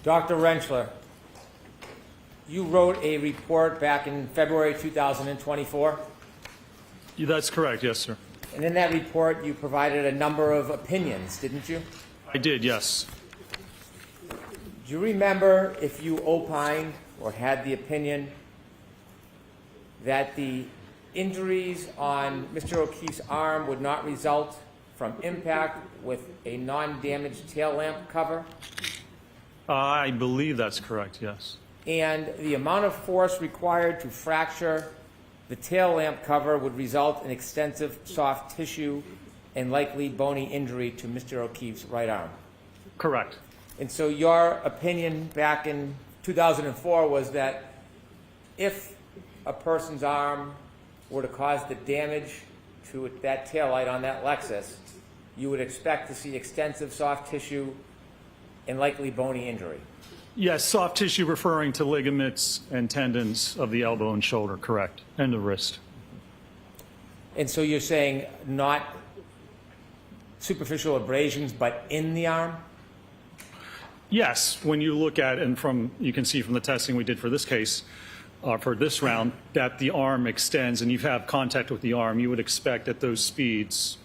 Dr. Rentschler, you wrote a report back in February 2024, That's correct, yes, sir. and in that report you provided a number of opinions, didn't you? I did, yes. Do you remember if you opined or had the opinion that the injuries on Mr. O'Keefe's arm would not result from impact with a non-damaged tail lamp cover? I believe that's correct, yes. And the amount of force required to fracture the tail lamp cover would result in extensive soft tissue and likely bony injury to Mr. O'Keefe's right arm. Correct. And so your opinion back in 2004 was that if a person's arm were to cause the damage to that taillight on that Lexus, you would expect to see extensive soft tissue and likely bony injury. Yes, soft tissue referring to ligaments and tendons of the elbow and shoulder, correct, and the wrist. And so you're saying not superficial abrasions, but in the arm? Yes, when you look at, and you can see from the testing we did for this case, for this round, that the arm extends and you have contact with the arm, you would expect at those speeds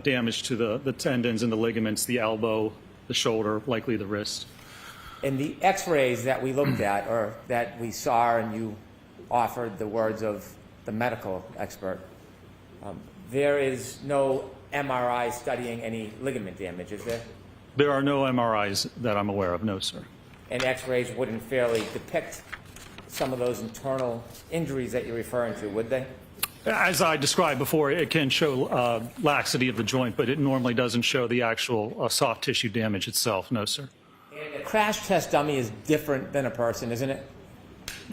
damage to the tendons and the ligaments, the elbow, the shoulder, likely the wrist. And the x-rays that we looked at, or that we saw, and you offered the words of the medical expert, there is no MRI studying any ligament damage, is there? There are no MRIs that I'm aware of, no, sir. And x-rays wouldn't fairly depict some of those internal injuries that you're referring to, would they? As I described before, it can show laxity of the joint, but it normally doesn't show the actual soft tissue damage itself, no, sir. And a crash test dummy is different than a person, isn't it?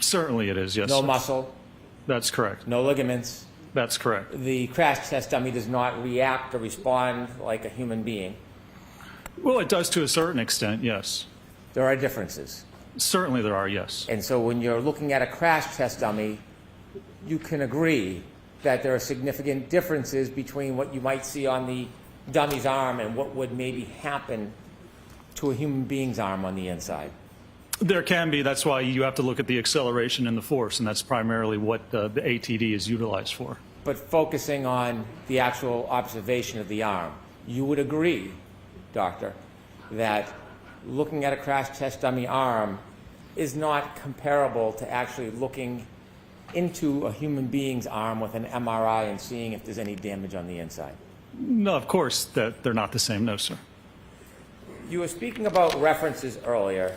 Certainly it is, yes, No sir. muscle, That's correct. no ligaments. That's correct. The crash test dummy does not react or respond like a human being. Well, it does to a certain extent, yes. There are differences. Certainly there are, yes. And so when you're looking at a crash test dummy, you can agree that there are significant differences between what you might see on the dummy's arm and what would maybe happen to a human being's arm on the inside. There can be. That's why you have to look at the acceleration and the force, and that's primarily what the ATD is utilized for. But focusing on the actual observation of the arm, you would agree, doctor, that looking at a crash test dummy arm is not comparable to actually looking into a human being's arm with an MRI and seeing if there's any damage on the inside. No, of course, that they're not the same, no, sir. You were speaking about references earlier.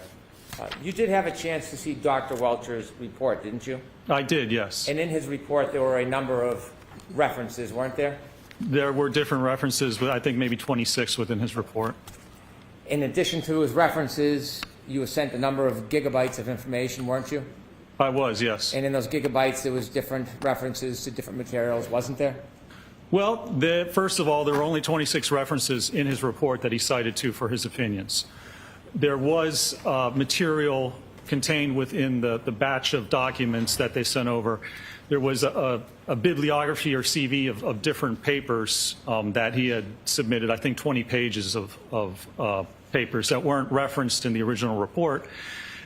You did have a chance to see Dr. Welcher's report, didn't you? I did, yes. And in his report, there were a number of references, weren't there? There were different references, but I think maybe 26 within his report. In addition to his references, you were sent a number of gigabytes of information, weren't you? I was, yes. And in those gigabytes, there was different references to different materials, wasn't there? Well, first of all, there were only 26 references in his report that he cited to for his opinions. There was material contained within the batch of documents that they sent over. There was a bibliography or CV of different papers that he had submitted, I think 20 pages of papers that weren't referenced in the original report.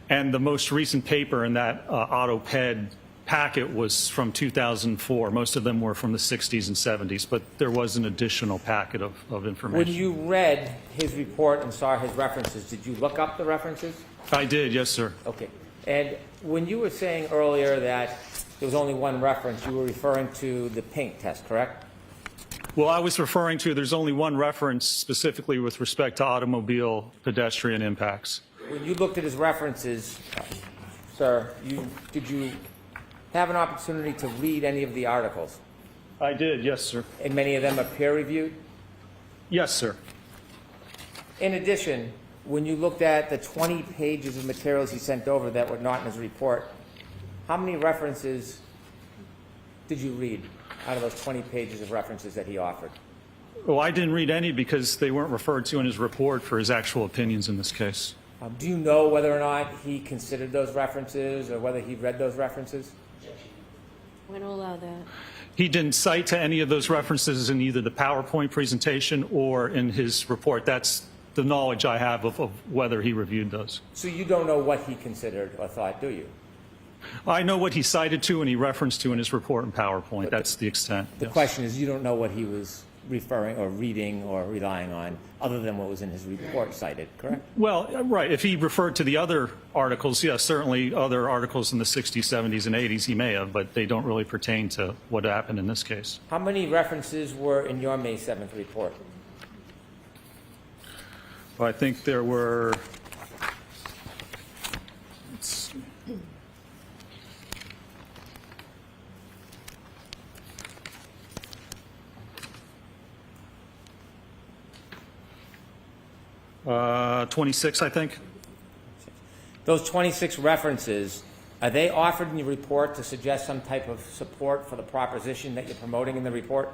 And the most recent paper in that AutoPed packet was from 2004. Most of them were from the 60s and 70s, but there was an additional packet of information. When you read his report and saw his references, did you look up the references? I did, yes, sir. Okay. And when you were saying earlier that there was only one reference, you were referring to the paint test, correct? Well, I was referring to there's only one reference specifically with respect to automobile pedestrian impacts. When you looked at his references, sir, did you have an opportunity to read any of the articles? I did, yes, sir. And many of them are peer-reviewed? Yes, sir. In addition, when you looked at the 20 pages of materials he sent over that were not in his report, how many references did you read out of those 20 pages of references that he offered? Well, I didn't read any because they weren't referred to in his report for his actual opinions in this case. Do you know whether or not he considered those references or whether he read those references? I'm going to allow that. He didn't cite to any of those references in either the PowerPoint presentation or in his report. That's the knowledge I have of whether he reviewed those. So you don't know what he considered or thought, do you? I know what he cited to and he referenced to in his report in PowerPoint. That's the extent. The Yes. question is, you don't know what he was referring or reading or relying on other than what was in his report cited, correct? Well, right. If he referred to the other articles, yes, certainly other articles in the 60s, 70s, and 80s he may have, but they don't really pertain to what happened in this case. How many references were in your May 7th report? Well, I think there were, let's see. Uh, 26, I think. Those 26 references, are they offered in your report to suggest some type of support for the proposition that you're promoting in the report?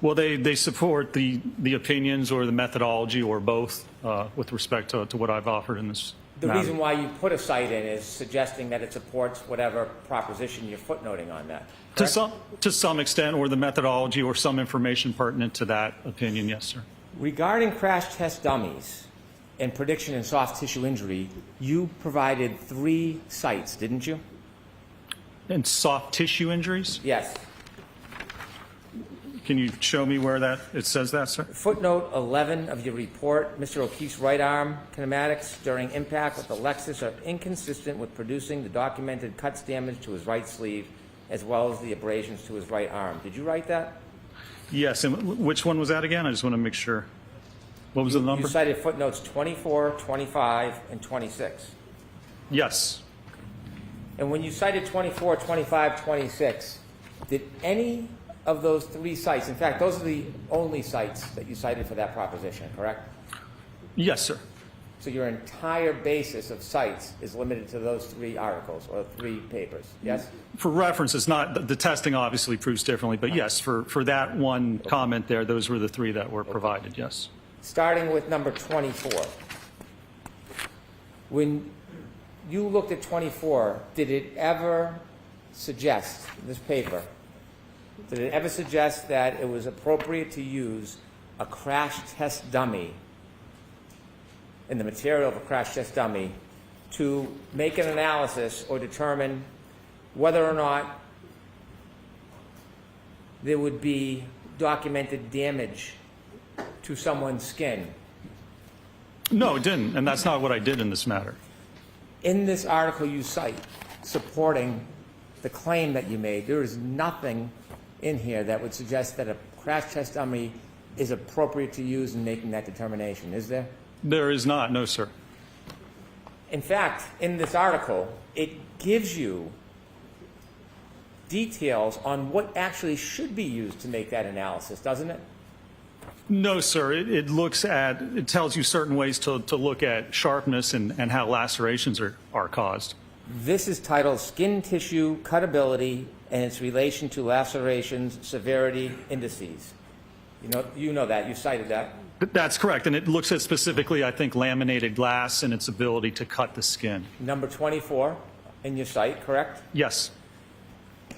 Well, they support the opinions or the methodology or both with respect to what I've offered in this The matter. reason why you put a cite in is suggesting that it supports whatever proposition you're footnoting on that. Correct? To some extent, or the methodology or some information pertinent to that opinion, yes, sir. Regarding crash test dummies and prediction in soft tissue injury, you provided 3 cites, didn't you? And soft tissue injuries? Yes. Can you show me where it says that, sir? Footnote 11 of your report, Mr. O'Keefe's right arm kinematics during impact with the Lexus are inconsistent with producing the documented cuts damage to his right sleeve as well as the abrasions to his right arm. Did you write that? Yes, and which one was that again? I just want to make sure. What was the number? You cited footnotes 24, 25, and 26. Yes. And when you cited 24, 25, 26, did any of those 3 cites, in fact, those are the only cites that you cited for that proposition, correct? Yes, sir. So your entire basis of cites is limited to those 3 articles or 3 papers, yes? For reference, it's not, the testing obviously proves differently, but yes, for that one comment there, those were the 3 that were provided, yes. Starting with number 24. When you looked at 24, did it ever suggest, this paper, did it ever suggest that it was appropriate to use a crash test dummy in the material of a crash test dummy to make an analysis or determine whether or not there would be documented damage to someone's skin? No, it didn't, and that's not what I did in this matter. In this article you cite supporting the claim that you made, there is nothing in here that would suggest that a crash test dummy is appropriate to use in making that determination, is there? There is not, no, sir. In fact, in this article, it gives you details on what actually should be used to make that analysis, doesn't it? No, sir. It looks at, it tells you certain ways to look at sharpness and how lacerations are caused. This is titled Skin Tissue Cutability and its Relation to Lacerations Severity Indices. You know that. You cited that. That's correct, and it looks at specifically, I think, laminated glass and its ability to cut the skin. Number 24 in your site, correct? Yes.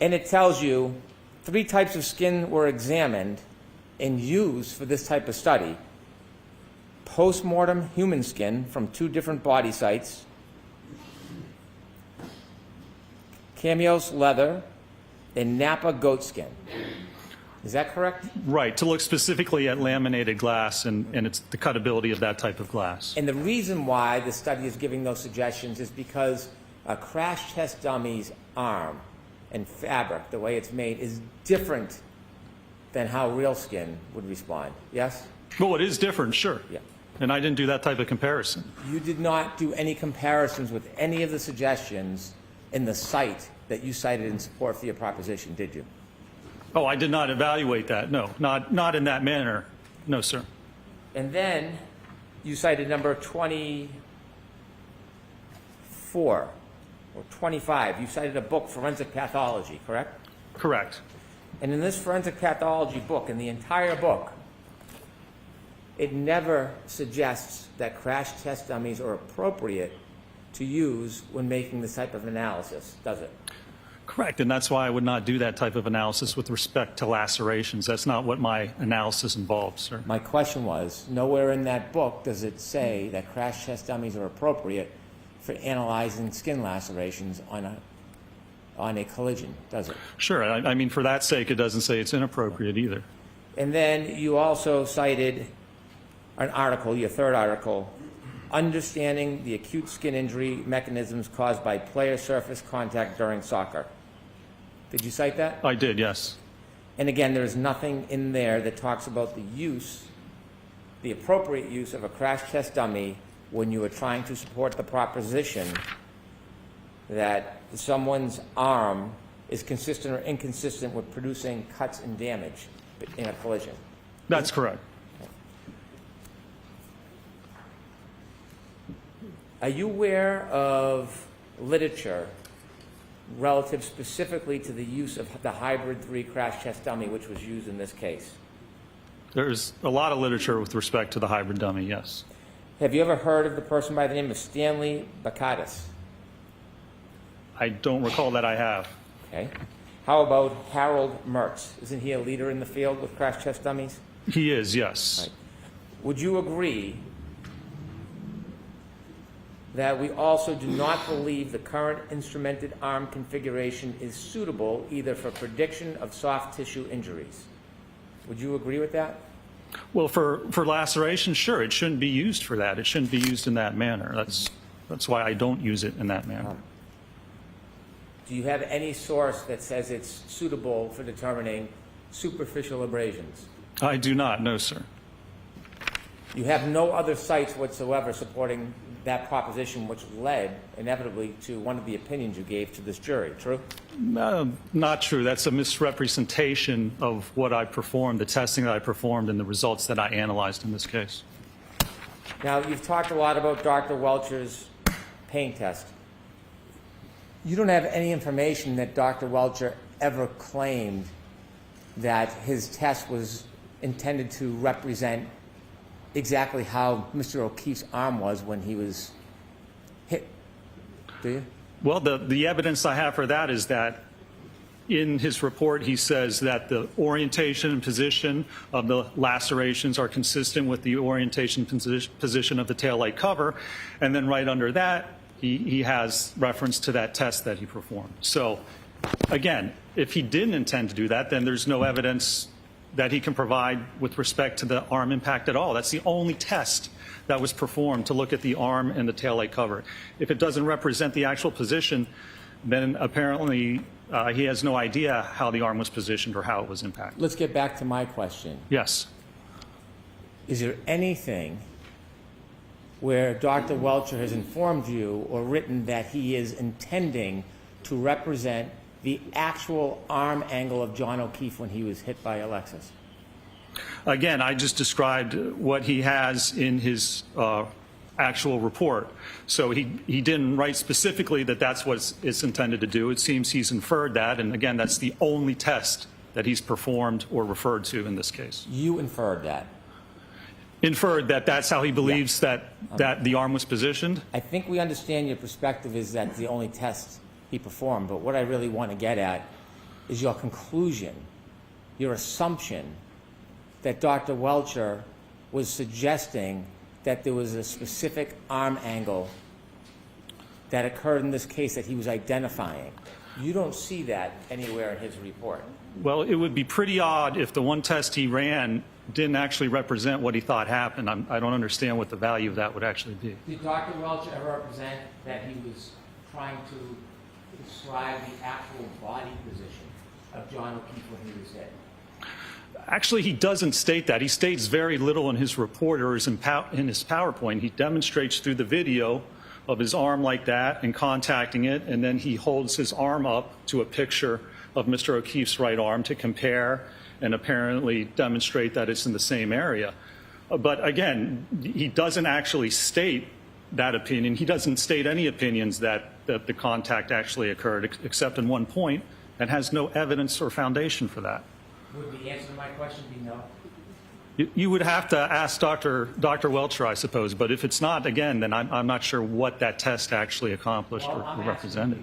And it tells you 3 types of skin were examined and used for this type of study. Post-mortem human skin from 2 different body sites, Cameos leather, and Napa goat skin. Is that correct? Right, to look specifically at laminated glass and it's the cutability of that type of glass. And the reason why the study is giving those suggestions is because a crash test dummy's arm and fabric, the way it's made, is different than how real skin would respond. Yes? Well, it is different, sure. Yeah. And I didn't do that type of comparison. You did not do any comparisons with any of the suggestions in the site that you cited in support for your proposition, did you? Oh, I did not evaluate that, no. Not in that manner. No, sir. And then you cited number 24 or 25. You cited a book, Forensic Pathology, correct? Correct. And in this forensic pathology book, in the entire book, it never suggests that crash test dummies are appropriate to use when making this type of analysis, does it? Correct, and that's why I would not do that type of analysis with respect to lacerations. That's not what my analysis involves, sir. My question was, nowhere in that book does it say that crash test dummies are appropriate for analyzing skin lacerations on a collision, does it? Sure, I mean, for that sake, it doesn't say it's inappropriate either. And then you also cited an article, your third article, Understanding the Acute Skin Injury Mechanisms Caused by Player Surface Contact During Soccer. Did you cite that? I did, yes. And again, there's nothing in there that talks about the use, the appropriate use of a crash test dummy when you are trying to support the proposition that someone's arm is consistent or inconsistent with producing cuts and damage in a collision. That's correct. Are you aware of literature relative specifically to the use of the hybrid 3 crash test dummy, which was used in this case? There's a lot of literature with respect to the hybrid dummy, yes. Have you ever heard of the person by the name of Stanley Bakatis? I don't recall that I have. Okay. How about Harold Mertz? Isn't he a leader in the field with crash test dummies? He is, yes. Right. Would you agree that we also do not believe the current instrumented arm configuration is suitable either for prediction of soft tissue injuries? Would you agree with that? Well, for laceration, sure, it shouldn't be used for that. It shouldn't be used in that manner. That's why I don't use it in that manner. Do you have any source that says it's suitable for determining superficial abrasions? I do not, no, sir. You have no other sites whatsoever supporting that proposition, which led inevitably to one of the opinions you gave to this jury, true? Not true. That's a misrepresentation of what I performed, the testing that I performed, and the results that I analyzed in this case. Now, you've talked a lot about Dr. Welcher's pain test. You don't have any information that Dr. Welcher ever claimed that his test was intended to represent exactly how Mr. O'Keefe's arm was when he was hit, do you? Well, the evidence I have for that is that in his report he says that the orientation and position of the lacerations are consistent with the orientation position of the taillight cover, and then right under that he has reference to that test that he performed. So again, if he didn't intend to do that, then there's no evidence that he can provide with respect to the arm impact at all. That's the only test that was performed to look at the arm and the taillight cover. If it doesn't represent the actual position, then apparently he has no idea how the arm was positioned or how it was impacted. Let's get back to my question. Yes. Is there anything where Dr. Welcher has informed you or written that he is intending to represent the actual arm angle of John O'Keefe when he was hit by Alexis? Again, I just described what he has in his actual report. So he didn't write specifically that that's what it's intended to do. It seems he's inferred that, and again, that's the only test that he's performed or referred to in this case. You inferred that? Inferred that that's how he believes that the arm was positioned? I think we understand your perspective is that's the only test he performed, but what I really want to get at is your conclusion, your assumption that Dr. Welcher was suggesting that there was a specific arm angle that occurred in this case that he was identifying. You don't see that anywhere in his report. Well, it would be pretty odd if the one test he ran didn't actually represent what he thought happened. I don't understand what the value of that would actually be. Did Dr. Welcher ever represent that he was trying to describe the actual body position of John O'Keefe when he was hit? Actually, he doesn't state that. He states very little in his report or in his PowerPoint. He demonstrates through the video of his arm like that and contacting it, and then he holds his arm up to a picture of Mr. O'Keefe's right arm to compare and apparently demonstrate that it's in the same area. But again, he doesn't actually state that opinion. He doesn't state any opinions that the contact actually occurred, except in one point, and has no evidence or foundation for that. Would the answer to my question be no? You would have to ask Dr. Welcher, I suppose, but if it's not, again, then I'm not sure what that test actually accomplished or represented.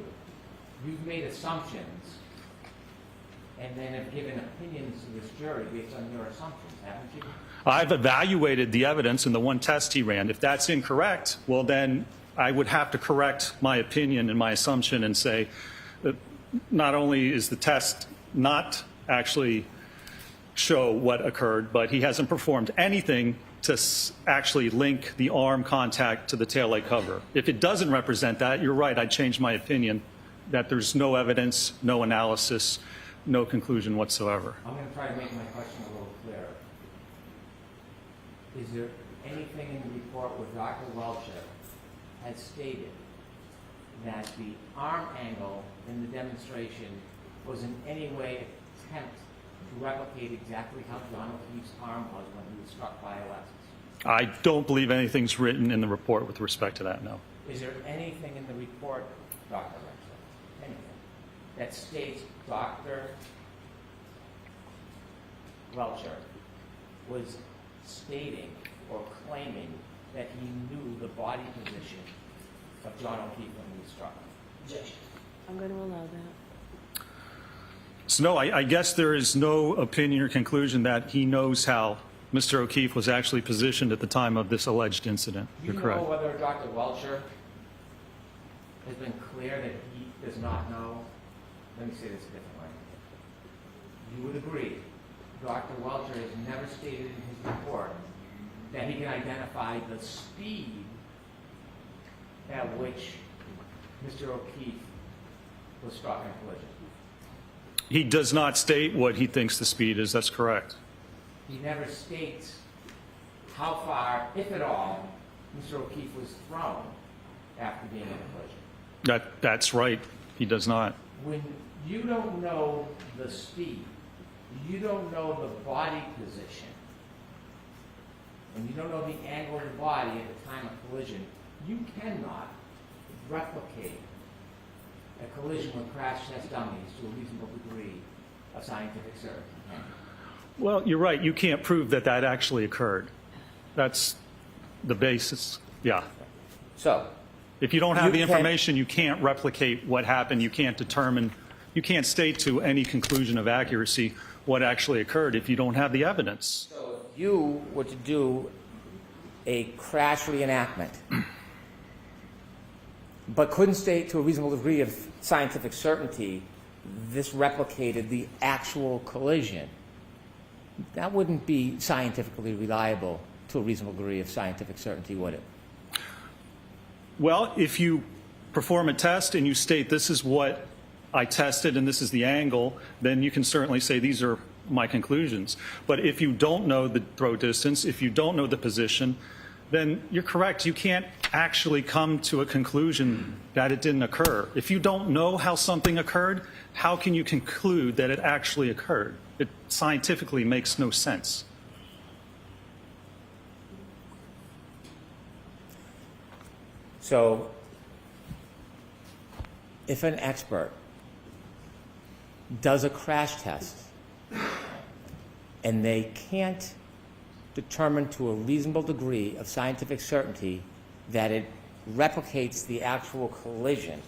you've made assumptions and then have given opinions to this jury based on your assumptions, haven't you? I've evaluated the evidence in the one test he ran. If that's incorrect, well, then I would have to correct my opinion and my assumption and say that not only is the test not actually show what occurred, but he hasn't performed anything to actually link the arm contact to the taillight cover. If it doesn't represent that, you're right, I'd change my opinion that there's no evidence, no analysis, no conclusion whatsoever. I'm going to try to make my question a little clearer. Is there anything in the report where Dr. Welcher has stated that the arm angle in the demonstration was in any way attempt to replicate exactly how John O'Keefe's arm was when he was struck by Alexis? I don't believe anything's written in the report with respect to that, no. Is there anything in the report, Dr. Welcher, anything, that states Dr. Welcher was stating or claiming that he knew the body position of John O'Keefe when he was struck? Objection. I'm going to allow that. So no, I guess there is no opinion or conclusion that he knows how Mr. O'Keefe was actually positioned at the time of this alleged incident. Do you You're correct. know whether Dr. Welcher has been clear that he does not know? Let me say this a different way. You would agree Dr. Welcher has never stated in his report that he can identify the speed at which Mr. O'Keefe was struck in a collision. He does not state what he thinks the speed is. That's correct. He never states how far, if at all, Mr. O'Keefe was thrown after being in a collision. That's right. He does not. When you don't know the speed, you don't know the body position, and you don't know the angle of the body at the time of collision, you cannot replicate a collision with crash test dummies to a reasonable degree of scientific certainty. Can you? Well, you're right. You can't prove that that actually occurred. That's the basis. Yeah. So, If you don't have the You can- information, you can't replicate what happened. You can't determine, you can't state to any conclusion of accuracy what actually occurred if you don't have the evidence. so if you were to do a crash reenactment, but couldn't state to a reasonable degree of scientific certainty this replicated the actual collision, that wouldn't be scientifically reliable to a reasonable degree of scientific certainty, would it? Well, if you perform a test and you state this is what I tested and this is the angle, then you can certainly say these are my conclusions. But if you don't know the throw distance, if you don't know the position, then you're correct. You can't actually come to a conclusion that it didn't occur. If you don't know how something occurred, how can you conclude that it actually occurred? It scientifically makes no sense. So, if an expert does a crash test and they can't determine to a reasonable degree of scientific certainty that it replicates the actual collision,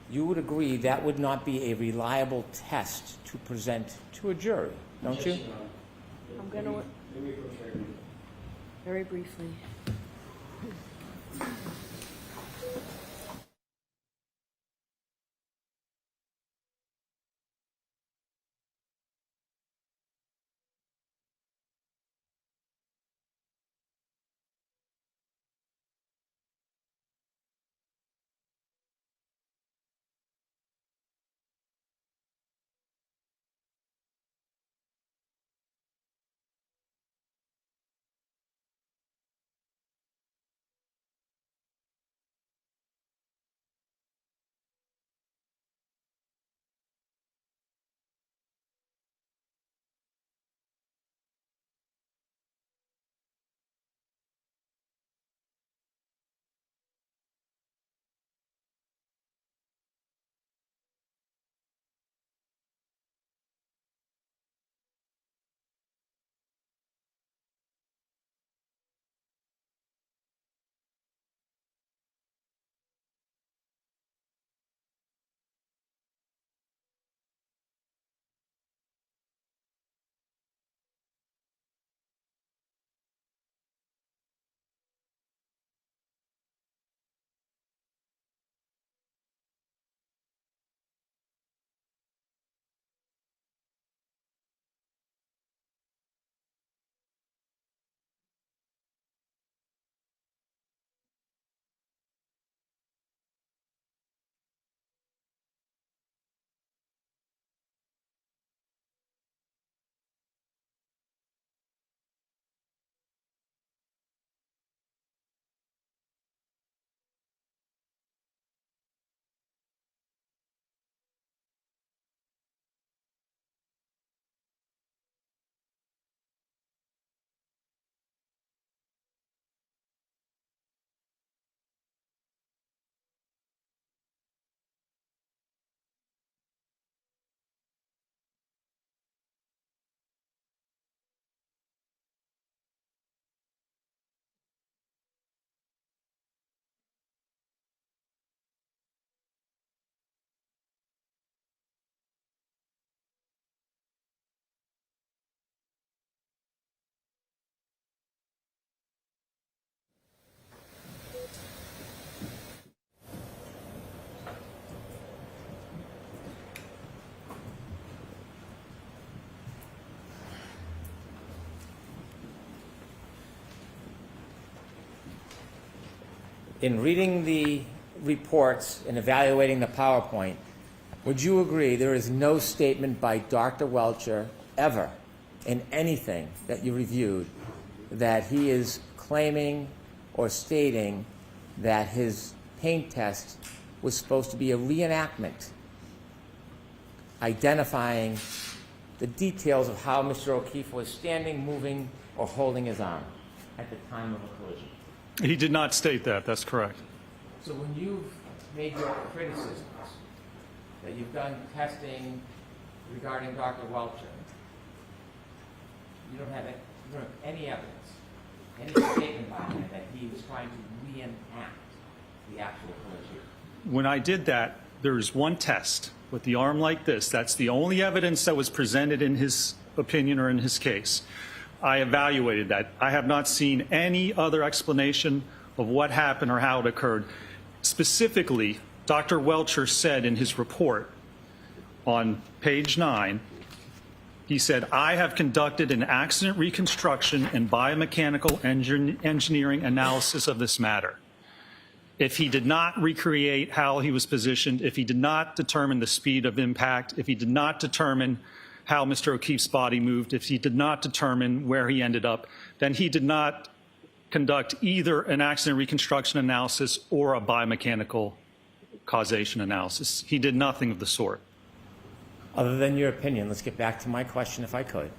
you would agree that would not be a reliable test to present to a jury, don't you? I'm going to, very briefly. in reading the reports and evaluating the PowerPoint, would you agree there is no statement by Dr. Welcher ever in anything that you reviewed that he is claiming or stating that his pain test was supposed to be a reenactment identifying the details of how Mr. O'Keefe was standing, moving, or holding his arm at the time of a collision? He did not state that. That's correct. So when you've made your criticisms that you've done testing regarding Dr. Welcher, you don't have any evidence, any statement by him that he was trying to reenact the actual collision? When I did that, there was one test with the arm like this. That's the only evidence that was presented in his opinion or in his case. I evaluated that. I have not seen any other explanation of what happened or how it occurred. Specifically, Dr. Welcher said in his report on page 9, he said, "I have conducted an accident reconstruction and biomechanical engineering analysis of this matter." If he did not recreate how he was positioned, if he did not determine the speed of impact, if he did not determine how Mr. O'Keefe's body moved, if he did not determine where he ended up, then he did not conduct either an accident reconstruction analysis or a biomechanical causation analysis. He did nothing of the sort. Other than your opinion, let's get back to my question if I could.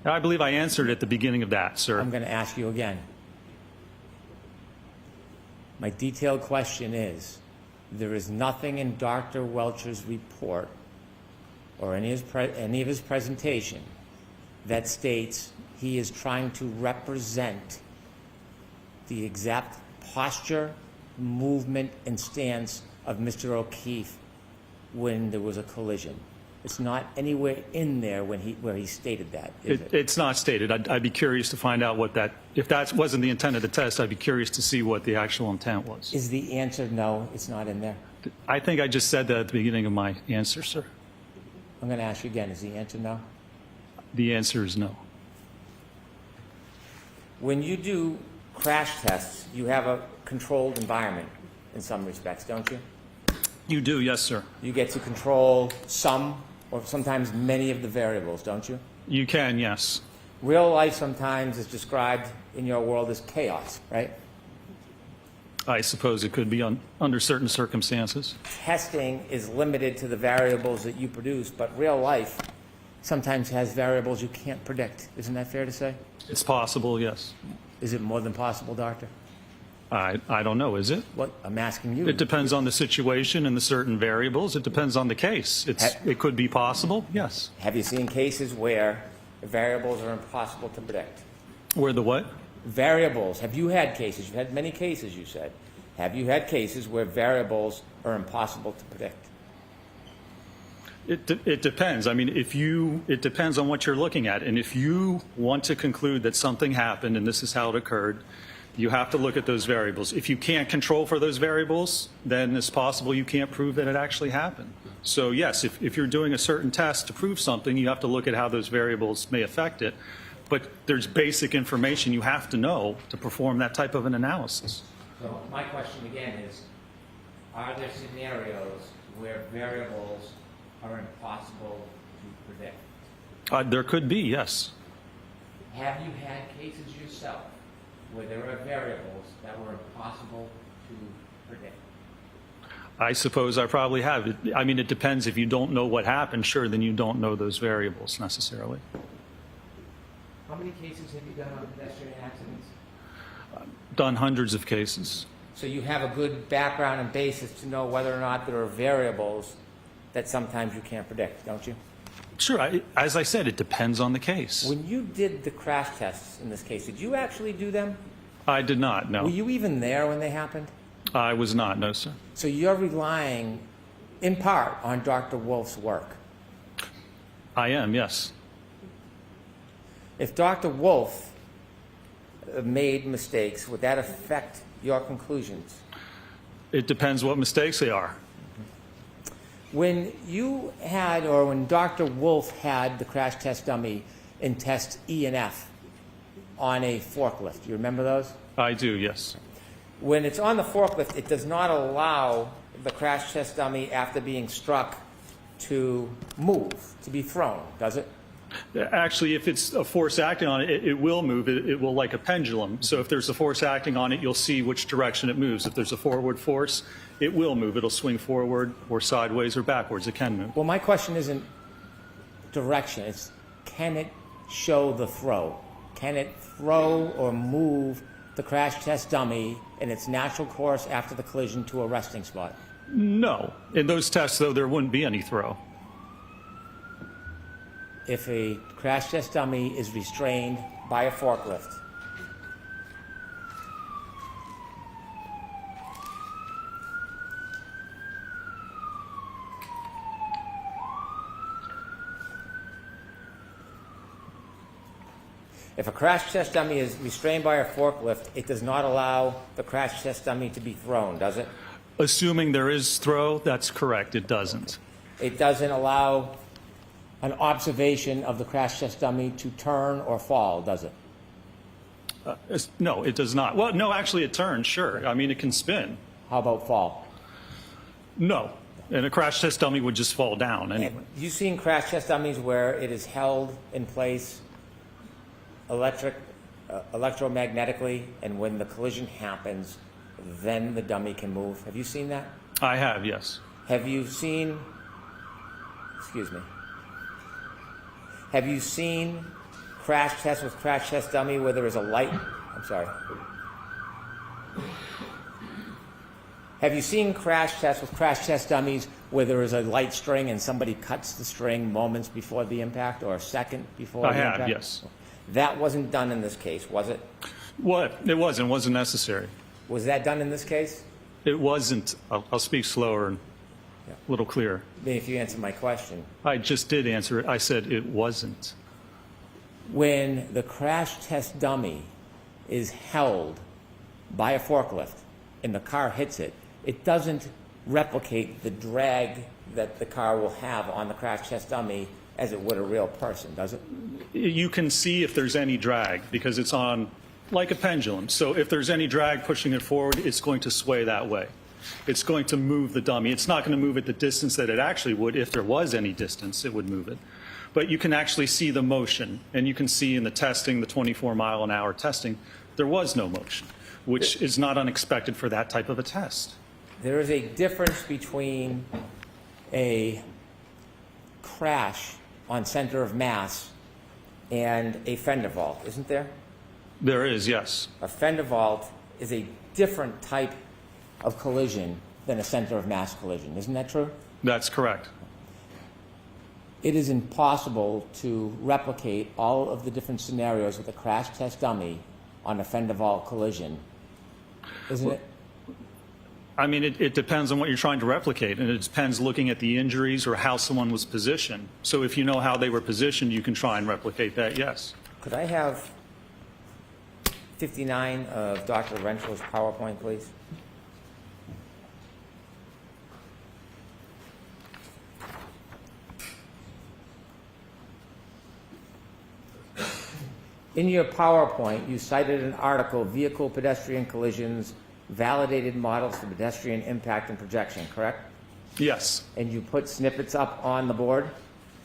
I believe I answered at the beginning of that, sir. I'm going to ask you again. My detailed question is, there is nothing in Dr. Welcher's report or any of his presentation that states he is trying to represent the exact posture, movement, and stance of Mr. O'Keefe when there was a collision. It's not anywhere in there where he stated that, is it? It's not stated. I'd be curious to find out what that, if that wasn't the intent of the test, I'd be curious to see what the actual intent was. Is the answer no, it's not in there? I think I just said that at the beginning of my answer, sir. I'm going to ask you again, is the answer no? The answer is no. When you do crash tests, you have a controlled environment in some respects, don't you? You do, yes, sir. You get to control some or sometimes many of the variables, don't you? You can, yes. Real life sometimes is described in your world as chaos, right? I suppose it could be under certain circumstances. Testing is limited to the variables that you produce, but real life sometimes has variables you can't predict. Isn't that fair to say? It's possible, yes. Is it more than possible, doctor? I don't know, is it? What I'm asking you. It depends on the situation and the certain variables. It depends on the case. It could be possible, yes. Have you seen cases where the variables are impossible to predict? Where the what? Variables. Have you had cases? You've had many cases, you said. Have you had cases where variables are impossible to predict? It depends. I mean, it depends on what you're looking at. And if you want to conclude that something happened and this is how it occurred, you have to look at those variables. If you can't control for those variables, then it's possible you can't prove that it actually happened. So yes, if you're doing a certain test to prove something, you have to look at how those variables may affect it. But there's basic information you have to know to perform that type of an analysis. So my question again is, are there scenarios where variables are impossible to predict? There could be, yes. Have you had cases yourself where there are variables that were impossible to predict? I suppose I probably have. I mean, it depends. If you don't know what happened, sure, then you don't know those variables necessarily. How many cases have you done on pedestrian accidents? Done hundreds of cases. So you have a good background and basis to know whether or not there are variables that sometimes you can't predict, don't you? Sure. As I said, it depends on the case. When you did the crash tests in this case, did you actually do them? I did not, no. Were you even there when they happened? I was not, no, sir. So you're relying, in part, on Dr. Wolf's work. I am, yes. If Dr. Wolf made mistakes, would that affect your conclusions? It depends what mistakes they are. When you had, or when Dr. Wolf had the crash test dummy in test E and F on a forklift, you remember those? I do, yes. When it's on the forklift, it does not allow the crash test dummy after being struck to move, to be thrown, does it? Actually, if it's a force acting on it, it will move. It will like a pendulum. So if there's a force acting on it, you'll see which direction it moves. If there's a forward force, it will move. It'll swing forward or sideways or backwards. It can move. Well, my question isn't direction. It's can it show the throw? Can it throw or move the crash test dummy in its natural course after the collision to a resting spot? No. In those tests, though, there wouldn't be any throw. If a crash test dummy is restrained by a forklift, if a crash test dummy is restrained by a forklift, it does not allow the crash test dummy to be thrown, does it? Assuming there is throw, that's correct. It doesn't. It doesn't allow an observation of the crash test dummy to turn or fall, does it? No, it does not. Well, no, actually, it turns, sure. I mean, it can spin. How about fall? No. And a crash test dummy would just fall down anyway. Have you seen crash test dummies where it is held in place electromagnetically, and when the collision happens, then the dummy can move? Have you seen that? I have, yes. Have you seen, excuse me, have you seen crash test with crash test dummy where there is a light? I'm sorry. Have you seen crash tests with crash test dummies where there is a light string and somebody cuts the string moments before the impact or a second before the impact? I have, yes. That wasn't done in this case, was it? What? It wasn't. It wasn't necessary. Was that done in this case? It wasn't. I'll speak slower and a little clearer. Maybe if you answer my question. I just did answer it. I said it wasn't. When the crash test dummy is held by a forklift and the car hits it, it doesn't replicate the drag that the car will have on the crash test dummy as it would a real person, does it? You can see if there's any drag because it's on like a pendulum. So if there's any drag pushing it forward, it's going to sway that way. It's going to move the dummy. It's not going to move at the distance that it actually would. If there was any distance, it would move it. But you can actually see the motion, and you can see in the testing, the 24-mile-an-hour testing, there was no motion, which is not unexpected for that type of a test. There is a difference between a crash on center of mass and a fender vault, isn't there? There is, yes. A fender vault is a different type of collision than a center of mass collision. Isn't that true? That's correct. It is impossible to replicate all of the different scenarios with a crash test dummy on a fender vault collision, isn't it? I mean, it depends on what you're trying to replicate, and it depends looking at the injuries or how someone was positioned. So if you know how they were positioned, you can try and replicate that, yes. Could I have 59 of Dr. Renfro's PowerPoint, please? In your PowerPoint, you cited an article, Vehicle Pedestrian Collisions, Validated Models for Pedestrian Impact and Projection, correct? Yes. And you put snippets up on the board?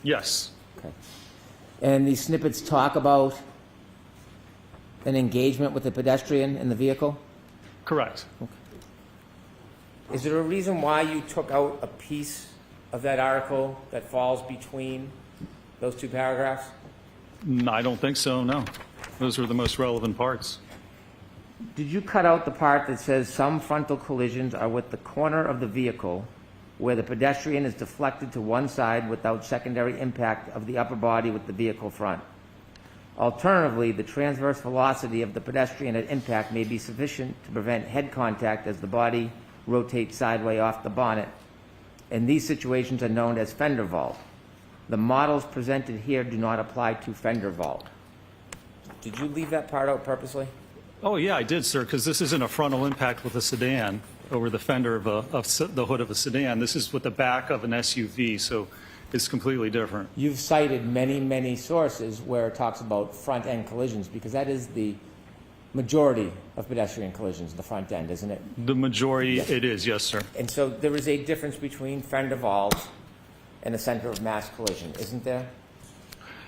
Yes. Okay. And these snippets talk about an engagement with the pedestrian in the vehicle? Correct. Okay. Is there a reason why you took out a piece of that article that falls between those two paragraphs? No, I don't think so, no. Those were the most relevant parts. Did you cut out the part that says some frontal collisions are with the corner of the vehicle where the pedestrian is deflected to one side without secondary impact of the upper body with the vehicle front? Alternatively, the transverse velocity of the pedestrian at impact may be sufficient to prevent head contact as the body rotates sideways off the bonnet, and these situations are known as fender vault. The models presented here do not apply to fender vault. Did you leave that part out purposely? Oh, yeah, I did, sir, because this isn't a frontal impact with a sedan over the fender of the hood of a sedan. This is with the back of an SUV, so it's completely different. You've cited many, many sources where it talks about front-end collisions because that is the majority of pedestrian collisions in the front end, isn't it? The majority, it is, yes, sir. And so there is a difference between fender valves and a center of mass collision, isn't there?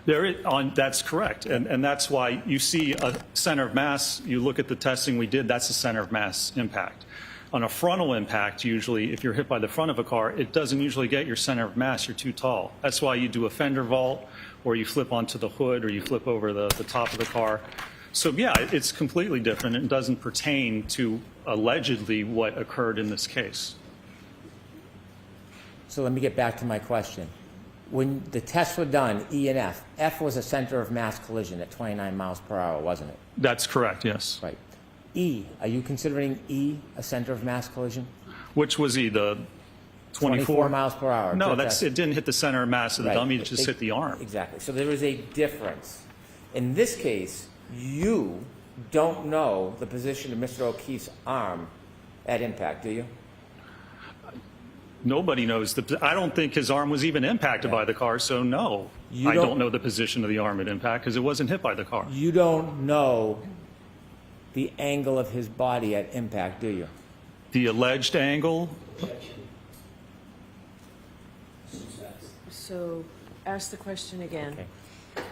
That's correct, and that's why you see a center of mass, you look at the testing we did, that's a center of mass impact. On a frontal impact, usually, if you're hit by the front of a car, it doesn't usually get your center of mass, you're too tall. That's why you do a fender vault, or you flip onto the hood, or you flip over the top of the car. So yeah, it's completely different. It doesn't pertain to allegedly what occurred in this case. So let me get back to my question. When the tests were done, E and F was a center of mass collision at 29 miles per hour, wasn't it? That's correct, yes. Right. E, are you considering E a center of mass collision? Which was he, the 24 miles per hour. No, it didn't hit the center of mass of the Right. dummy, it just hit the arm. Exactly. So there is a difference. In this case, you don't know the position of Mr. O'Keefe's arm at impact, do you? Nobody knows. I don't think his arm was even impacted by the car, so no. I don't know the position of the arm at impact because it wasn't hit by the car. You don't know the angle of his body at impact, do you? The alleged angle, So ask the question again. Okay.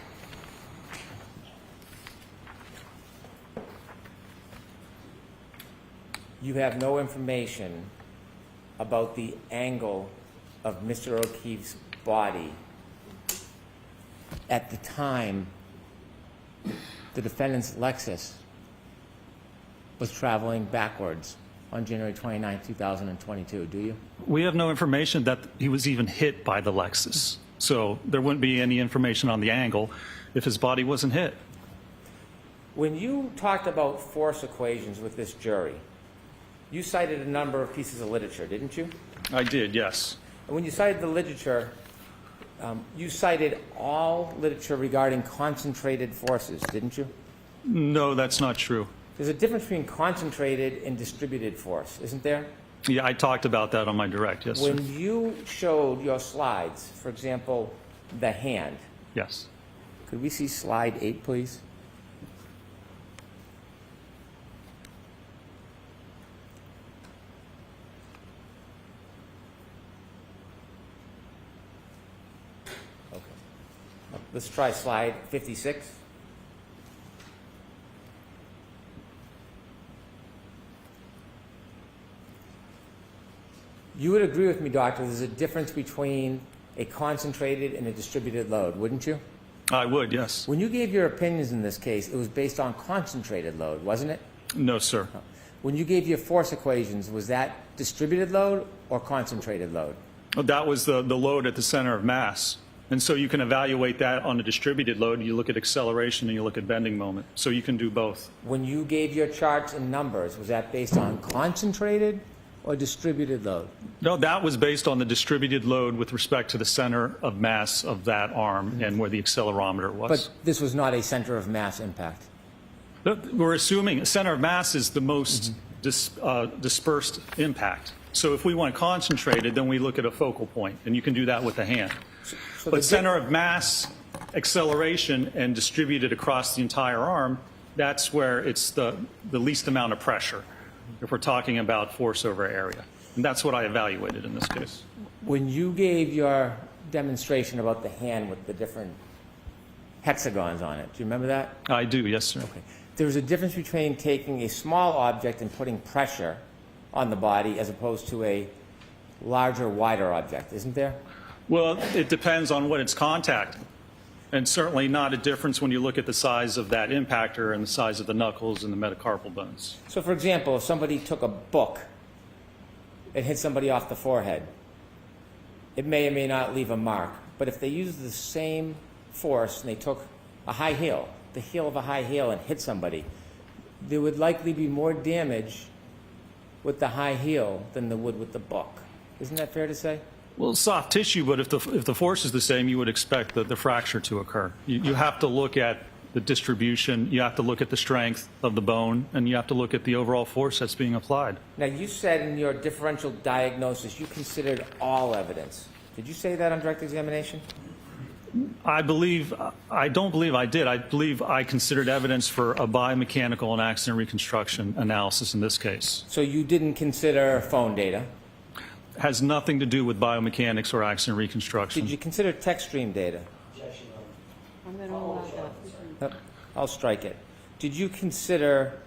You have no information about the angle of Mr. O'Keefe's body at the time the defendant's Lexus was traveling backwards on January 29, 2022, do you? we have no information that he was even hit by the Lexus. So there wouldn't be any information on the angle if his body wasn't hit. When you talked about force equations with this jury, you cited a number of pieces of literature, didn't you? I did, yes. And when you cited the literature, you cited all literature regarding concentrated forces, didn't you? No, that's not true. There's a difference between concentrated and distributed force, isn't there? Yeah, I talked about that on my direct, yes, sir. When you showed your slides, for example, the hand, Yes. could we see slide 8, please? Okay. Let's try slide 56. You would agree with me, Doctor, there's a difference between a concentrated and a distributed load, wouldn't you? I would, yes. When you gave your opinions in this case, it was based on concentrated load, wasn't it? No, sir. When you gave your force equations, was that distributed load or concentrated load? That was the load at the center of mass. And so you can evaluate that on a distributed load. You look at acceleration and you look at bending moment. So you can do both. When you gave your charts and numbers, was that based on concentrated or distributed load? No, that was based on the distributed load with respect to the center of mass of that arm and where the accelerometer was. But this was not a center of mass impact. We're assuming center of mass is the most dispersed impact. So if we want concentrated, then we look at a focal point, and you can do that with the hand. So But center of mass, acceleration, and distributed across the entire arm, that's where it's the least amount of pressure, if we're talking about force over area. And that's what I evaluated in this case. When you gave your demonstration about the hand with the different hexagons on it, do you remember that? I do, yes, sir. Okay. There's a difference between taking a small object and putting pressure on the body as opposed to a larger, wider object, isn't there? Well, it depends on what it's contacting. And certainly not a difference when you look at the size of that impactor and the size of the knuckles and the metacarpal bones. So, for example, if somebody took a book and hit somebody off the forehead, it may or may not leave a mark. But if they use the same force and they took a high heel, the heel of a high heel, and hit somebody, there would likely be more damage with the high heel than there would with the book. Isn't that fair to say? Well, soft tissue, but if the force is the same, you would expect the fracture to occur. You have to look at the distribution, you have to look at the strength of the bone, and you have to look at the overall force that's being applied. Now, you said in your differential diagnosis you considered all evidence. Did you say that on direct examination? I don't believe I did. I believe I considered evidence for a biomechanical and accident reconstruction analysis in this case. So you didn't consider phone data. Has nothing to do with biomechanics or accident reconstruction. Did you consider text stream data? I'm going to allow that. I'll strike it. Did you consider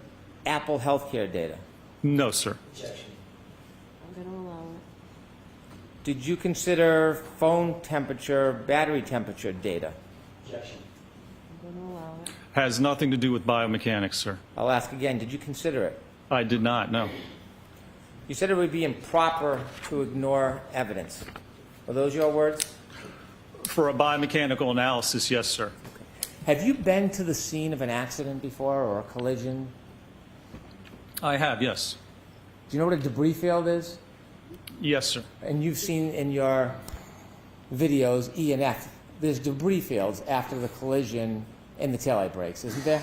Apple Healthcare data? No, sir. I'm going to allow it. Did you consider phone temperature, battery temperature data? I'm going to allow it. Has nothing to do with biomechanics, sir. I'll ask again, did you consider it? I did not, no. You said it would be improper to ignore evidence. Were those your words? For a biomechanical analysis, yes, sir. Have you been to the scene of an accident before or a collision? I have, yes. Do you know what a debris field is? Yes, sir. And you've seen in your videos E and F, there's debris fields after the collision and the taillight brakes, isn't there?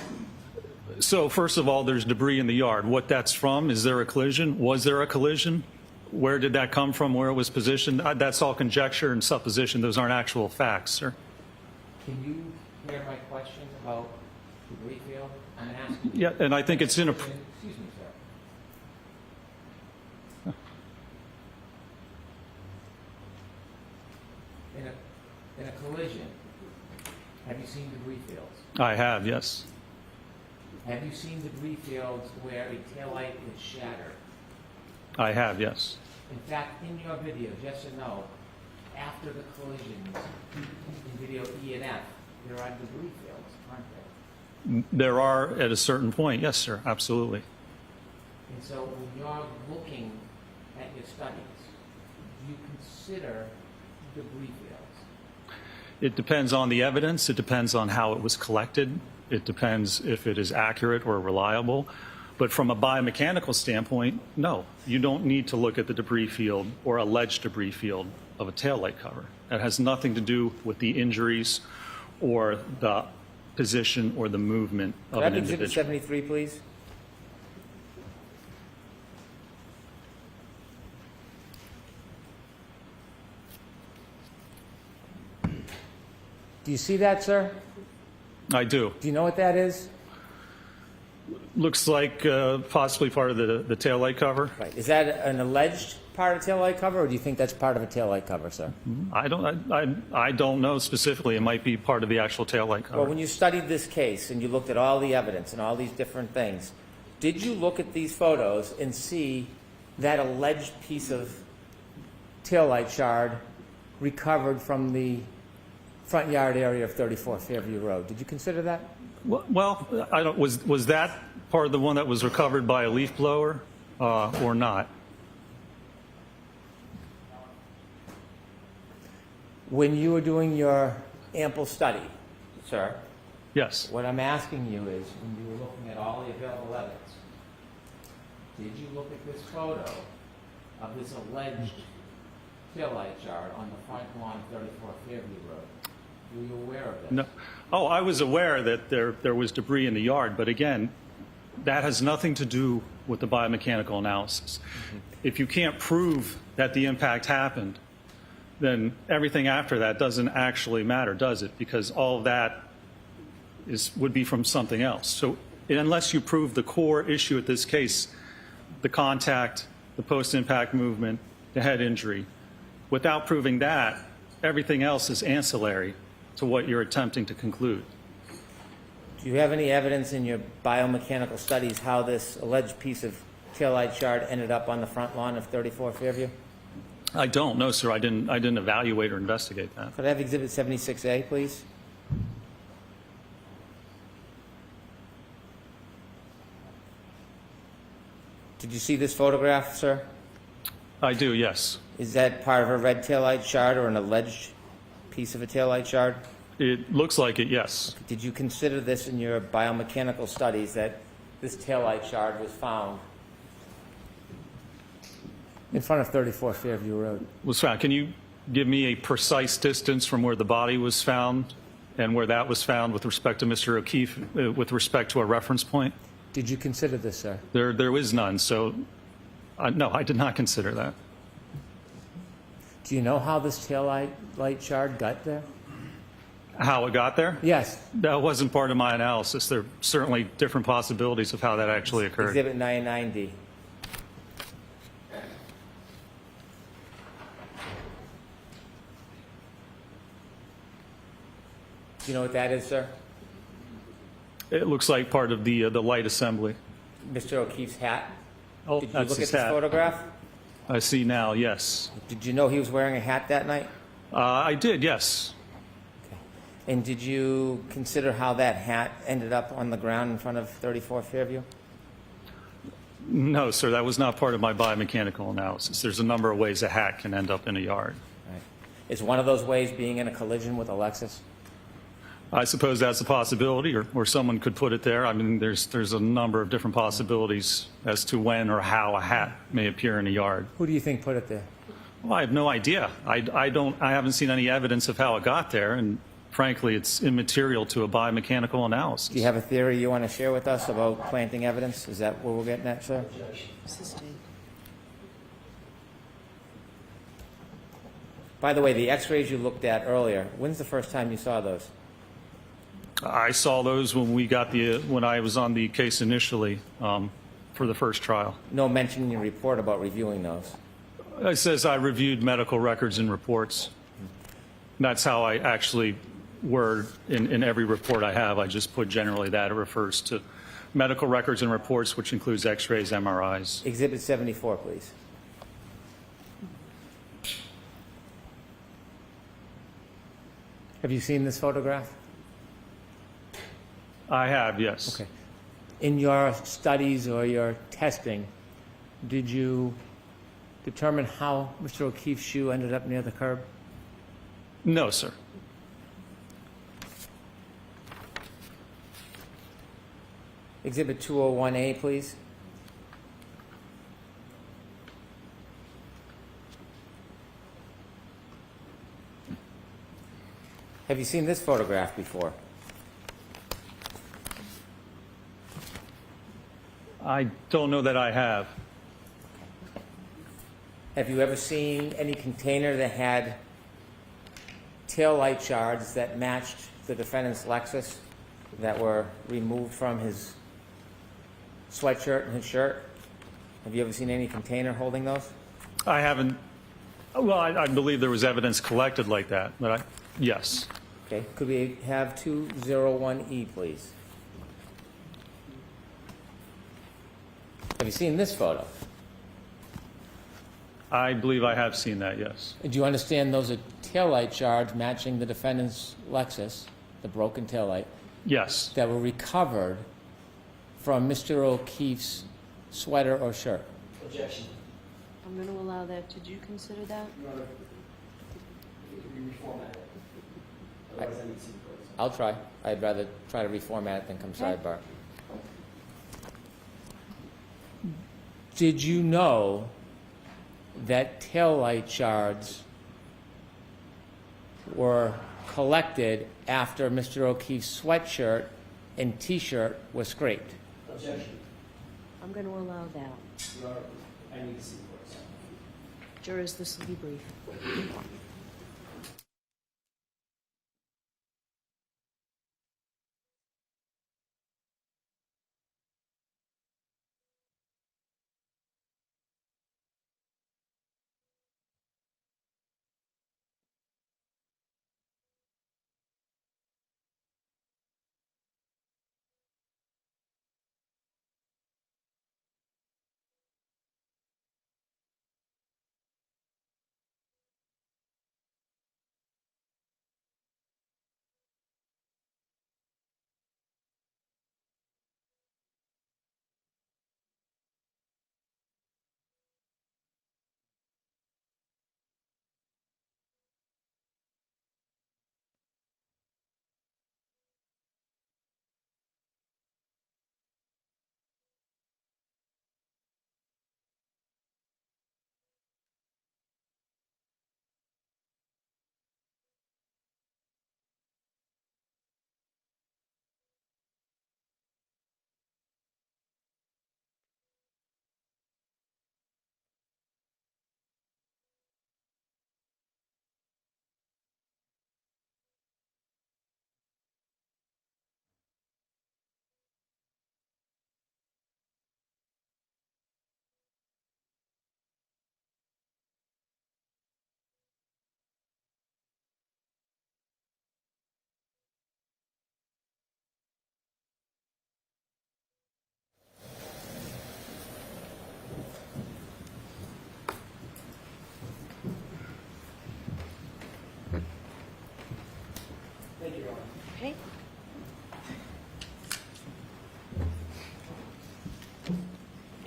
So first of all, there's debris in the yard. What that's from, is there a collision? Was there a collision? Where did that come from? Where it was positioned? That's all conjecture and supposition. Those aren't actual facts, sir. Can you hear my question about debris field? I'm asking. Yeah, and I think it's in a... Excuse me, sir. In a collision, have you seen debris fields? I have, yes. Have you seen debris fields where a taillight is shattered? I have, yes. In fact, in your videos, yes or no, after the collisions in video E and F, there are debris fields, aren't there? There are at a certain point, yes, sir, absolutely. And so when you're looking at your studies, do you consider debris fields? It depends on the evidence. It depends on how it was collected. It depends if it is accurate or reliable. But from a biomechanical standpoint, no. You don't need to look at the debris field or alleged debris field of a taillight cover. It has nothing to do with the injuries or the position or the movement of Could I an have Exhibit individual. 73, please? Do you see that, sir? I do. Do you know what that is? Looks like possibly part of the taillight cover. Right. Is that an alleged part of taillight cover, or do you think that's part of a taillight cover, sir? I don't know specifically. It might be part of the actual taillight cover. Well, when you studied this case and you looked at all the evidence and all these different things, did you look at these photos and see that alleged piece of taillight shard recovered from the front yard area of 34 Fairview Road? Did you consider that? Well, I don't. Was that part of the one that was recovered by a leaf blower or not? When you were doing your ample study, sir, Yes. what I'm asking you is, when you were looking at all the available evidence, did you look at this photo of this alleged taillight shard on the front lawn of 34 Fairview Road? Were you aware of this? No. Oh, I was aware that there was debris in the yard, but again, that has nothing to do with the biomechanical analysis. If you can't prove that the impact happened, then everything after that doesn't actually matter, does it? Because all of that would be from something else. So unless you prove the core issue at this case, the contact, the post-impact movement, the head injury, without proving that, everything else is ancillary to what you're attempting to conclude. Do you have any evidence in your biomechanical studies how this alleged piece of taillight shard ended up on the front lawn of 34 Fairview? I don't know, sir. I didn't evaluate or investigate that. Could I have Exhibit 76A, please? Did you see this photograph, sir? I do, yes. Is that part of a red taillight shard or an alleged piece of a taillight shard? It looks like it, yes. Did you consider this in your biomechanical studies, that this taillight shard was found in front of 34 Fairview Road? Was found. Can you give me a precise distance from where the body was found and where that was found with respect to Mr. O'Keefe, with respect to a reference point? Did you consider this, sir? There is none, so no, I did not consider that. Do you know how this taillight shard got there? How it got there? Yes. That wasn't part of my analysis. There are certainly different possibilities of how that actually occurred. Exhibit 99D. Do you know what that is, sir? It looks like part of the light assembly. Mr. O'Keefe's hat? Oh, Did you that's look at his this hat. photograph? I see now, yes. Did you know he was wearing a hat that night? I did, yes. And did you consider how that hat ended up on the ground in front of 34 Fairview? No, sir, that was not part of my biomechanical analysis. There's a number of ways a hat can end up in a yard. Right. Is one of those ways being in a collision with a Lexus? I suppose that's a possibility, or someone could put it there. I mean, there's a number of different possibilities as to when or how a hat may appear in a yard. Who do you think put it there? Well, I have no idea. I haven't seen any evidence of how it got there, and frankly, it's immaterial to a biomechanical analysis. Do you have a theory you want to share with us about planting evidence? Is that what we're getting at, sir? Sustained. By the way, the x-rays you looked at earlier, when's the first time you saw those? I saw those when I was on the case initially for the first trial. No mention in your report about reviewing those. It says I reviewed medical records and reports. That's how I actually word in every report I have. I just put generally that. It refers to medical records and reports, which includes x-rays, MRIs. Exhibit 74, please. Have you seen this photograph? I have, yes. Okay. In your studies or your testing, did you determine how Mr. O'Keefe's shoe ended up near the curb? No, sir. Exhibit 201A, please. Have you seen this photograph before? I don't know that I have. Have you ever seen any container that had tail light shards that matched the defendant's Lexus that were removed from his sweatshirt and his shirt? Have you ever seen any container holding those? I haven't. Well, I believe there was evidence collected like that, but yes. Okay. Could we have 201E, please? Have you seen this photo? I believe I have seen that, yes. Do you understand those are taillight shards matching the defendant's Lexus, the broken taillight, Yes. that were recovered from Mr. O'Keefe's sweater or shirt? Objection. I'm going to allow that. Did you consider that? I'll try. I'd rather try to reformat it than come sidebar. Did you know that taillight shards were collected after Mr. O'Keefe's sweatshirt and T-shirt was scraped? Objection. I'm going to allow that. I need to see the courts. Jurors, this will be brief.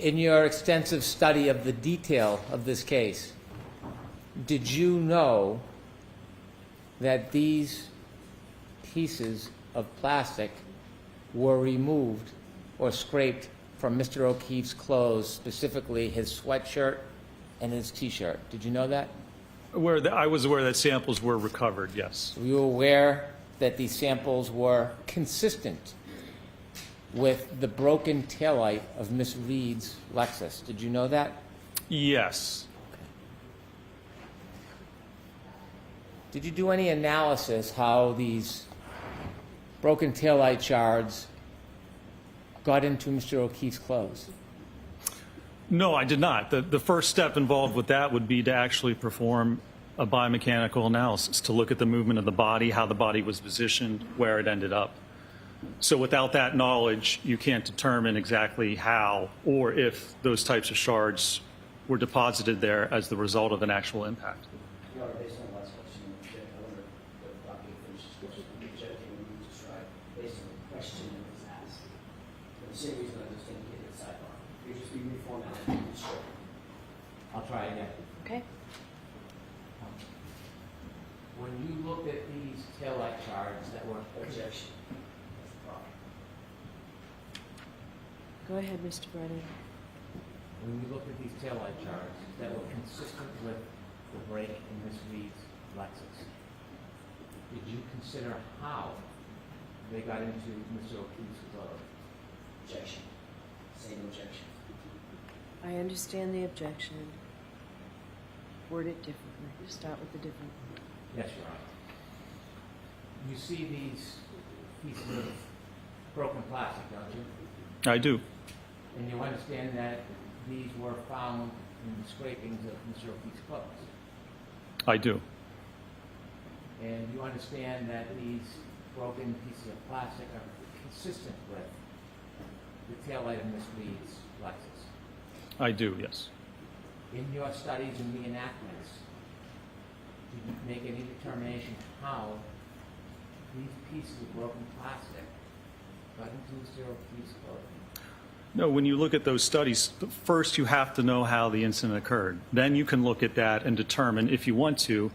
in your extensive study of the detail of this case, did you know that these pieces of plastic were removed or scraped from Mr. O'Keefe's clothes, specifically his sweatshirt and his T-shirt? Did you know that? I was aware that samples were recovered, yes. Were you aware that these samples were consistent with the broken taillight of Miss Reed's Lexus? Did you know that? Yes. Did you do any analysis how these broken taillight shards got into Mr. O'Keefe's clothes? No, I did not. The first step involved with that would be to actually perform a biomechanical analysis, to look at the movement of the body, how the body was positioned, where it ended up. So without that knowledge, you can't determine exactly how or if those types of shards were deposited there as the result of an actual impact. Your Honor, based on the last question, the document finishes question, the objecting will be described based on the question that was asked. For the same reason I just indicated at sidebar. You just be reformatted and described. I'll try again. Okay. When you looked at these taillight shards that were Objection. That's the problem. Go ahead, Mr. Brennan. when you looked at these taillight shards that were consistent with the break in Miss Reed's Lexus, did you consider how they got into Mr. O'Keefe's clothes? Objection. Same objection. I understand the objection. Word it differently. Start with the different. Yes, Your Honor. You see these pieces of broken plastic, don't you? I do. And you understand that these were found in the scrapings of Mr. O'Keefe's clothes. I do. And you understand that these broken pieces of plastic are consistent with the taillight of Miss Reed's Lexus. I do, yes. In your studies and reenactments, did you make any determination how these pieces of broken plastic got into Mr. O'Keefe's clothing? No, when you look at those studies, first you have to know how the incident occurred. Then you can look at that and determine, if you want to,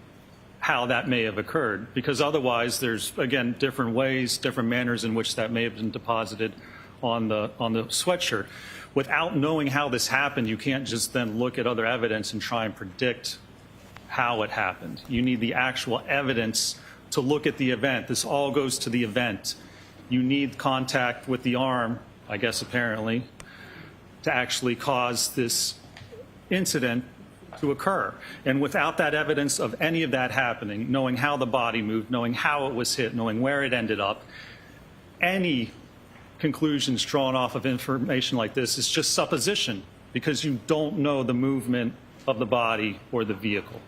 how that may have occurred. Because otherwise, there's, again, different ways, different manners in which that may have been deposited on the sweatshirt. Without knowing how this happened, you can't just then look at other evidence and try and predict how it happened. You need the actual evidence to look at the event. This all goes to the event. You need contact with the arm, I guess apparently, to actually cause this incident to occur. And without that evidence of any of that happening, knowing how the body moved, knowing how it was hit, knowing where it ended up, any conclusions drawn off of information like this is just supposition, because you don't know the movement of the body or the vehicle.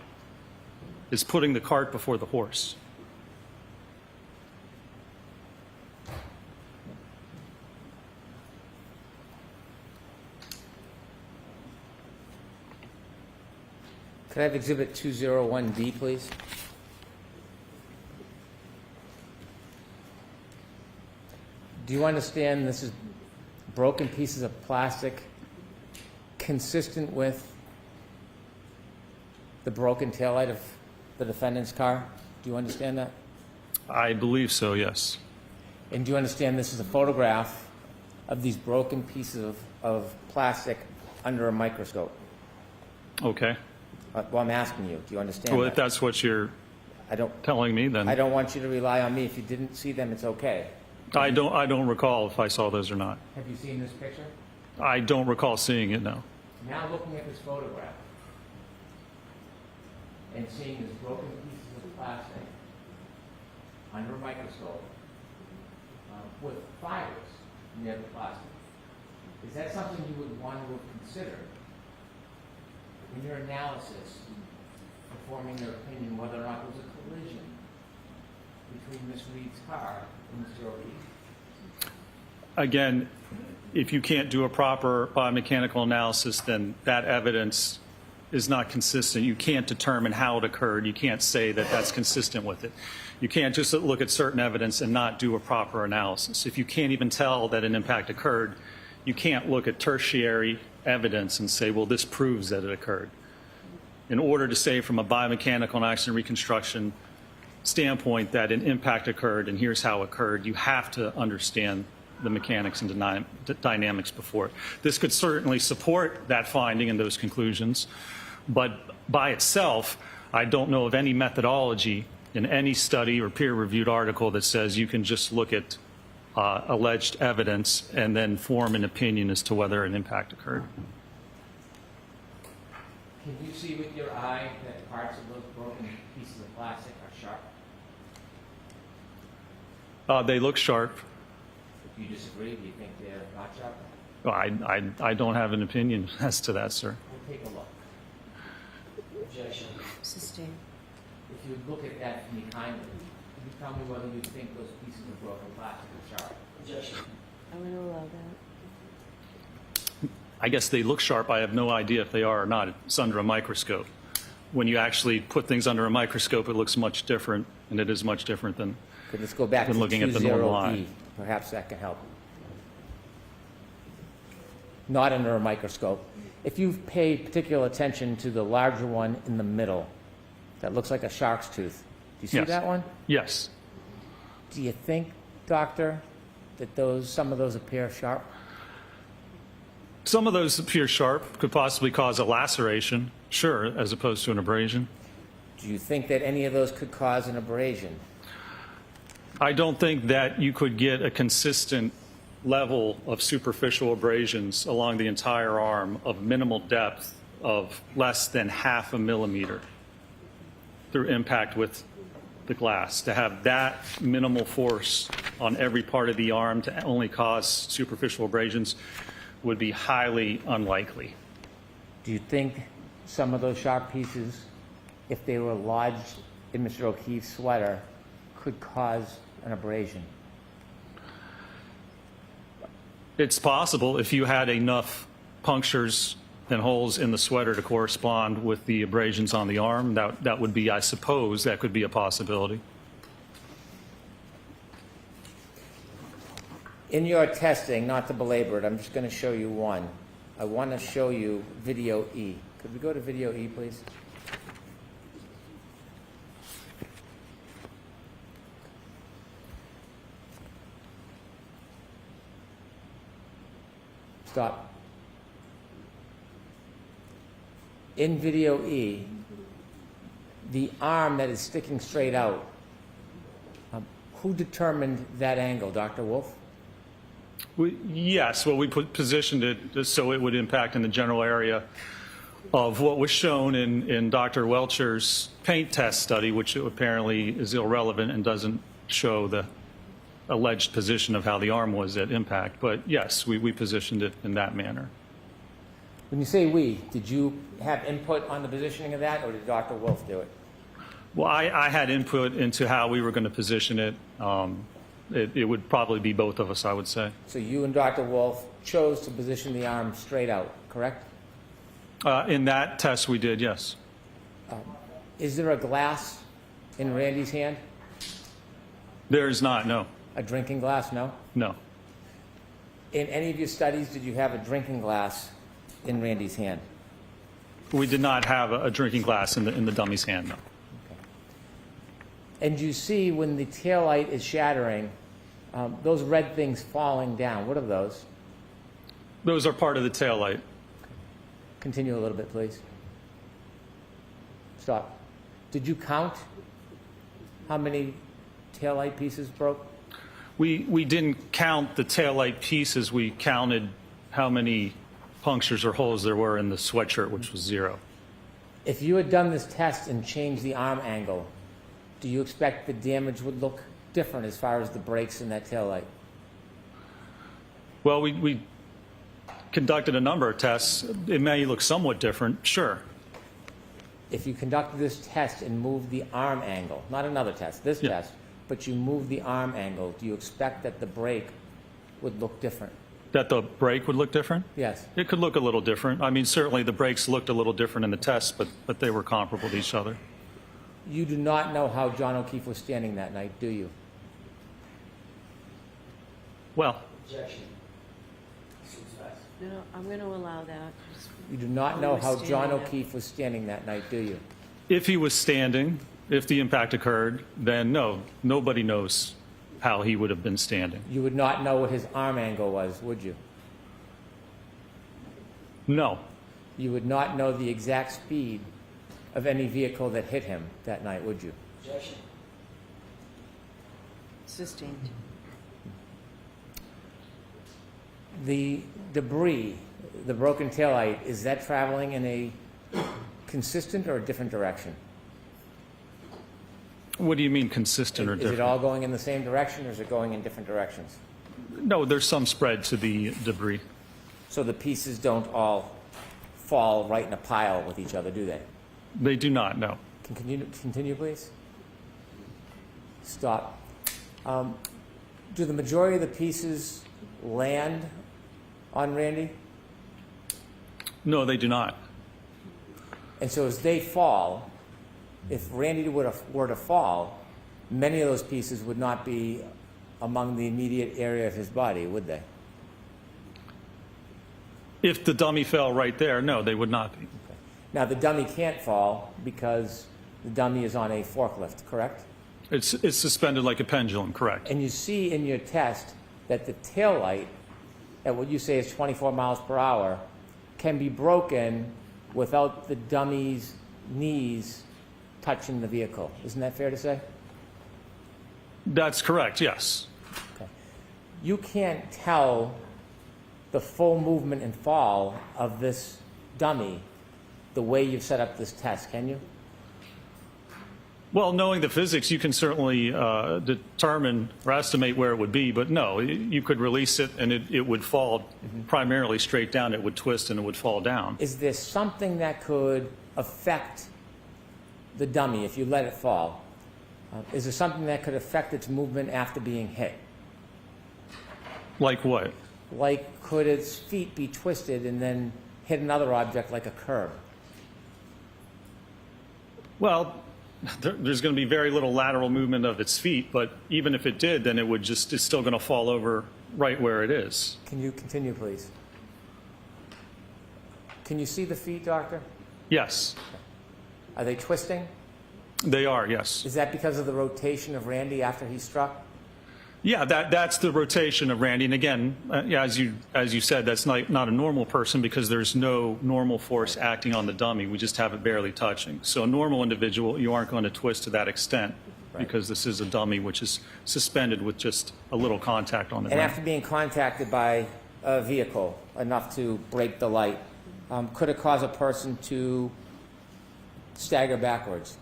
It's putting the cart before the horse. Could I have Exhibit 201D, please? Do you understand this is broken pieces of plastic consistent with the broken taillight of the defendant's car? Do you understand that? I believe so, yes. And do you understand this is a photograph of these broken pieces of plastic under a microscope? Okay. Well, I'm asking you, do you understand Well, that? if that's what you're I don't telling me, then I don't want you to rely on me. If you didn't see them, it's okay. I don't recall if I saw those or not. Have you seen this picture? I don't recall seeing it, no. Now looking at this photograph and seeing these broken pieces of plastic under a microscope with fibers near the plastic, is that something you would want to have considered in your analysis, forming your opinion whether or not there was a collision between Miss Reed's car and Mr. O'Keefe? Again, if you can't do a proper biomechanical analysis, then that evidence is not consistent. You can't determine how it occurred. You can't say that that's consistent with it. You can't just look at certain evidence and not do a proper analysis. If you can't even tell that an impact occurred, you can't look at tertiary evidence and say, well, this proves that it occurred. In order to say from a biomechanical and accident reconstruction standpoint that an impact occurred and here's how it occurred, you have to understand the mechanics and dynamics before it. This could certainly support that finding and those conclusions, but by itself, I don't know of any methodology in any study or peer-reviewed article that says you can just look at alleged evidence and then form an opinion as to whether an impact occurred. Can you see with your eye that parts of those broken pieces of plastic are sharp? They look sharp. Do you disagree? Do you think they're not sharp? I don't have an opinion as to that, sir. We'll take a look. Objection. Sustain. If you look at that for me kindly, can you tell me whether you think those pieces of broken plastic are sharp? Objection. I'm going to allow that. I guess they look sharp. I have no idea if they are or not. It's under a microscope. When you actually put things under a microscope, it looks much different, and it is much different than Okay, let's go back to looking at the normal eye. 20E. Perhaps that can help. Not under a microscope. If you pay particular attention to the larger one in the middle, that looks like a shark's tooth. Do you see Yes. that one? Yes. Do you think, doctor, that some of those appear sharp? Some of those appear sharp, could possibly cause a laceration, sure, as opposed to an abrasion. Do you think that any of those could cause an abrasion? I don't think that you could get a consistent level of superficial abrasions along the entire arm of minimal depth of less than 0.5 millimeter through impact with the glass. To have that minimal force on every part of the arm to only cause superficial abrasions would be highly unlikely. Do you think some of those sharp pieces, if they were lodged in Mr. O'Keefe's sweater, could cause an abrasion? It's possible if you had enough punctures and holes in the sweater to correspond with the abrasions on the arm. That would be, I suppose, that could be a possibility. In your testing, not to belabor it, I'm just going to show you one. I want to show you video E. Could we go to video E, please? Stop. In video E, the arm that is sticking straight out, who determined that angle, Dr. Wolf? Yes, well, we positioned it so it would impact in the general area of what was shown in Dr. Welcher's paint test study, which apparently is irrelevant and doesn't show the alleged position of how the arm was at impact. But yes, we positioned it in that manner. When you say we, did you have input on the positioning of that, or did Dr. Wolf do it? Well, I had input into how we were going to position it. It would probably be both of us, I would say. So you and Dr. Wolf chose to position the arm straight out, correct? In that test, we did, yes. Is there a glass in Randy's hand? There is not, no. A drinking glass, no? No. In any of your studies, did you have a drinking glass in Randy's hand? We did not have a drinking glass in the dummy's hand, no. And you see when the taillight is shattering, those red things falling down. What are those? Those are part of the taillight. Continue a little bit, please. Stop. Did you count how many taillight pieces broke? We didn't count the taillight pieces. We counted how many punctures or holes there were in the sweatshirt, which was 0. If you had done this test and changed the arm angle, do you expect the damage would look different as far as the breaks in that taillight? Well, we conducted a number of tests. It may look somewhat different, sure. If you conducted this test and moved the arm angle, not another test, this test, but you moved the arm angle, do you expect that the break would look different? That the break would look different? Yes. It could look a little different. I mean, certainly the breaks looked a little different in the test, but they were comparable to each other. You do not know how John O'Keefe was standing that night, do you? Well, Objection. Seems fast. No, I'm going to allow that. You do not How know he was how John standing O'Keefe was standing that night, do you? If he was standing, if the impact occurred, then no, nobody knows how he would have been standing. You would not know what his arm angle was, would you? No. You would not know the exact speed of any vehicle that hit him that night, would you? Objection. Sustained. The debris, the broken taillight, is that traveling in a consistent or a different direction? What do you mean consistent or Is different? it all going in the same direction, or is it going in different directions? No, there's some spread to the debris. So the pieces don't all fall right in a pile with each other, do they? They do not, no. Continue, please. Stop. Do the majority of the pieces land on Randy? No, they do not. And so as they fall, if Randy were to fall, many of those pieces would not be among the immediate area of his body, would they? If the dummy fell right there, no, they would not be. Now, the dummy can't fall because the dummy is on a forklift, correct? It's suspended like a pendulum, correct? And you see in your test that the tail light, at what you say is 24 miles per hour, can be broken without the dummy's knees touching the vehicle. Isn't that fair to say? That's correct, yes. Okay. You can't tell the full movement and fall of this dummy the way you've set up this test, can you? Well, knowing the physics, you can certainly determine or estimate where it would be, but no, you could release it and it would fall primarily straight down. It would twist and it would fall down. Is there something that could affect the dummy if you let it fall? Is there something that could affect its movement after being hit? Like what? Like, could its feet be twisted and then hit another object like a curb? Well, there's going to be very little lateral movement of its feet, but even if it did, then it's still going to fall over right where it is. Can you continue, please? Can you see the feet, doctor? Yes, Are they twisting? they are, yes. Is that because of the rotation of Randy after he struck? Yeah, that's the rotation of Randy. And again, as you said, that's not a normal person because there's no normal force acting on the dummy. We just have it barely touching. So a normal individual, you aren't going to twist to that extent because this is a dummy which is suspended with just a little contact on the And ground. after being contacted by a vehicle enough to break the light, could it cause a person to stagger backwards?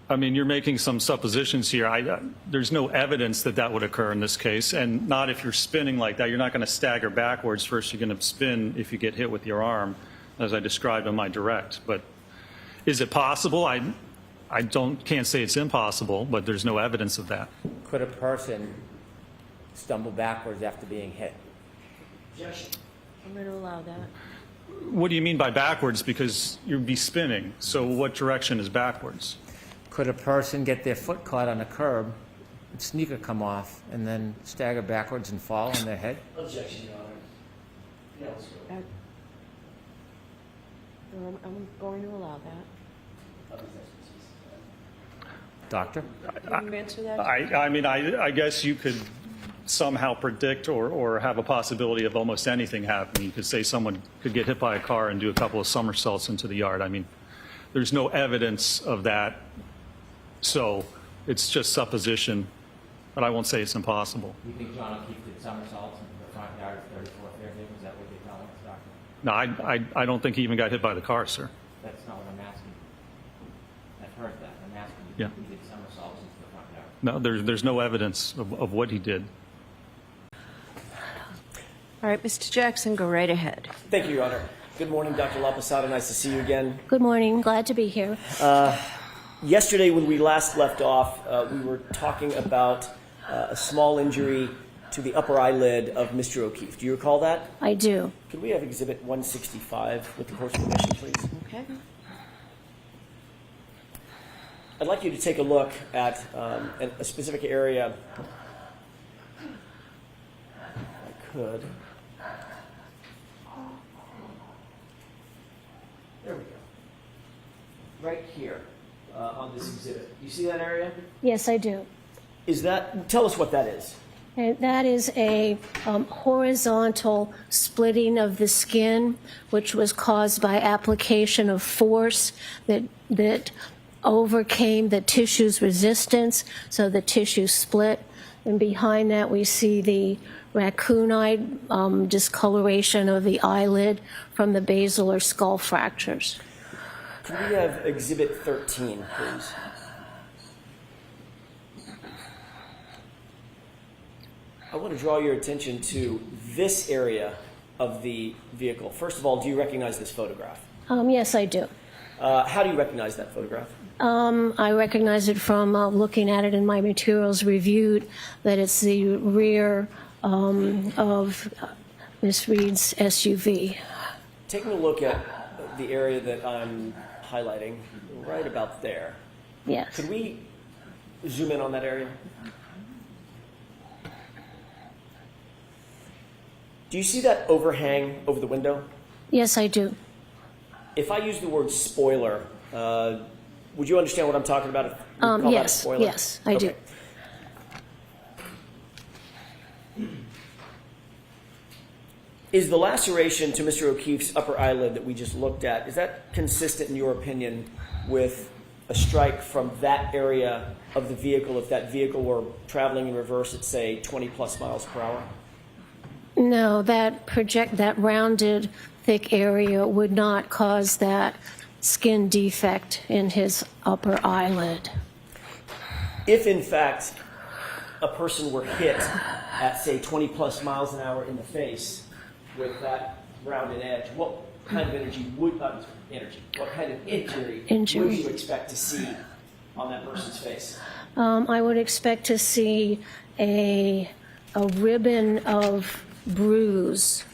I mean, you're making some suppositions here. There's no evidence that that would occur in this case, and not if you're spinning like that. You're not going to stagger backwards. First, you're going to spin if you get hit with your arm, as I described in my direct. But is it possible? I can't say it's impossible, but there's no evidence of that. Could a person stumble backwards after being hit? Objection. I'm going to allow that. What do you mean by backwards? Because you'd be spinning. So what direction is backwards? Could a person get their foot caught on a curb, sneaker come off, and then stagger backwards and fall on their head? Objection, Your Honor. Yeah, let's go. I'm going to allow that. Doctor? Can you answer that? I mean, I guess you could somehow predict or have a possibility of almost anything happening. You could say someone could get hit by a car and do a couple of somersaults into the yard. I mean, there's no evidence of that, so it's just supposition, but I won't say it's impossible. You think John O'Keefe did somersaults in the front yard of 34 Fairhaven? Is that what you're telling us, Doctor? No, I don't think he even got hit by the car, sir. That's not what I'm asking. I've heard that. I'm asking you, Yeah. he did somersaults into the front yard. No, there's no evidence of what he did. All right, Mr. Jackson, go right ahead. Thank you, Your Honor. Good morning, Dr. LaPosada. Nice to see you again. Good morning. Glad to be here. Yesterday, when we last left off, we were talking about a small injury to the upper eyelid of Mr. O'Keefe. Do you recall that? I do. Could we have Exhibit 165 with the court's permission, please? Okay. I'd like you to take a look at a specific area. If I could. There we go. Right here on this exhibit. You see that area? Yes, I do. Tell us what that is. And that is a horizontal splitting of the skin, which was caused by application of force that overcame the tissue's resistance, so the tissue split. And behind that, we see the raccoonite discoloration of the eyelid from the basilar skull fractures. Can we have Exhibit 13, please? I want to draw your attention to this area of the vehicle. First of all, do you recognize this photograph? Yes, I do. How do you recognize that photograph? I recognize it from looking at it in my materials reviewed, that it's the rear of Miss Reed's SUV. Taking a look at the area that I'm highlighting, right about there. Yes. Could we zoom in on that area? Do you see that overhang over the window? Yes, I do. If I use the word spoiler, would you understand what I'm talking about? If we call that a Yes, spoiler? yes, I do. Is the laceration to Mr. O'Keefe's upper eyelid that we just looked at, is that consistent in your opinion with a strike from that area of the vehicle if that vehicle were traveling in reverse at, say, 20 plus miles per hour? No, that rounded, thick area would not cause that skin defect in his upper eyelid. If, in fact, a person were hit at, say, 20 plus miles an hour in the face with that rounded edge, what kind of what kind of injury would you expect to see on that person's face? I would expect to see a ribbon of bruise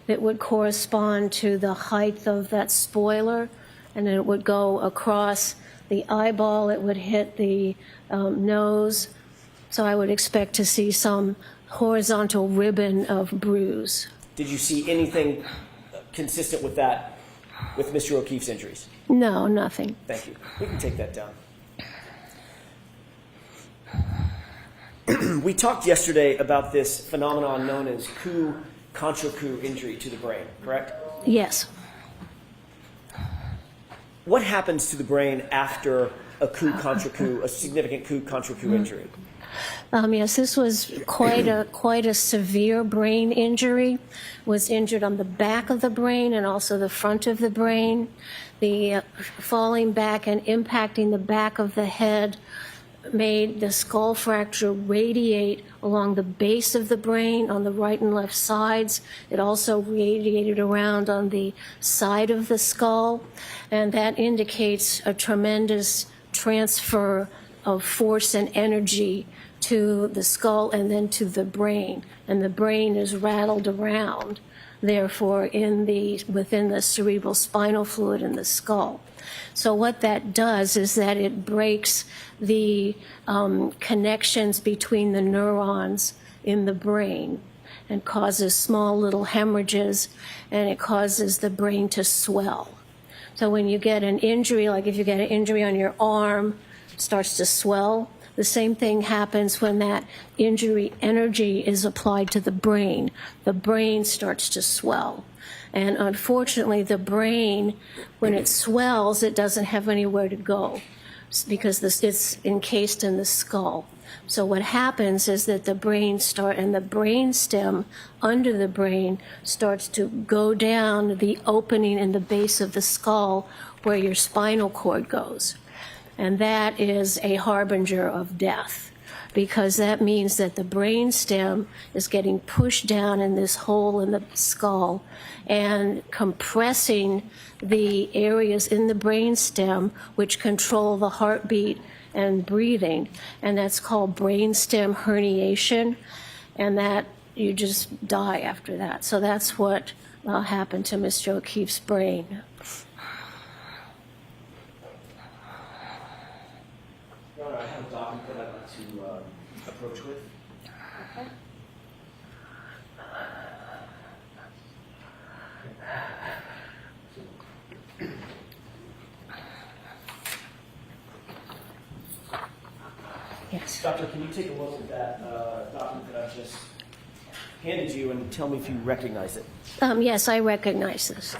that would correspond to the height of that spoiler, and then it would go across the eyeball, it would hit the nose. So I would expect to see some horizontal ribbon of bruise. Did you see anything consistent with that, with Mr. O'Keefe's injuries? No, nothing. Thank you. We can take that down. We talked yesterday about this phenomenon known as coup contra coup injury to the brain, correct? Yes. What happens to the brain after a coup contra coup, a significant coup contra coup injury? Yes, this was quite a severe brain injury. Was injured on the back of the brain and also the front of the brain. The falling back and impacting the back of the head made the skull fracture radiate along the base of the brain on the right and left sides. It also radiated around on the side of the skull, and that indicates a tremendous transfer of force and energy to the skull and then to the brain, and the brain is rattled around, therefore, within the cerebral spinal fluid in the skull. So what that does is that it breaks the connections between the neurons in the brain and causes small little hemorrhages, and it causes the brain to swell. So when you get an injury, like if you get an injury on your arm, it starts to swell. The same thing happens when that injury energy is applied to the brain. The brain starts to swell. And unfortunately, the brain, when it swells, it doesn't have anywhere to go because it's encased in the skull. So what happens is that the brain and the brain stem under the brain starts to go down the opening in the base of the skull where your spinal cord goes. And that is a harbinger of death, because that means that the brain stem is getting pushed down in this hole in the skull and compressing the areas in the brain stem which control the heartbeat and breathing, and that's called brainstem herniation, and that you just die after that. So that's what happened to Mr. O'Keefe's brain. I have a document that I'd like to approach with. Okay. Yes. Doctor, can you take a look at that document that I've just handed you and tell me if you recognize it? Yes, I recognize this.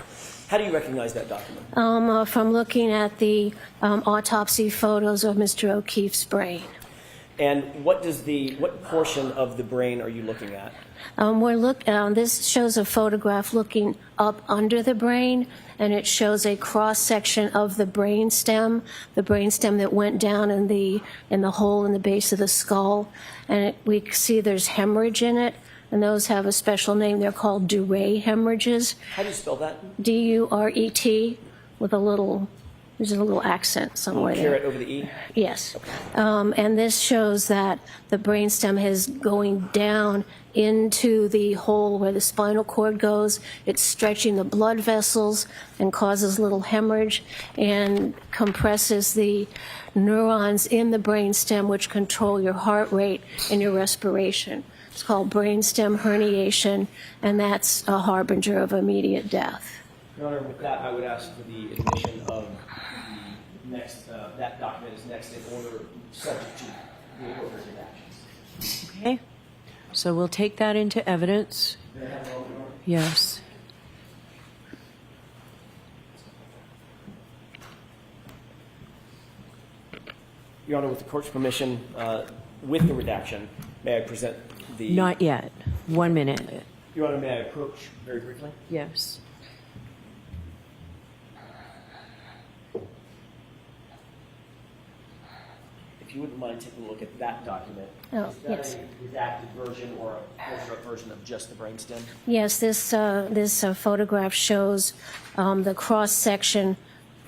How do you recognize that document? From looking at the autopsy photos of Mr. O'Keefe's brain. And what portion of the brain are you looking at? This shows a photograph looking up under the brain, and it shows a cross section of the brainstem that went down in the hole in the base of the skull, and we see there's hemorrhage in it, and those have a special name. They're called Duret hemorrhages. How do you spell that? D-U-R-E-T with there's a little accent somewhere there. Caret over the E? Yes. And this shows that the brainstem is going down into the hole where the spinal cord goes. It's stretching the blood vessels and causes little hemorrhage and compresses the neurons in the brainstem, which control your heart rate and your respiration. It's called brainstem herniation, and that's a harbinger of immediate death. Your Honor, with that, I would ask for the admission of the next, that document is next in order, subject to the appropriate actions. Okay. So we'll take that into evidence. May I have a moment, Your Honor? Yes. Your Honor, with the court's permission, with the redaction, may I present the... Not yet. 1 minute. Your Honor, may I approach very briefly? Yes. If you wouldn't mind taking a look at that document. Oh, is that yes. a redacted version or a closer-up version of just the brainstem? Yes, this photograph shows the cross section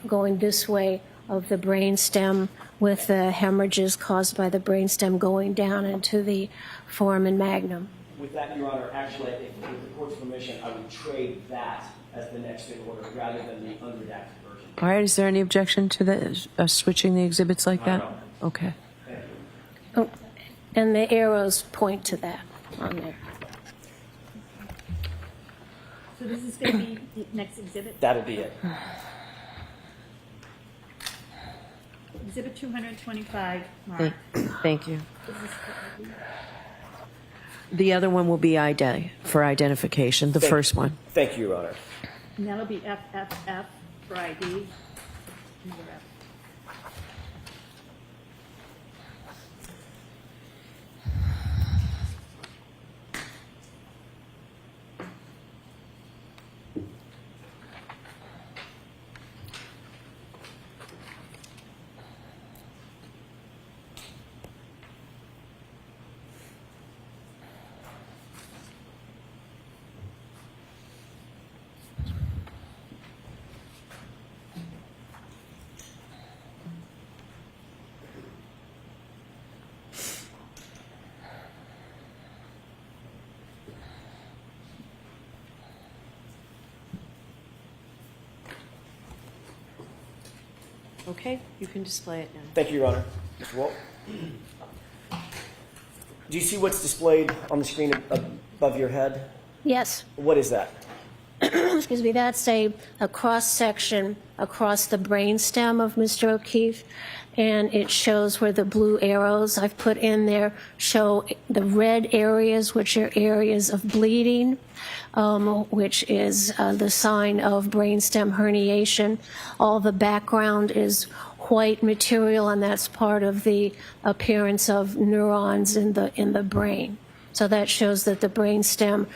going this way of the brainstem with the hemorrhages caused by the brainstem going down into the foramen magnum. With that, Your Honor, actually, with the court's permission, I would trade that as the next in order rather than the unredacted version. All right. Is there any objection to the switching the exhibits like that? No. Okay. Thank you. Oh, and the arrows point to that on there. So this is going to be the next exhibit, That'll be it. exhibit 225, Mark. Thank you. This is- The other one will be for identification, the first one. Thank you, Your Honor. And that'll be FFF for ID. Okay. You can display it now. Thank you, Your Honor. Mr. Walt? Do you see what's displayed on the screen above your head? Yes. What is that? Excuse me, that's a cross section across the brainstem of Mr. O'Keefe, and it shows where the blue arrows I've put in there show the red areas, which are areas of bleeding, which is the sign of brainstem herniation. All the background is white material, and that's part of the appearance of neurons in the brain. So that shows that the brainstem,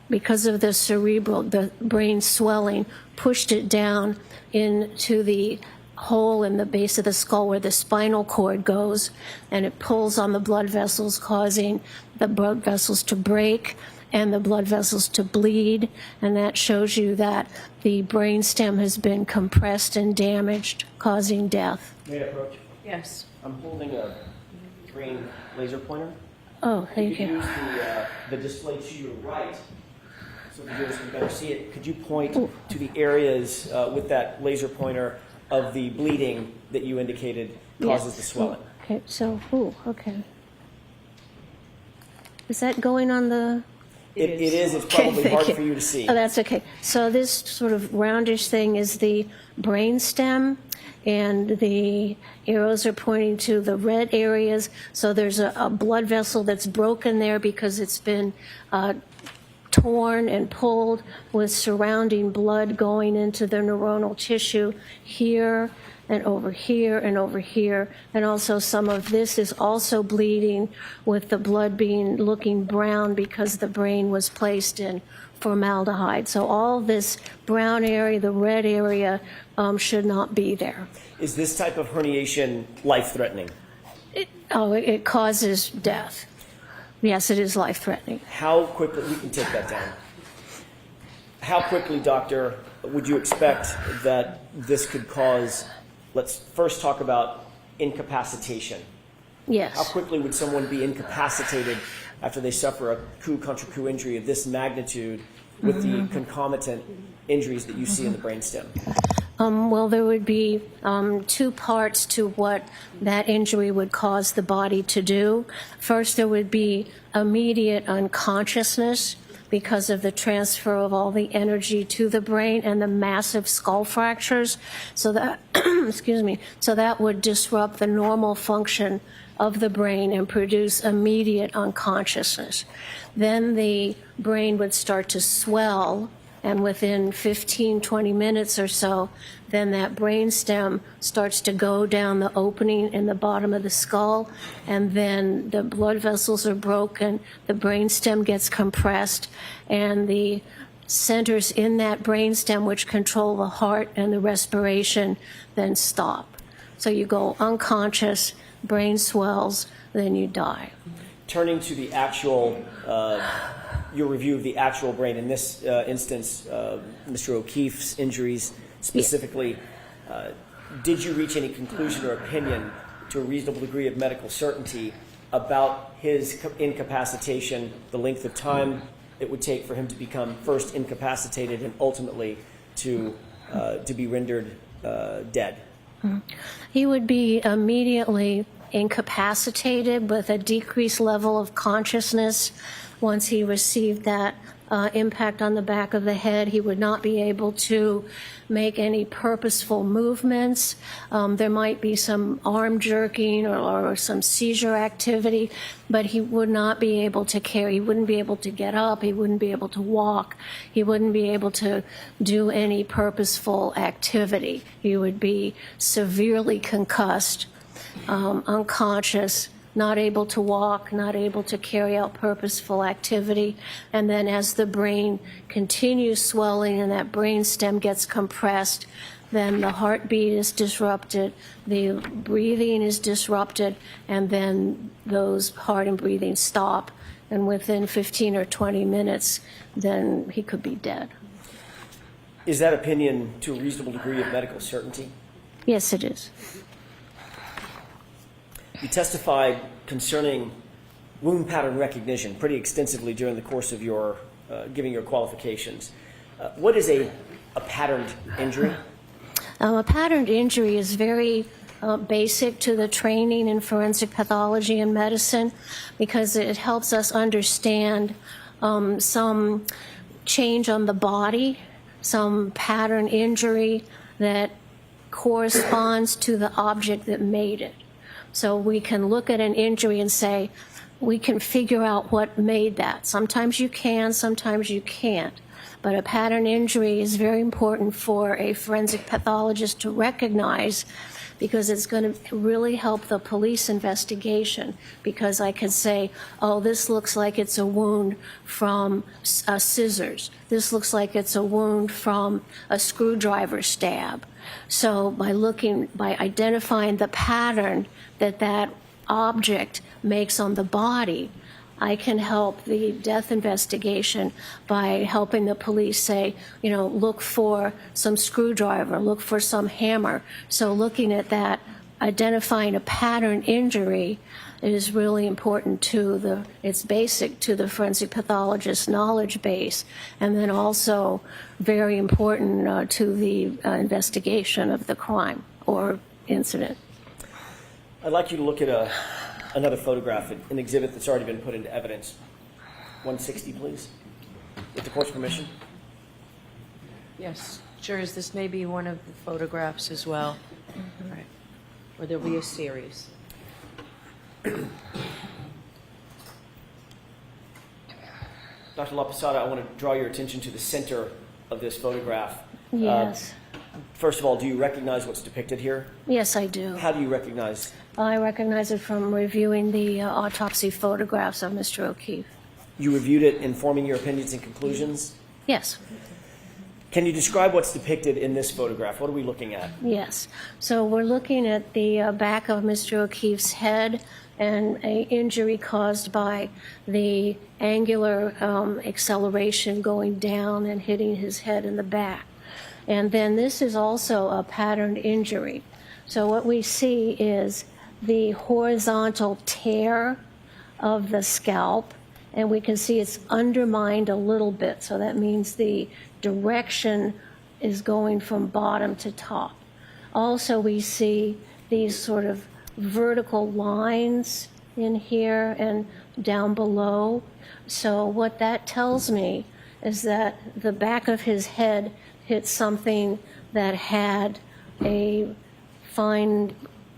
because of the brain swelling, pushed it down into the hole in the base of the skull where the spinal cord goes, and it pulls on the blood vessels, causing the blood vessels to break and the blood vessels to bleed, and that shows you that the brainstem has been compressed and damaged, causing death. May I approach? Yes. I'm holding a green laser pointer. Oh, thank If you you. use the display to your right, so the viewers can better see it, could you point to the areas with that laser pointer of the bleeding that you indicated causes the swelling? Okay, so, okay. Is that going on the... It is. It is. It's probably Thank hard you. for you to see. Oh, that's okay. So this sort of roundish thing is the brain stem, and the arrows are pointing to the red areas. So there's a blood vessel that's broken there because it's been torn and pulled, with surrounding blood going into the neuronal tissue here and over here and over here. And also some of this is also bleeding, with the blood looking brown because the brain was placed in formaldehyde. So all this brown area, the red area, should not be there. Is this type of herniation life-threatening? It causes death. Yes, it is life-threatening. How quickly, we can take that down. How quickly, doctor, would you expect that this could cause, let's first talk about incapacitation. How Yes. quickly would someone be incapacitated after they suffer a coup contra coup injury of this magnitude with the concomitant injuries that you see in the brainstem? Well, there would be two parts to what that injury would cause the body to do. First, there would be immediate unconsciousness because of the transfer of all the energy to the brain and the massive skull fractures. So that, excuse me, so that would disrupt the normal function of the brain and produce immediate unconsciousness. Then the brain would start to swell, and within 15, 20 minutes or so, then that brainstem starts to go down the opening in the bottom of the skull, and then the blood vessels are broken, the brainstem gets compressed, and the centers in that brainstem which control the heart and the respiration then stop. So you go unconscious, brain swells, then you die. Turning to the actual, your review of the actual brain, in this instance, Mr. O'Keefe's injuries specifically, did you reach any conclusion or opinion to a reasonable degree of medical certainty about his incapacitation, the length of time it would take for him to become first incapacitated and ultimately to be rendered dead? He would be immediately incapacitated with a decreased level of consciousness. Once he received that impact on the back of the head, he would not be able to make any purposeful movements. There might be some arm jerking or some seizure activity, but he would not be able to carry. He wouldn't be able to get up. He wouldn't be able to walk. He wouldn't be able to do any purposeful activity. He would be severely concussed, unconscious, not able to walk, not able to carry out purposeful activity. And then as the brain continues swelling and that brain stem gets compressed, then the heartbeat is disrupted, the breathing is disrupted, and then those heart and breathing stop. And within 15 or 20 minutes, then he could be dead. Is that opinion to a reasonable degree of medical certainty? Yes, it is. You testified concerning wound pattern recognition pretty extensively during the course of your giving your qualifications. What is a patterned injury? A patterned injury is very basic to the training in forensic pathology and medicine because it helps us understand some change on the body, some pattern injury that corresponds to the object that made it. So we can look at an injury and say, we can figure out what made that. Sometimes you can, sometimes you can't. But a pattern injury is very important for a forensic pathologist to recognize because it's going to really help the police investigation. Because I can say, oh, this looks like it's a wound from scissors. This looks like it's a wound from a screwdriver stab. So by identifying the pattern that object makes on the body, I can help the death investigation by helping the police say, look for some screwdriver, look for some hammer. So looking at that, identifying a pattern injury is really important it's basic to the forensic pathologist's knowledge base, and then also very important to the investigation of the crime or incident. I'd like you to look at another photograph, an exhibit that's already been put into evidence. 160, please. with the court's permission. Yes, jurors, this may be one of the photographs as well. Right. Or there'll be a series. Dr. La Posada, I want to draw your attention to the center of this photograph. Yes. First of all, do you recognize what's depicted here? Yes, I do. How do you recognize? I recognize it from reviewing the autopsy photographs of Mr. O'Keefe. You reviewed it, informing your opinions and conclusions. Yes. Can you describe what's depicted in this photograph? What are we looking at? Yes. So we're looking at the back of Mr. O'Keefe's head and an injury caused by the angular acceleration going down and hitting his head in the back. And then this is also a patterned injury. So what we see is the horizontal tear of the scalp, and we can see it's undermined a little bit. So that means the direction is going from bottom to top. Also, we see these sort of vertical lines in here and down below. So what that tells me is that the back of his head hit something that had a fine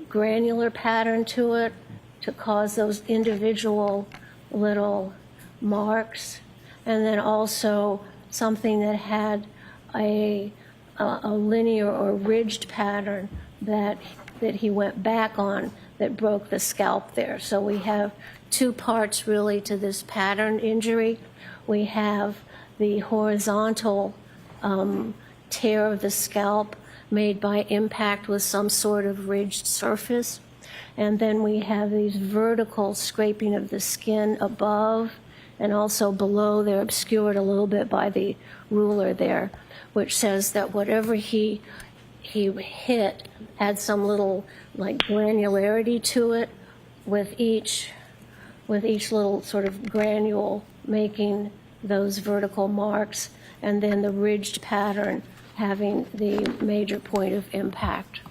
granular pattern to it to cause those individual little marks, and then also something that had a linear or ridged pattern that he went back on that broke the scalp there. So we have two parts really to this pattern injury. We have the horizontal tear of the scalp made by impact with some sort of ridged surface. And then we have these vertical scraping of the skin above and also below. They're obscured a little bit by the ruler there, which says that whatever he hit had some little like granularity to it, with each little sort of granule making those vertical marks, and then the ridged pattern having the major point of impact.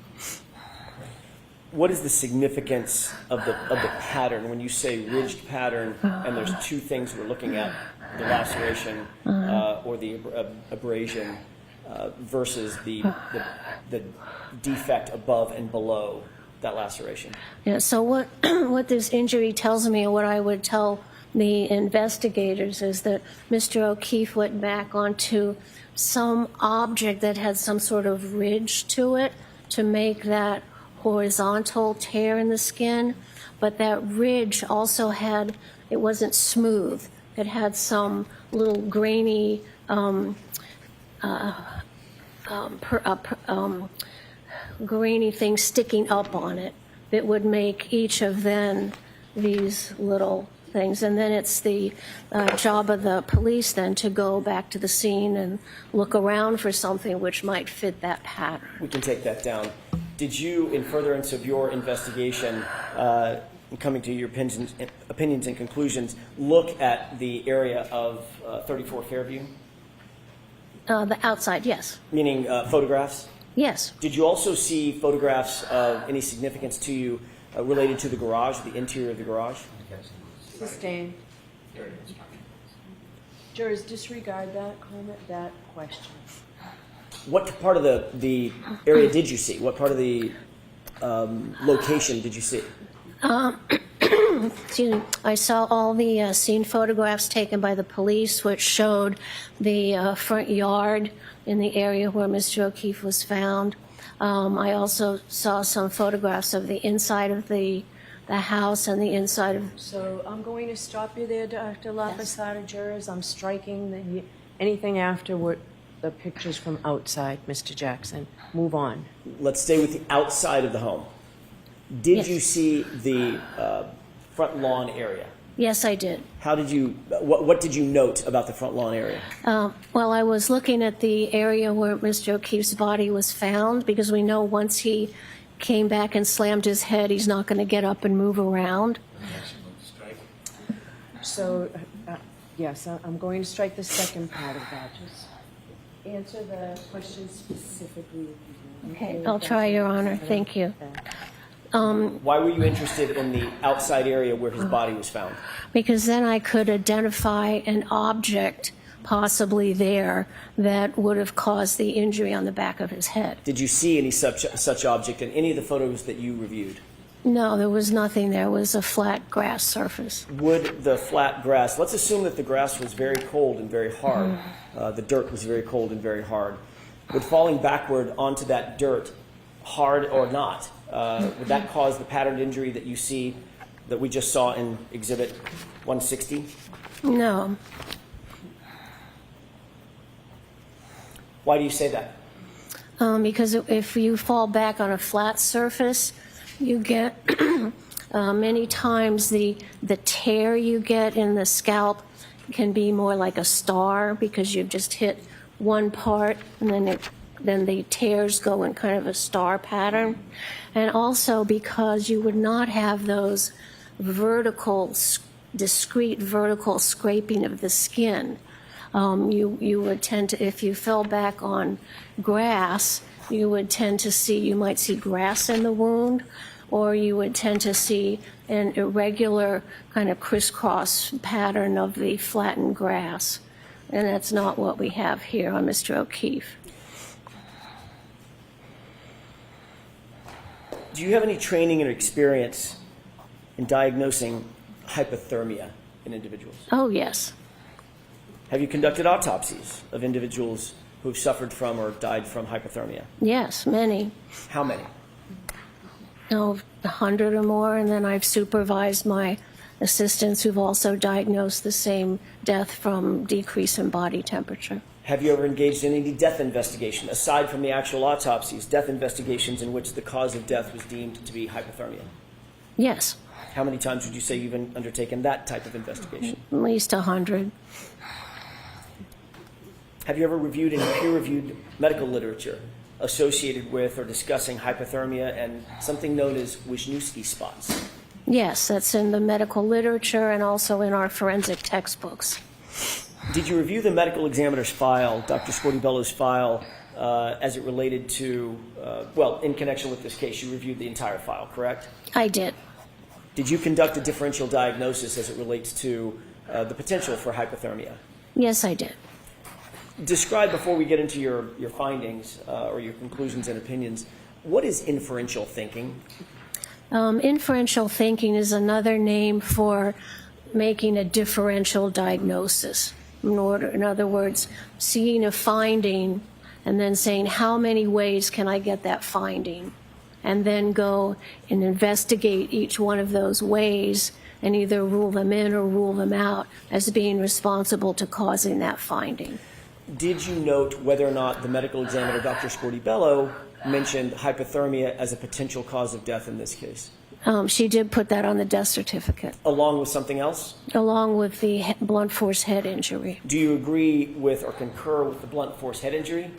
What is the significance of the pattern when you say ridged pattern? And there's two things we're looking at: the laceration or the abrasion versus the defect above and below that laceration. Yeah. So what this injury tells me, and what I would tell the investigators, is that Mr. O'Keefe went back onto some object that had some sort of ridge to it to make that horizontal tear in the skin, but that ridge also had, it wasn't smooth. It had some little grainy grainy things sticking up on it that would make each of then these little things. And then it's the job of the police then to go back to the scene and look around for something which might fit that pattern. We can take that down. Did you, in furtherance of your investigation, coming to your opinions and conclusions, look at the area of 34 Fairview? The outside, yes. Meaning photographs? Yes. Did you also see photographs of any significance to you related to the garage, the interior of the garage? Sustained. Jurors, disregard that comment, that question. What part of the area did you see? What part of the location did you see? Excuse me. I saw all the scene photographs taken by the police, which showed the front yard in the area where Mr. O'Keefe was found. I also saw some photographs of the inside of the house and the inside of... So I'm going to stop you there, Dr. La Posada. Jurors, I'm striking anything after what the pictures from outside, Mr. Jackson. Move on. Let's stay with the outside of the home. Did Yes. you see the front lawn area? Yes, I did. How did you? What did you note about the front lawn area? Well, I was looking at the area where Mr. O'Keefe's body was found, because we know once he came back and slammed his head, he's not going to get up and move around. So, yes, I'm going to strike the second part of that. Just answer the question specifically. Okay, I'll try, Your Honor. Thank you. Why were you interested in the outside area where his body was found? Because then I could identify an object possibly there that would have caused the injury on the back of his head. Did you see any such object in any of the photos that you reviewed? No, there was nothing there. It was a flat grass surface. Would the flat grass, let's assume that the grass was very cold and very hard, the dirt was very cold and very hard. Would falling backward onto that dirt, hard or not, would that cause the patterned injury that you see, that we just saw in Exhibit 160? No. Why do you say that? Because if you fall back on a flat surface, you get many times the tear you get in the scalp can be more like a star because you've just hit one part and then the tears go in kind of a star pattern. And also because you would not have those discrete vertical scraping of the skin. You would tend to, if you fell back on grass, you would tend to see, you might see grass in the wound, or you would tend to see an irregular kind of crisscross pattern of the flattened grass. And that's not what we have here on Mr. O'Keefe. Do you have any training or experience in diagnosing hypothermia in individuals? Oh, yes. Have you conducted autopsies of individuals who have suffered from or died from hypothermia? Yes, many. How many? 100 or more, and then I've supervised my assistants who've also diagnosed the same death from decrease in body temperature. Have you ever engaged in any death investigation, aside from the actual autopsies, death investigations in which the cause of death was deemed to be hypothermia? Yes, How many times would you say you've undertaken that type of investigation? at least 100. Have you ever reviewed any peer-reviewed medical literature associated with or discussing hypothermia and something known as Wisniewski spots? Yes, that's in the medical literature and also in our forensic textbooks. Did you review the medical examiner's file, Dr. Scortibello's file, as it related to, in connection with this case, you reviewed the entire file, correct? I did. Did you conduct a differential diagnosis as it relates to the potential for hypothermia? Yes, I did. Describe, before we get into your findings or your conclusions and opinions, what is inferential thinking? Inferential thinking is another name for making a differential diagnosis. In other words, seeing a finding and then saying, how many ways can I get that finding? And then go and investigate each one of those ways and either rule them in or rule them out as being responsible to causing that finding. Did you note whether or not the medical examiner, Dr. Scortibello, mentioned hypothermia as a potential cause of death in this case? She did put that on the death certificate. Along with something else? Along with the blunt force head injury. Do you agree with or concur with the blunt force head injury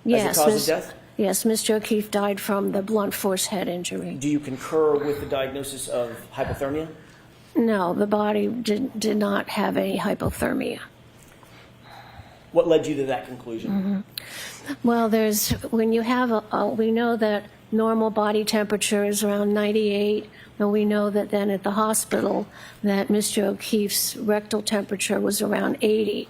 Yes, as a cause of death? Yes, Mr. O'Keefe died from the blunt force head injury. Do you concur with the diagnosis of hypothermia? No, the body did not have any hypothermia. What led you to that conclusion? Well, when you have we know that normal body temperature is around 98, and we know that then at the hospital that Mr. O'Keefe's rectal temperature was around 80.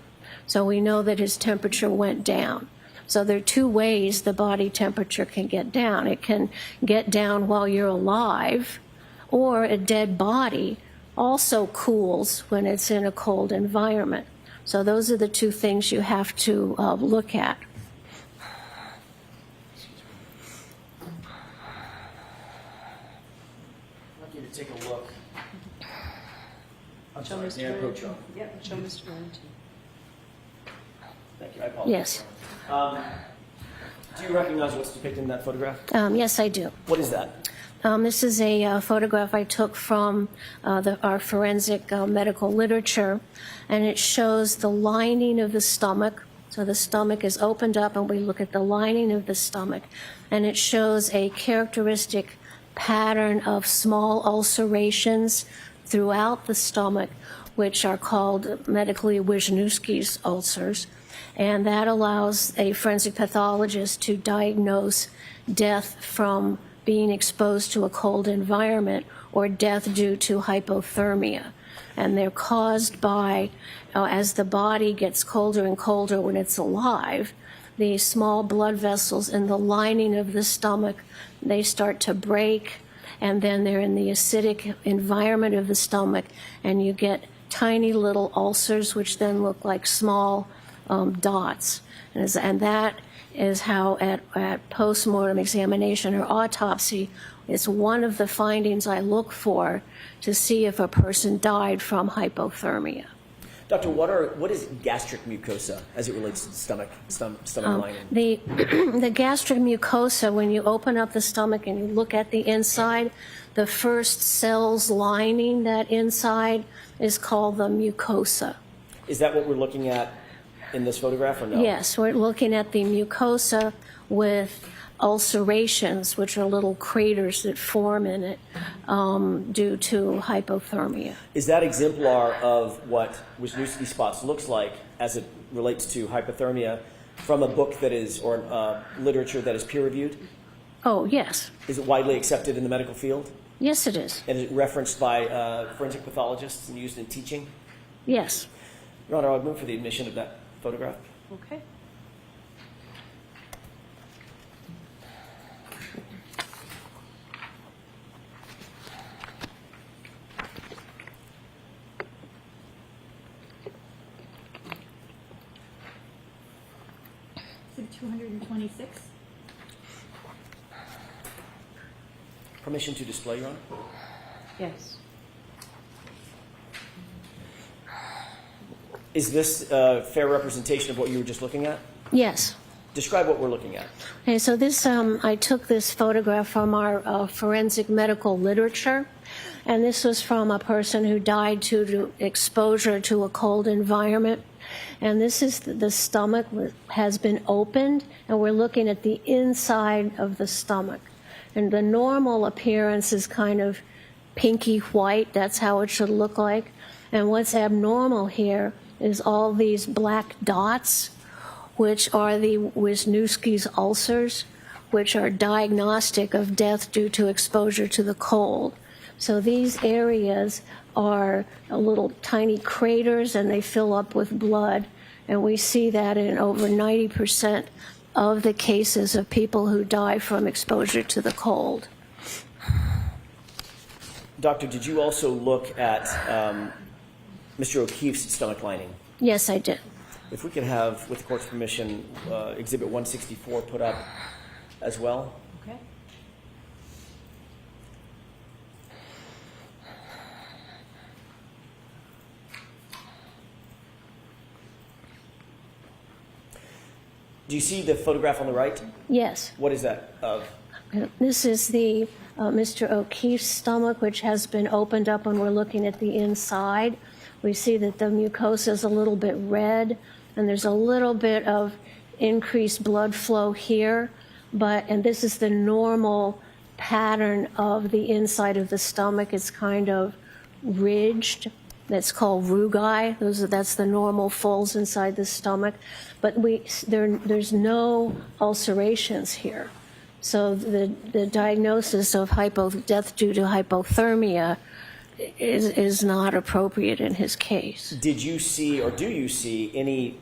So we know that his temperature went down. So there are two ways the body temperature can get down. It can get down while you're alive, or a dead body also cools when it's in a cold environment. So those are the two things you have to look at. I'd like you to take a look. I'm Show sorry, Mr. may I approach you? Valentine. Yep, show Mr. Valentine. Thank you, I apologize. Yes. Do you recognize what's depicted in that photograph? Yes, I do. What is that? This is a photograph I took from our forensic medical literature, and it shows the lining of the stomach. So the stomach is opened up, and we look at the lining of the stomach, and it shows a characteristic pattern of small ulcerations throughout the stomach, which are called medically Wisniewski's ulcers. And that allows a forensic pathologist to diagnose death from being exposed to a cold environment or death due to hypothermia. And they're caused by, as the body gets colder and colder when it's alive, the small blood vessels in the lining of the stomach, they start to break, and then they're in the acidic environment of the stomach, and you get tiny little ulcers, which then look like small dots. And that is how at postmortem examination or autopsy, it's one of the findings I look for to see if a person died from hypothermia. Doctor, what is gastric mucosa as it relates to the stomach lining? The gastric mucosa, when you open up the stomach and you look at the inside, the first cells lining that inside is called the mucosa. Is that what we're looking at in this photograph or no? Yes, we're looking at the mucosa with ulcerations, which are little craters that form in it due to hypothermia. Is that exemplar of what Wisniewski spots looks like as it relates to hypothermia from a book that is, or literature that is peer-reviewed? Oh, yes. Is it widely accepted in the medical field? Yes, it is. And is it referenced by forensic pathologists and used in teaching? Yes. Your Honor, I would move for the admission of that photograph. Okay. Exhibit 226. Permission to display, Your Honor? Yes. Is this a fair representation of what you were just looking at? Yes. Describe what we're looking at. Okay, so this, I took this photograph from our forensic medical literature, and this was from a person who died due to exposure to a cold environment. And this is the stomach has been opened, and we're looking at the inside of the stomach. And the normal appearance is kind of pinky white. That's how it should look like. And what's abnormal here is all these black dots, which are the Wisniewski's ulcers, which are diagnostic of death due to exposure to the cold. So these areas are little tiny craters, and they fill up with blood. And we see that in over 90% of the cases of people who die from exposure to the cold. Doctor, did you also look at Mr. O'Keefe's stomach lining? Yes, I did. If we could have, with the court's permission, Exhibit 164 put up as well. Okay. Do you see the photograph on the right? Yes. What is that of? This is the Mr. O'Keefe's stomach, which has been opened up when we're looking at the inside. We see that the mucosa is a little bit red, and there's a little bit of increased blood flow here. And this is the normal pattern of the inside of the stomach. It's kind of ridged. That's called rugae. That's the normal folds inside the stomach. But there's no ulcerations here. So the diagnosis of death due to hypothermia is not appropriate in his case. Did you see, or do you see, any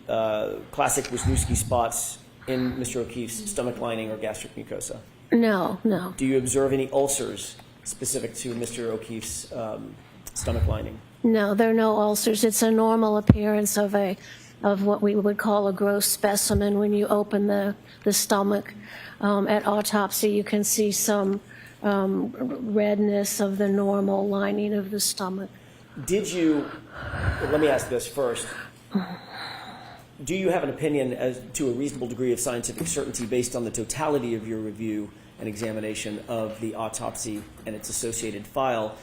classic Wisniewski spots in Mr. O'Keefe's stomach lining or gastric mucosa? No, no. Do you observe any ulcers specific to Mr. O'Keefe's stomach lining? No, there are no ulcers. It's a normal appearance of what we would call a gross specimen. When you open the stomach at autopsy, you can see some redness of the normal lining of the stomach. Did you, let me ask this first, do you have an opinion as to a reasonable degree of scientific certainty based on the totality of your review and examination of the autopsy and its associated file,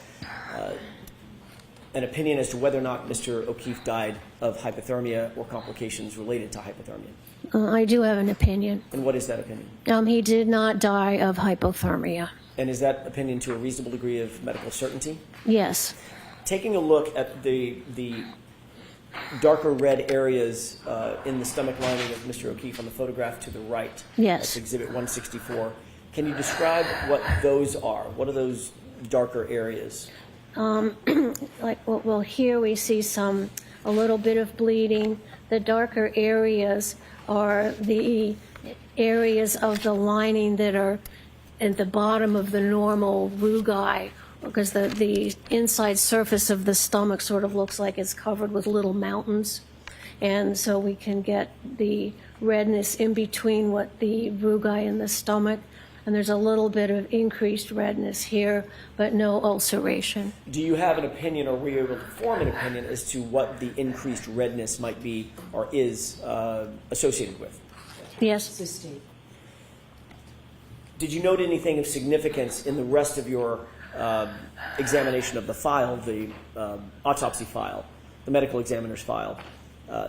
an opinion as to whether or not Mr. O'Keefe died of hypothermia or complications related to hypothermia? I do have an opinion. And what is that opinion? He did not die of hypothermia. And is that opinion to a reasonable degree of medical certainty? Yes. Taking a look at the darker red areas in the stomach lining of Mr. O'Keefe on the photograph to the right, Yes. that's Exhibit 164, can you describe what those are? What are those darker areas? like, well, here we see a little bit of bleeding. The darker areas are the areas of the lining that are at the bottom of the normal rugae, because the inside surface of the stomach sort of looks like it's covered with little mountains. And so we can get the redness in between what the rugae in the stomach, and there's a little bit of increased redness here, but no ulceration. Do you have an opinion, or were you able to form an opinion as to what the increased redness might be or is associated with? Yes. Cystate. Did you note anything of significance in the rest of your examination of the file, the autopsy file, the medical examiner's file,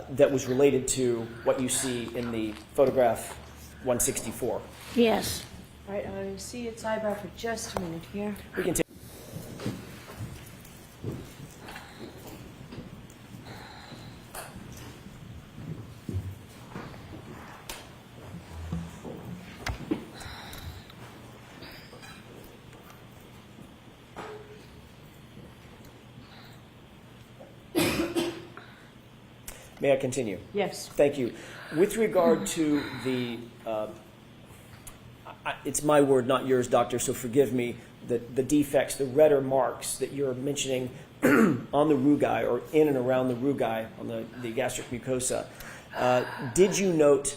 that was related to what you see in the photograph 164? Yes. All right, I see its eyebrow for just a minute here. We can take. May I continue? Yes. Thank you. With regard to the, it's my word, not yours, doctor, so forgive me, the defects, the redder marks that you're mentioning on the rugae or in and around the rugae on the gastric mucosa, did you note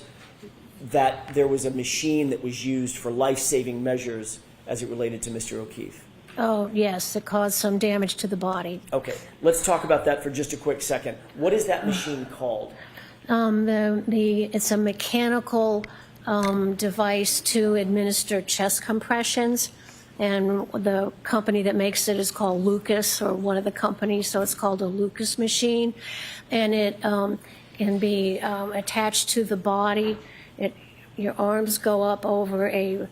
that there was a machine that was used for life-saving measures as it related to Mr. O'Keefe? Oh, yes, it caused some damage to the body. Okay, let's talk about that for just a quick second. What is that machine called? It's a mechanical device to administer chest compressions, and the company that makes it is called Lucas, or one of the companies, so it's called a Lucas machine, and it can be attached to the body. Your arms go up over a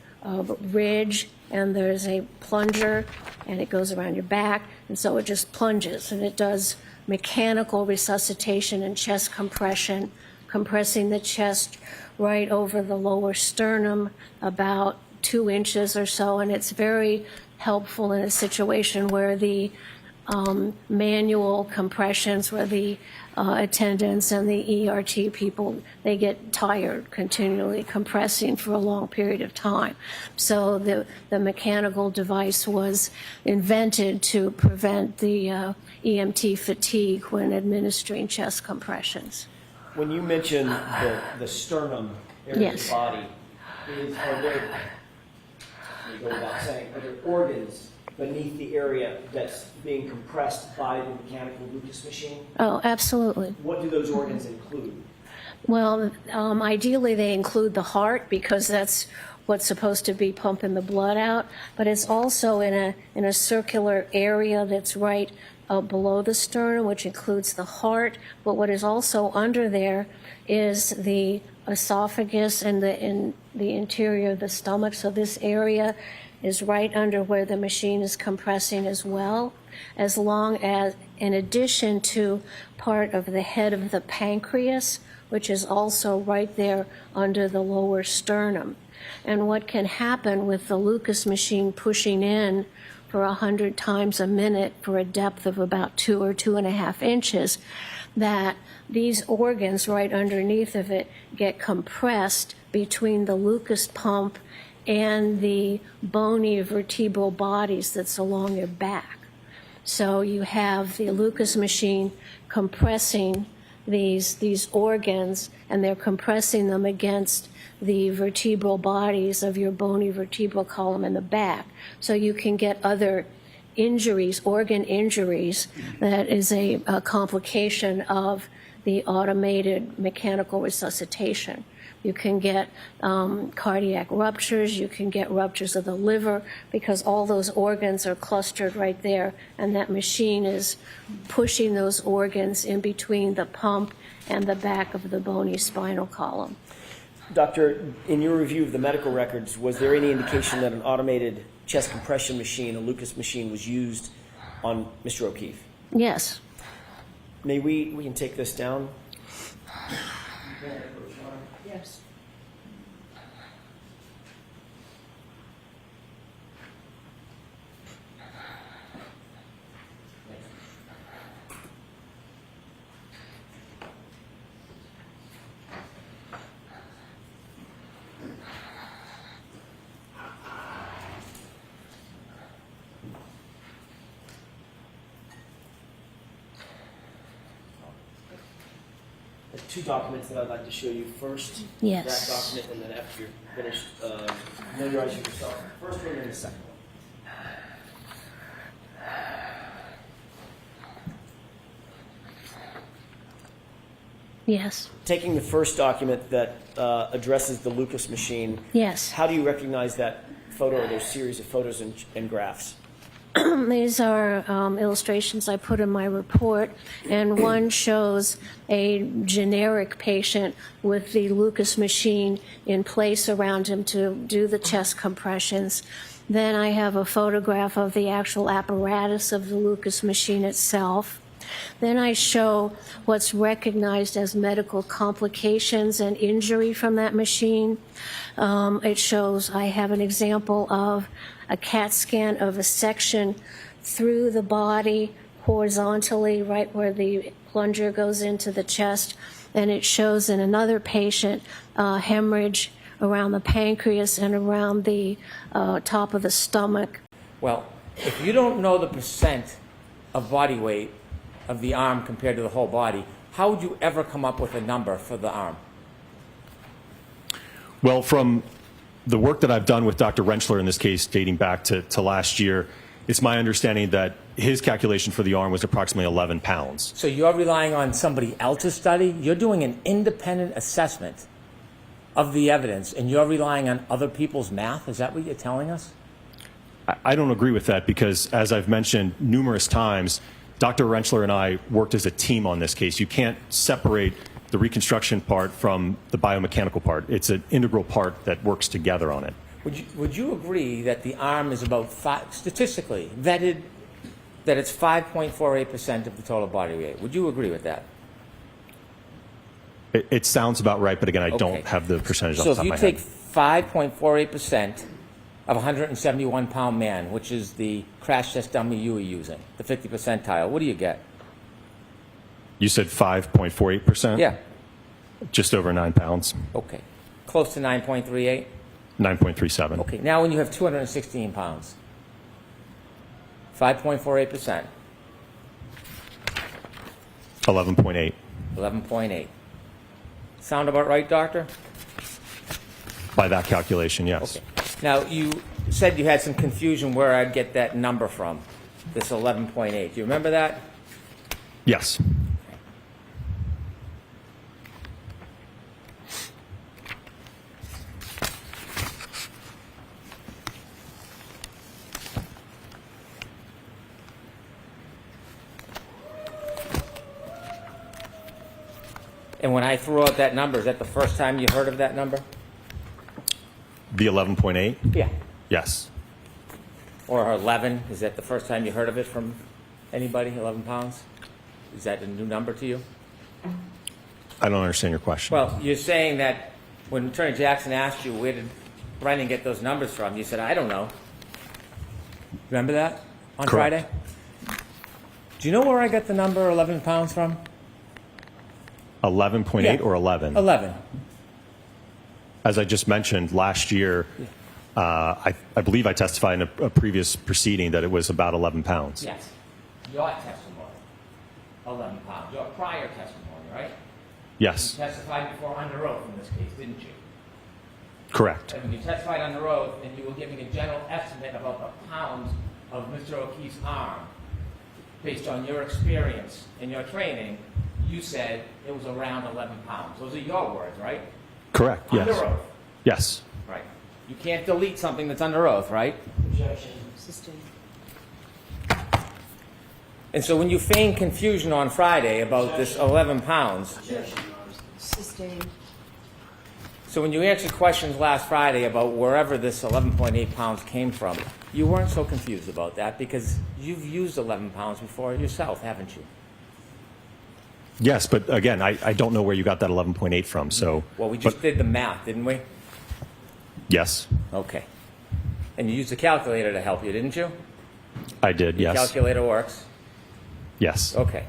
ridge, and there's a plunger, and it goes around your back, and so it just plunges, and it does mechanical resuscitation and chest compression, compressing the chest right over the lower sternum, about 2 inches or so, and it's very helpful in a situation where the manual compressions, where the attendants and the ERT people, they get tired continually compressing for a long period of time. So the mechanical device was invented to prevent the EMT fatigue when administering chest compressions. When you mention the sternum area of Yes. the body, are there, let me go without saying, are there organs beneath the area that's being compressed by the mechanical Lucas machine? Oh, absolutely. What do those organs include? Well, ideally they include the heart, because that's what's supposed to be pumping the blood out, but it's also in a circular area that's right below the sternum, which includes the heart. But what is also under there is the esophagus and the interior of the stomach. So this area is right under where the machine is compressing as well, as long as, in addition to part of the head of the pancreas, which is also right there under the lower sternum. And what can happen with the Lucas machine pushing in for 100 times a minute for a depth of about 2 or 2.5 inches, that these organs right underneath of it get compressed between the Lucas pump and the bony vertebral bodies that's along your back. So you have the Lucas machine compressing these organs, and they're compressing them against the vertebral bodies of your bony vertebral column in the back. So you can get other injuries, organ injuries, that is a complication of the automated mechanical resuscitation. You can get cardiac ruptures, you can get ruptures of the liver, because all those organs are clustered right there, and that machine is pushing those organs in between the pump and the back of the bony spinal column. Doctor, in your review of the medical records, was there any indication that an automated chest compression machine, a Lucas machine, was used on Mr. O'Keefe? Yes. May we can take this down? Yes. two documents that I'd like to show you. First, Yes. that document, and then after you're finished, familiarizing yourself. First one and the second one. Yes. Taking the first document that addresses the Lucas machine, Yes. how do you recognize that photo or those series of photos and graphs? These are illustrations I put in my report, and one shows a generic patient with the Lucas machine in place around him to do the chest compressions. Then I have a photograph of the actual apparatus of the Lucas machine itself. Then I show what's recognized as medical complications and injury from that machine. It shows, I have an example of a CAT scan of a section through the body horizontally, right where the plunger goes into the chest. And it shows in another patient hemorrhage around the pancreas and around the top of the stomach. Well, if you don't know the percent of body weight of the arm compared to the whole body, how would you ever come up with a number for the arm? Well, from the work that I've done with Dr. Rentschler in this case, dating back to last year, it's my understanding that his calculation for the arm was approximately 11 pounds. So you're relying on somebody else's study? You're doing an independent assessment of the evidence, and you're relying on other people's math? Is that what you're telling us? I don't agree with that because, as I've mentioned numerous times, Dr. Rentschler and I worked as a team on this case. You can't separate the reconstruction part from the biomechanical part. It's an integral part that works together on it. Would you agree that the arm is about statistically vetted, that it's 5.48% of the total body weight? Would you agree with that? It sounds about right, but again, I don't have the percentage off the top of my head. So if you take 5.48% of a 171-pound man, which is the crash test dummy you were using, the 50 percentile, what do you get? You said 5.48%? Yeah. Just over 9 pounds. Okay. Close to 9.38? 9.37. Okay. Now when you have 216 pounds, 5.48%, 11.8. 11.8. Sound about right, doctor? By that calculation, yes. Okay. Now, you said you had some confusion where I'd get that number from, this 11.8. Do you remember that? Yes. And when I threw out that number, is that the first time you heard of that number? The 11.8? Yeah. Yes. Or 11, is that the first time you heard of it from anybody, 11 pounds? Is that a new number to you? I don't understand your question. Well, you're saying that when Attorney Jackson asked you where did Brennan get those numbers from, you said, I don't know. Remember that on Correct. Friday? Do you know where I got the number 11 pounds from? 11.8 Yeah. or 11? 11. As I just mentioned, last year, I believe I testified in a previous proceeding that it was about 11 pounds. Yes. Your testimony, 11 pounds. Your prior testimony, right? Yes, You testified before under oath in this case, didn't you? correct. And when you testified under oath and you were giving a general estimate about the pounds of Mr. O'Keefe's arm, based on your experience and your training, you said it was around 11 pounds. Those are your words, right? Correct, yes. Under oath. Yes. Right. You can't delete something that's under oath, right? Objection. Sustained. And so when you feigned confusion on Friday about this 11 pounds, Sustained. so when you answered questions last Friday about wherever this 11.8 pounds came from, you weren't so confused about that because you've used 11 pounds before yourself, haven't you? Yes, but again, I don't know where you got that 11.8 from, so. Well, we just but- did the math, didn't we? Yes, Okay. And you used a calculator to help you, didn't you? I did, yes. Calculator works. Yes. Okay.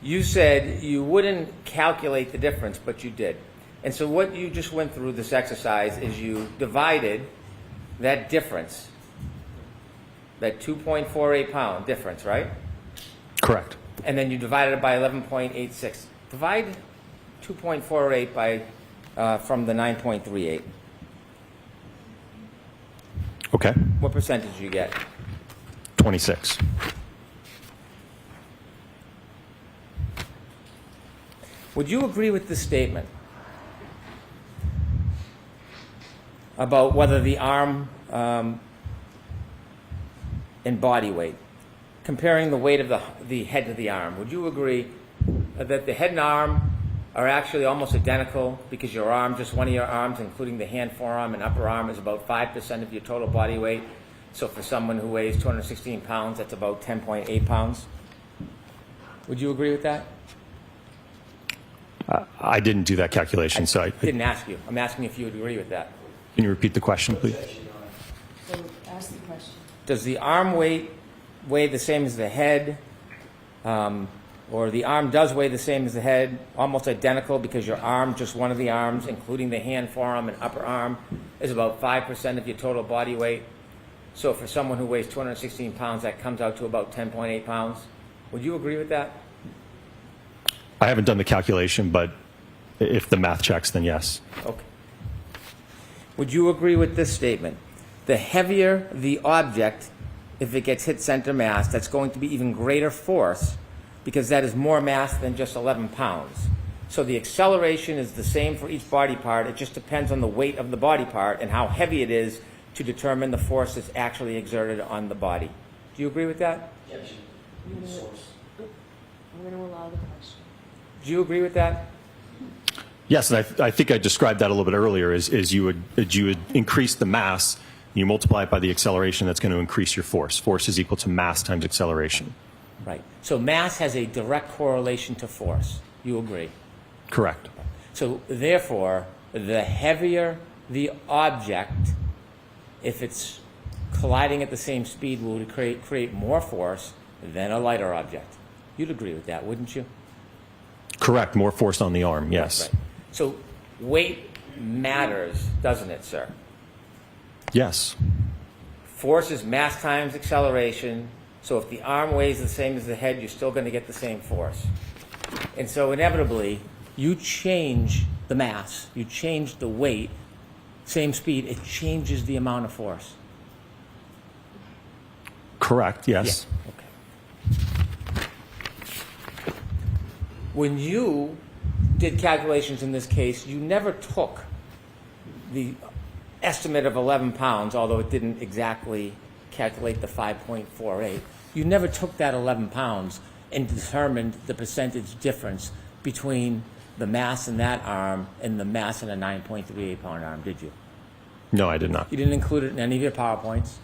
You said you wouldn't calculate the difference, but you did. And so what you just went through this exercise is you divided that difference, that 2.48 pound difference, right? Correct. And then you divided it by 11.86. Divide 2.48 by, from the 9.38. Okay. What percentage do you get? 26. Would you agree with this statement about whether the arm and body weight, comparing the weight of the head to the arm, would you agree that the head and arm are actually almost identical because your arm, just one of your arms, including the hand, forearm, and upper arm, is about 5% of your total body weight? So for someone who weighs 216 pounds, that's about 10.8 pounds. Would you agree with that? I didn't do that calculation, so I Didn't ask you. I'm asking if you would agree with that. can you repeat the question, please? So ask the question. Does the arm weight weigh the same as the head? Or the arm does weigh the same as the head, almost identical because your arm, just one of the arms, including the hand, forearm, and upper arm, is about 5% of your total body weight. So for someone who weighs 216 pounds, that comes out to about 10.8 pounds. Would you agree with that? I haven't done the calculation, but if the math checks, then yes. Okay. Would you agree with this statement? The heavier the object, if it gets hit center mass, that's going to be even greater force because that is more mass than just 11 pounds. So the acceleration is the same for each body part. It just depends on the weight of the body part and how heavy it is to determine the force that's actually exerted on the body. Do you agree with that? Objection. Source. I'm going to allow the question. Do you agree with that? Yes, and I think I described that a little bit earlier. Is you would increase the mass, you multiply it by the acceleration. That's going to increase your force. Force is equal to mass times acceleration. Right. So mass has a direct correlation to force. You agree? Correct. So therefore, the heavier the object, if it's colliding at the same speed, will create more force than a lighter object. You'd agree with that, wouldn't you? Correct. More force on the arm. Yes. Right. So weight matters, doesn't it, sir? Yes. Force is mass times acceleration. So if the arm weighs the same as the head, you're still going to get the same force. And so inevitably, you change the mass, you change the weight, same speed, it changes the amount of force. Correct. Yes. Yeah. Okay. When you did calculations in this case, you never took the estimate of 11 pounds, although it didn't exactly calculate the 5.48. You never took that 11 pounds and determined the percentage difference between the mass in that arm and the mass in a 9.38 pound arm, did you? No, I did not. You didn't include it in any of your PowerPoints.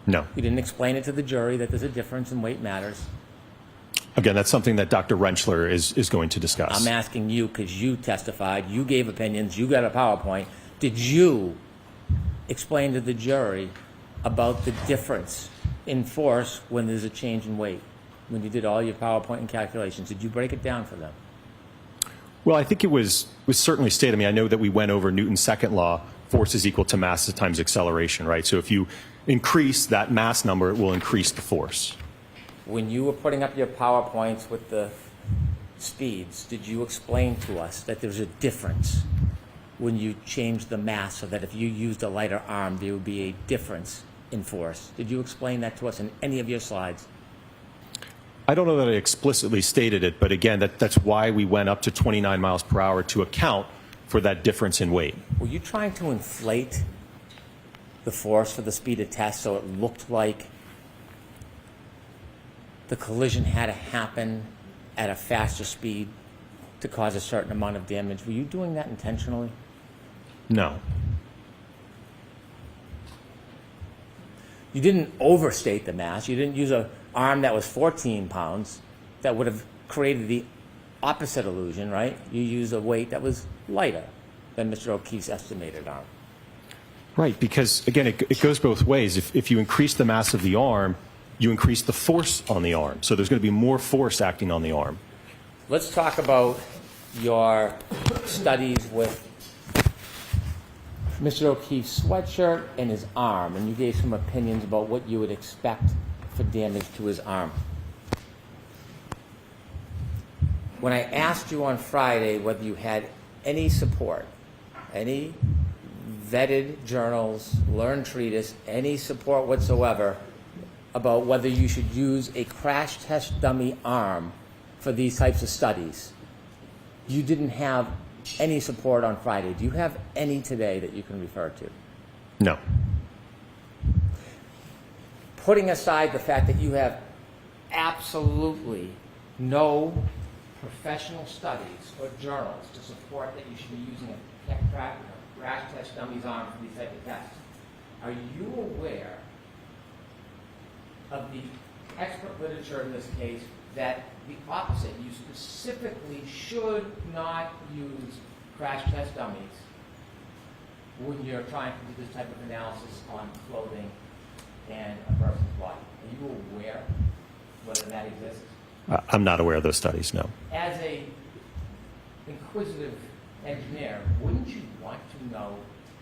No. You didn't explain it to the jury that there's a difference in weight matters. Again, that's something that Dr. Rentschler is going to discuss. I'm asking you because you testified, you gave opinions, you got a PowerPoint. Did you explain to the jury about the difference in force when there's a change in weight? When you did all your PowerPoint and calculations, did you break it down for them? Well, I think it was certainly stated. I mean, I know that we went over Newton's second law, force is equal to mass times acceleration, right? So if you increase that mass number, it will increase the force. When you were putting up your PowerPoints with the speeds, did you explain to us that there's a difference when you change the mass so that if you used a lighter arm, there would be a difference in force? Did you explain that to us in any of your slides? I don't know that I explicitly stated it, but again, that's why we went up to 29 miles per hour to account for that difference in weight. Were you trying to inflate the force for the speed of test so it looked like the collision had to happen at a faster speed to cause a certain amount of damage? Were you doing that intentionally? No. You didn't overstate the mass. You didn't use an arm that was 14 pounds that would have created the opposite illusion, right? You used a weight that was lighter than Mr. O'Keefe's estimated arm. Right, because again, it goes both ways. If you increase the mass of the arm, you increase the force on the arm. So there's going to be more force acting on the arm. Let's talk about your studies with Mr. O'Keefe's sweatshirt and his arm, and you gave some opinions about what you would expect for damage to his arm. when I asked you on Friday whether you had any support, any vetted journals, learned treatise, any support whatsoever about whether you should use a crash test dummy arm for these types of studies, you didn't have any support on Friday. Do you have any today that you can refer to? No. Putting aside the fact that you have absolutely no professional studies or journals to support that you should be using a crash test dummy's arm for these type of tests, are you aware of the expert literature in this case that the opposite, you specifically should not use crash test dummies when you're trying to do this type of analysis on clothing and a person's body? Are you aware whether that exists? I'm not aware of those studies, no. As a inquisitive engineer, wouldn't you want to know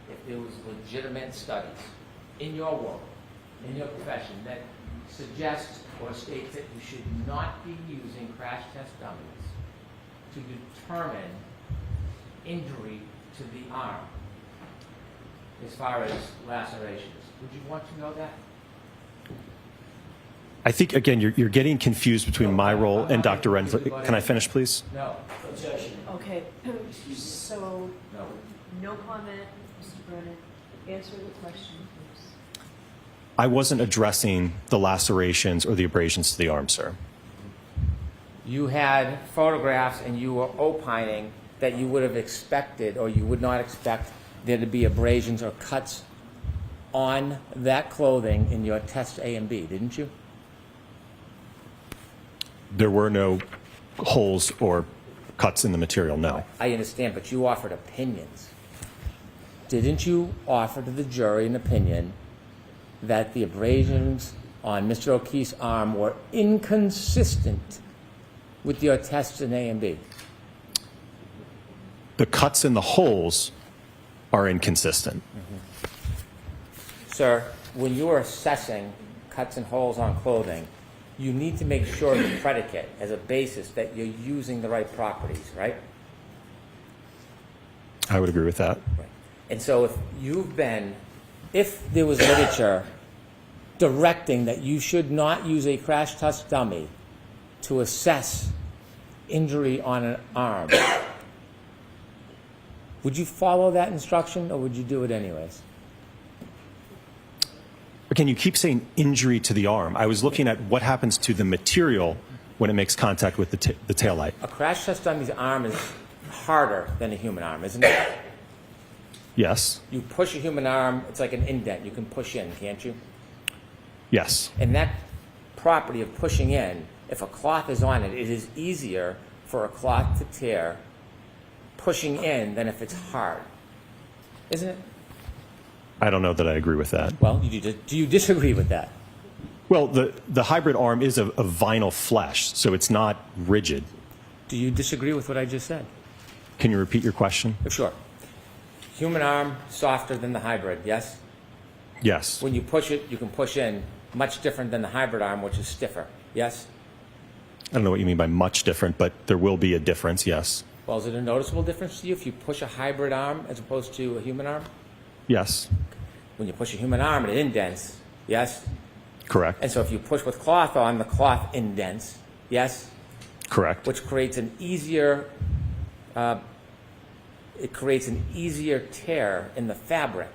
if there was legitimate studies in your world, in your profession, that suggests or states that you should not be using crash test dummies to determine injury to the arm as far as lacerations? Would you want to know that? I think, again, you're getting confused between my role and Dr. Rensler. Can I finish, please? No. Objection. Okay, so, No. no comment, Mr. Brennan. Answer the question, please. I wasn't addressing the lacerations or the abrasions to the arm, sir. You had photographs and you were opining that you would have expected or you would not expect there to be abrasions or cuts on that clothing in your test A and B, didn't you? There were no holes or cuts in the material, no. I understand, but you offered opinions. Didn't you offer to the jury an opinion that the abrasions on Mr. O'Keefe's arm were inconsistent with your tests in A and B? The cuts and the holes are inconsistent. Sir, when you are assessing cuts and holes on clothing, you need to make sure the predicate as a basis that you're using the right properties, right? I would agree with that. Right. And so if there was literature directing that you should not use a crash test dummy to assess injury on an arm, would you follow that instruction or would you do it anyways? Again, you keep saying injury to the arm. I was looking at what happens to the material when it makes contact with the taillight. A crash test dummy's arm is harder than a human arm, isn't it? Yes. You push a human arm, it's like an indent. You can push in, can't you? Yes. And that property of pushing in, if a cloth is on it, it is easier for a cloth to tear pushing in than if it's hard. Isn't it? I don't know that I agree with that. Well, do you disagree with that? Well, the hybrid arm is a vinyl flesh, so it's not rigid. Do you disagree with what I just said? Can you repeat your question? Sure. Human arm, softer than the hybrid, yes? Yes. When you push it, you can push in, much different than the hybrid arm, which is stiffer, yes? I don't know what you mean by much different, but there will be a difference, yes. Well, is it a noticeable difference to you if you push a hybrid arm as opposed to a human arm? Yes. When you push a human arm, it indents, yes? Correct. And so if you push with cloth on, the cloth indents, yes? Correct. Which creates an easier, tear in the fabric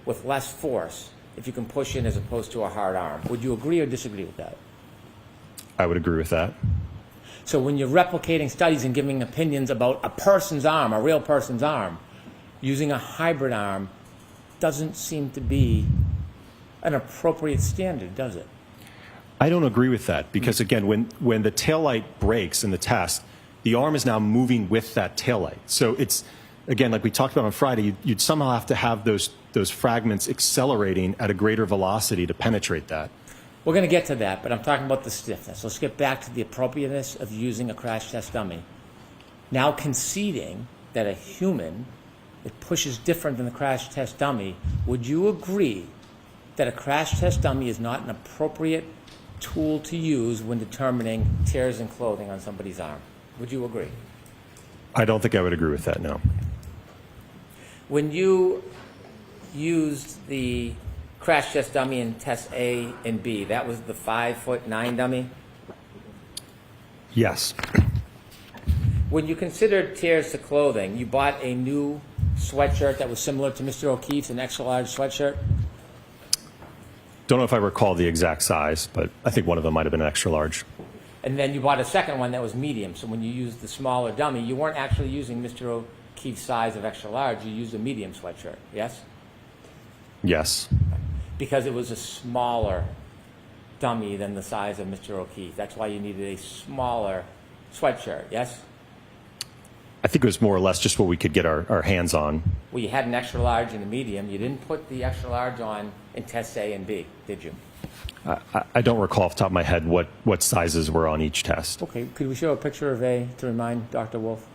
with less force if you can push in as opposed to a hard arm. Would you agree or disagree with that? I would agree with that. So when you're replicating studies and giving opinions about a person's arm, a real person's arm, using a hybrid arm doesn't seem to be an appropriate standard, does it? I don't agree with that because, again, when the taillight breaks in the test, the arm is now moving with that taillight. So it's, again, like we talked about on Friday, you'd somehow have to have those fragments accelerating at a greater velocity to penetrate that. We're going to get to that, but I'm talking about the stiffness. Let's get back to the appropriateness of using a crash test dummy. Now conceding that a human that pushes different than the crash test dummy, would you agree that a crash test dummy is not an appropriate tool to use when determining tears in clothing on somebody's arm? Would you agree? I don't think I would agree with that, no. When you used the crash test dummy in test A and B, that was the 5'9" dummy? Yes. When you considered tears to clothing, you bought a new sweatshirt that was similar to Mr. O'Keefe's, an extra large sweatshirt? Don't know if I recall the exact size, but I think one of them might have been an extra large. And then you bought a second one that was medium. So when you used the smaller dummy, you weren't actually using Mr. O'Keefe's size of extra large. You used a medium sweatshirt, yes? Yes. Because it was a smaller dummy than the size of Mr. O'Keefe. That's why you needed a smaller sweatshirt, yes? I think it was more or less just what we could get our hands on. Well, you had an extra large and a medium. You didn't put the extra large on in test A and B, did you? I don't recall off the top of my head what sizes were on each test. Okay, could we show a picture of A to remind Dr. Wolf?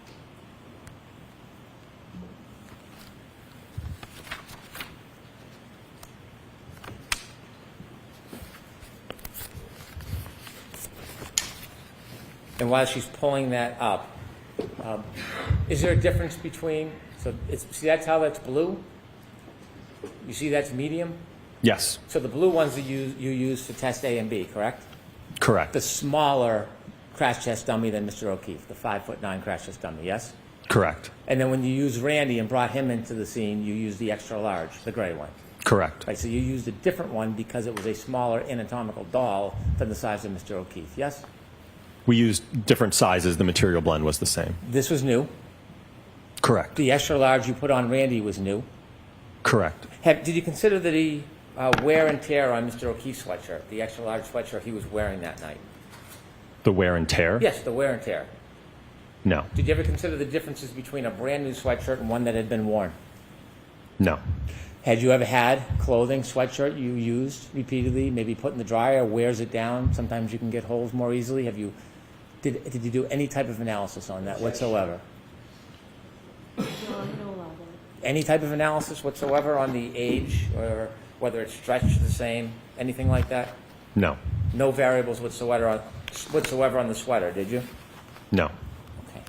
And while she's pulling that up, is there a difference between, see that's how that's blue? You see that's medium? Yes. So the blue ones that you use for test A and B, correct? Correct. The smaller crash test dummy than Mr. O'Keefe, the 5'9" crash test dummy, yes? Correct. And then when you used Randy and brought him into the scene, you used the extra large, the gray one. Correct. Right, so you used a different one because it was a smaller anatomical doll than the size of Mr. O'Keefe, yes? We used different sizes. The material blend was the same. This was new. Correct. The extra large you put on Randy was new. Correct. Did you consider the wear and tear on Mr. O'Keefe's sweatshirt, the extra large sweatshirt he was wearing that night? The wear and tear? Yes, the wear and tear. No. Did you ever consider the differences between a brand new sweatshirt and one that had been worn? No. Had you ever had clothing, sweatshirt you used repeatedly, maybe put in the dryer, wears it down? Sometimes you can get holes more easily. Did you do any type of analysis on that whatsoever? Any type of analysis whatsoever on the age or whether it's stretched the same, anything like that? No. No variables whatsoever on the sweater, did you? No. Okay.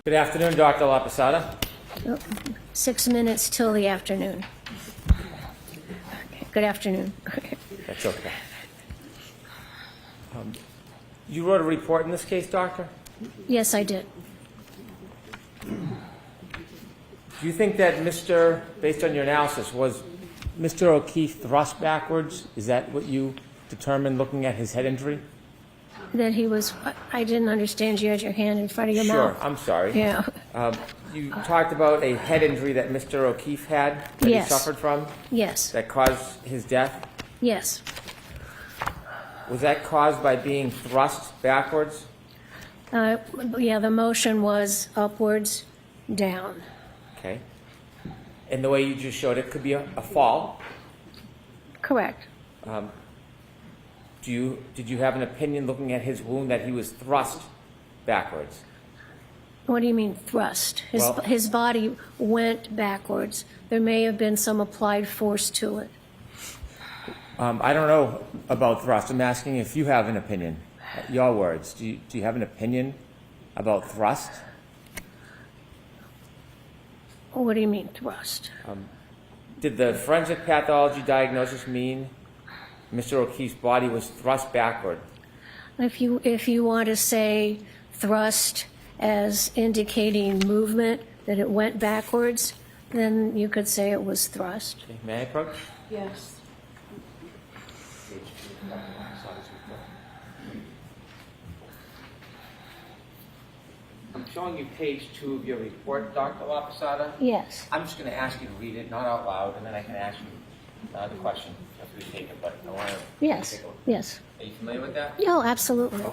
Good afternoon, Dr. La Posada. 6 minutes till the afternoon. Good afternoon. That's okay. You wrote a report in this case, doctor? Yes, I did. Do you think that based on your analysis, was Mr. O'Keefe thrust backwards? Is that what you determined looking at his head injury? That he was, I didn't understand, you had your hand in front of your Sure, mouth. I'm sorry. Yeah. You talked about a head injury that Mr. O'Keefe had that Yes. he suffered from Yes, that caused his death. yes. Was that caused by being thrust backwards? Yeah, the motion was upwards, down. Okay. And the way you just showed it could be a fall. Correct. Did you have an opinion looking at his wound that he was thrust backwards? What do you mean thrust? Well- His body went backwards. There may have been some applied force to it. I don't know about thrust. I'm asking if you have an opinion. Your words. Do you have an opinion about thrust? What do you mean thrust? Did the forensic pathology diagnosis mean Mr. O'Keefe's body was thrust backward? If you want to say thrust as indicating movement, that it went backwards, then you could say it was thrust. Okay, may I approach? Yes. I'm showing you page 2 of your report, Dr. La Posada. Yes. I'm just going to ask you to read it, not out loud, and then I can ask you the question after we take it. But I want to Yes. take a look. Yes. Are you familiar with that? Oh, absolutely.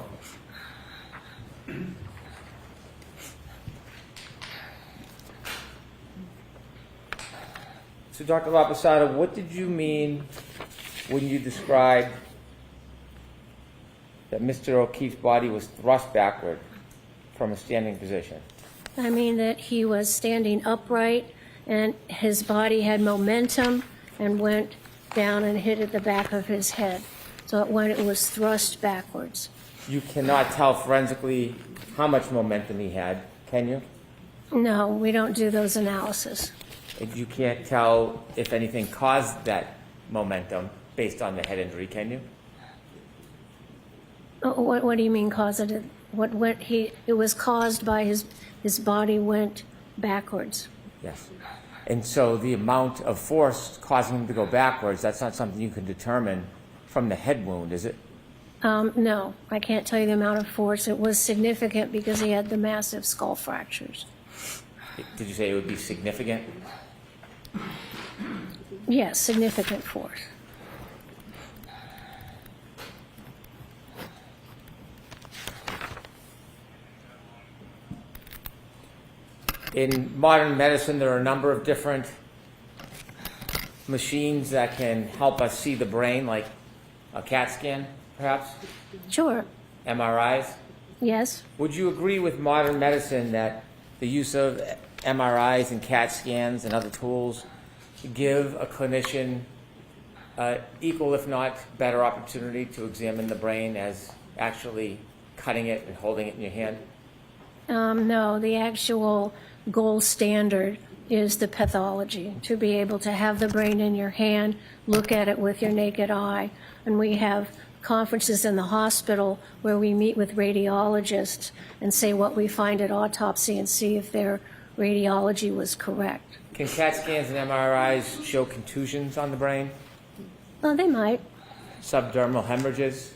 So, Dr. La Posada, what did you mean when you described that Mr. O'Keefe's body was thrust backward from a standing position? I mean that he was standing upright and his body had momentum and went down and hit at the back of his head. So it was thrust backwards. You cannot tell forensically how much momentum he had, can you? No, we don't do those analysis. And you can't tell if anything caused that momentum based on the head injury, can you? What do you mean causative? It was caused by his body went backwards. Yes. And so the amount of force causing him to go backwards, that's not something you can determine from the head wound, is it? No, I can't tell you the amount of force. It was significant because he had the massive skull fractures. Did you say it would be significant? Yes, significant force. In modern medicine, there are a number of different machines that can help us see the brain, like a CAT scan, perhaps, Sure. MRIs. Yes. Would you agree with modern medicine that the use of MRIs and CAT scans and other tools give a clinician equal, if not better, opportunity to examine the brain as actually cutting it and holding it in your hand? No, the actual gold standard is the pathology, to be able to have the brain in your hand, look at it with your naked eye. And we have conferences in the hospital where we meet with radiologists and say what we find at autopsy and see if their radiology was correct. Can CAT scans and MRIs show contusions on the brain? Well, they might. Subdermal hemorrhages?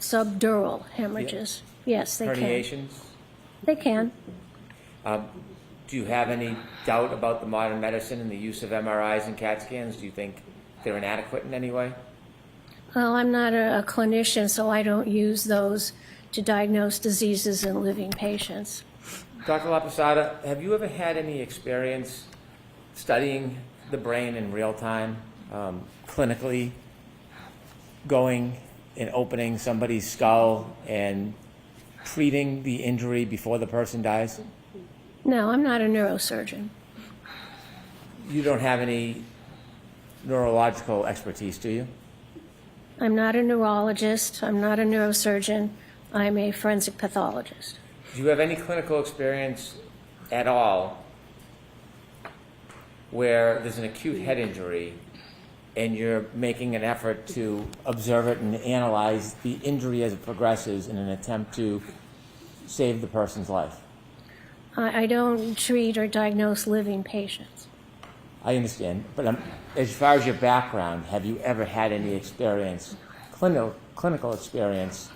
Subdural hemorrhages. Yes, they can. Herniations? They can. Do you have any doubt about the modern medicine and the use of MRIs and CAT scans? Do you think they're inadequate in any way? Well, I'm not a clinician, so I don't use those to diagnose diseases in living patients. Dr. LaPosada, have you ever had any experience studying the brain in real time, clinically, going and opening somebody's skull and treating the injury before the person dies? No, I'm not a neurosurgeon. You don't have any neurological expertise, do you? I'm not a neurologist. I'm not a neurosurgeon. I'm a forensic pathologist. Do you have any clinical experience at all where there's an acute head injury and you're making an effort to observe it and analyze the injury as it progresses in an attempt to save the person's life? I don't treat or diagnose living patients. I understand, but as far as your background, have you ever had any experience, clinical experience,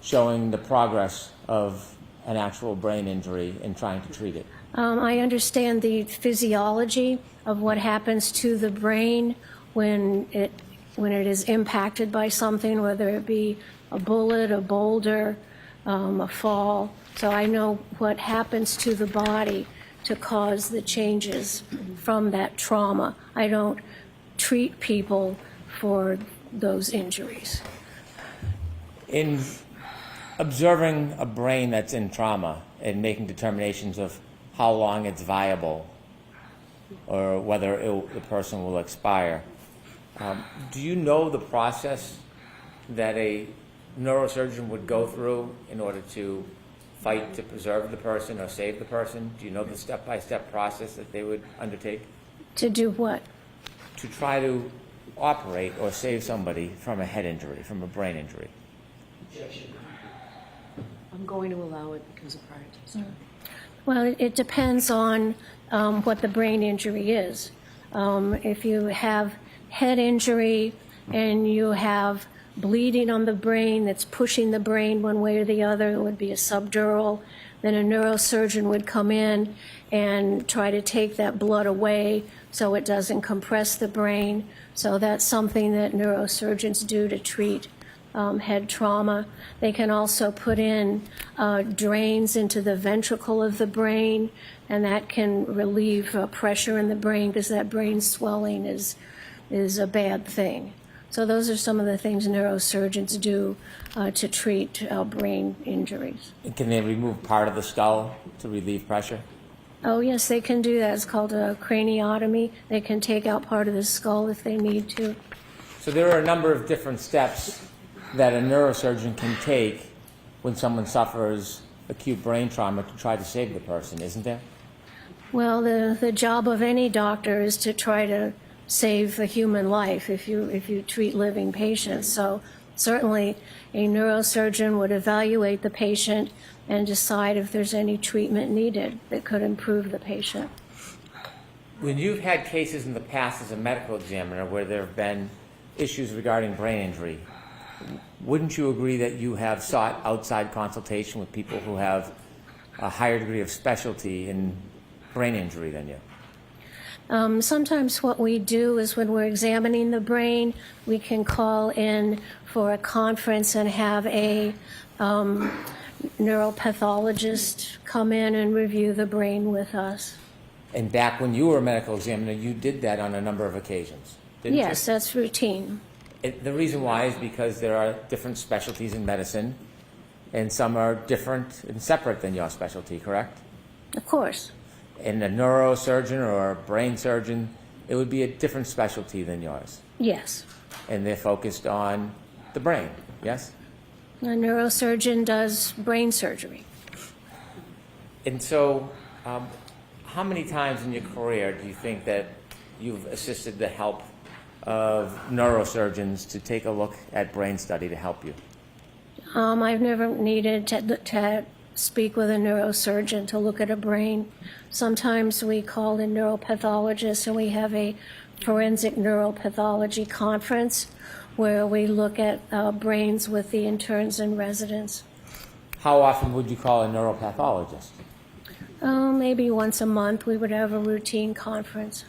showing the progress of an actual brain injury and trying to treat it? I understand the physiology of what happens to the brain when it is impacted by something, whether it be a bullet, a boulder, a fall. So I know what happens to the body to cause the changes from that trauma. I don't treat people for those injuries. In observing a brain that's in trauma and making determinations of how long it's viable or whether the person will expire, do you know the process that a neurosurgeon would go through in order to fight to preserve the person or save the person? Do you know the step-by-step process that they would undertake? To do what? To try to operate or save somebody from a head injury, from a brain injury. I'm going to allow it because of prior testimony. Well, it depends on what the brain injury is. If you have head injury and you have bleeding on the brain that's pushing the brain one way or the other, it would be a subdural. Then a neurosurgeon would come in and try to take that blood away so it doesn't compress the brain. So that's something that neurosurgeons do to treat head trauma. They can also put in drains into the ventricle of the brain, and that can relieve pressure in the brain because that brain swelling is a bad thing. So those are some of the things neurosurgeons do to treat brain injuries. And can they remove part of the skull to relieve pressure? Oh, yes, they can do that. It's called a craniotomy. They can take out part of the skull if they need to. So there are a number of different steps that a neurosurgeon can take when someone suffers acute brain trauma to try to save the person, isn't there? Well, the job of any doctor is to try to save a human life if you treat living patients. So certainly a neurosurgeon would evaluate the patient and decide if there's any treatment needed that could improve the patient. When you've had cases in the past as a medical examiner where there have been issues regarding brain injury, wouldn't you agree that you have sought outside consultation with people who have a higher degree of specialty in brain injury than you? Sometimes what we do is when we're examining the brain, we can call in for a conference and have a neuropathologist come in and review the brain with us. And back when you were a medical examiner, you did that on a number of occasions, didn't you? Yes, that's routine. The reason why is because there are different specialties in medicine, and some are different and separate than your specialty, correct? Of course. And a neurosurgeon or a brain surgeon, it would be a different specialty than yours. Yes. And they're focused on the brain, yes? A neurosurgeon does brain surgery. And so, how many times in your career do you think that you've assisted the help of neurosurgeons to take a look at brain study to help you? I've never needed to speak with a neurosurgeon to look at a brain. Sometimes we call in neuropathologists and we have a forensic neuropathology conference where we look at brains with the interns and residents. How often would you call a neuropathologist? Maybe once a month we would have a routine conference.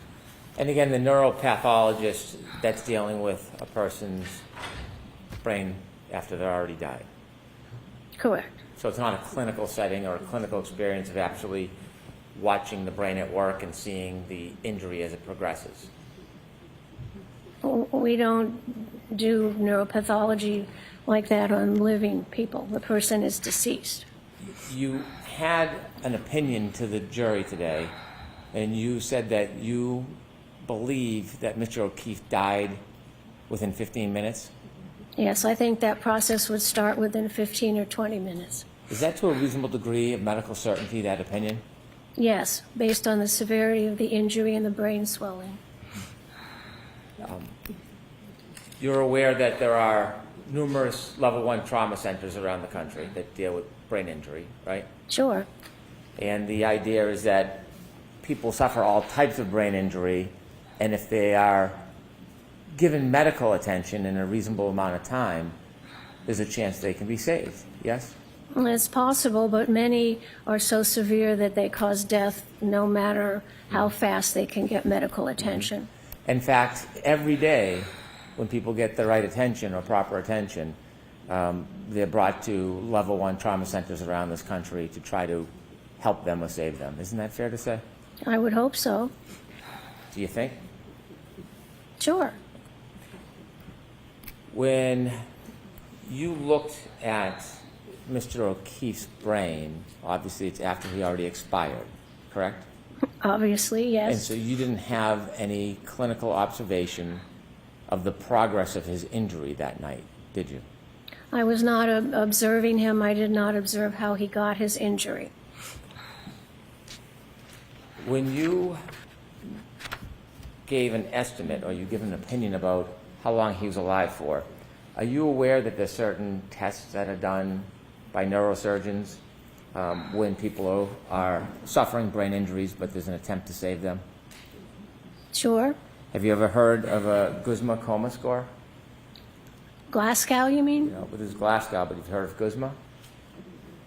And again, the neuropathologist, that's dealing with a person's brain after they're already died. Correct. So it's not a clinical setting or a clinical experience of actually watching the brain at work and seeing the injury as it progresses. We don't do neuropathology like that on living people. The person is deceased. You had an opinion to the jury today, and you said that you believe that Mr. O'Keefe died within 15 minutes. Yes, I think that process would start within 15 or 20 minutes. Is that to a reasonable degree of medical certainty, that opinion? Yes, based on the severity of the injury and the brain swelling. You're aware that there are numerous level 1 trauma centers around the country that deal with brain injury, right? Sure. And the idea is that people suffer all types of brain injury, and if they are given medical attention in a reasonable amount of time, there's a chance they can be saved, yes? It's possible, but many are so severe that they cause death no matter how fast they can get medical attention. In fact, every day when people get the right attention or proper attention, they're brought to level 1 trauma centers around this country to try to help them or save them. Isn't that fair to say? I would hope so. Do you think? Sure. When you looked at Mr. O'Keefe's brain, obviously it's after he already expired, correct? Obviously, And yes. so you didn't have any clinical observation of the progress of his injury that night, did you? I was not observing him. I did not observe how he got his injury. When you gave an estimate or you give an opinion about how long he was alive for, are you aware that there's certain tests that are done by neurosurgeons when people are suffering brain injuries but there's an attempt to save them? Sure. Have you ever heard of a Guzman coma score? Glasgow, you mean? You know, it is Glasgow, but you've heard of Guzman?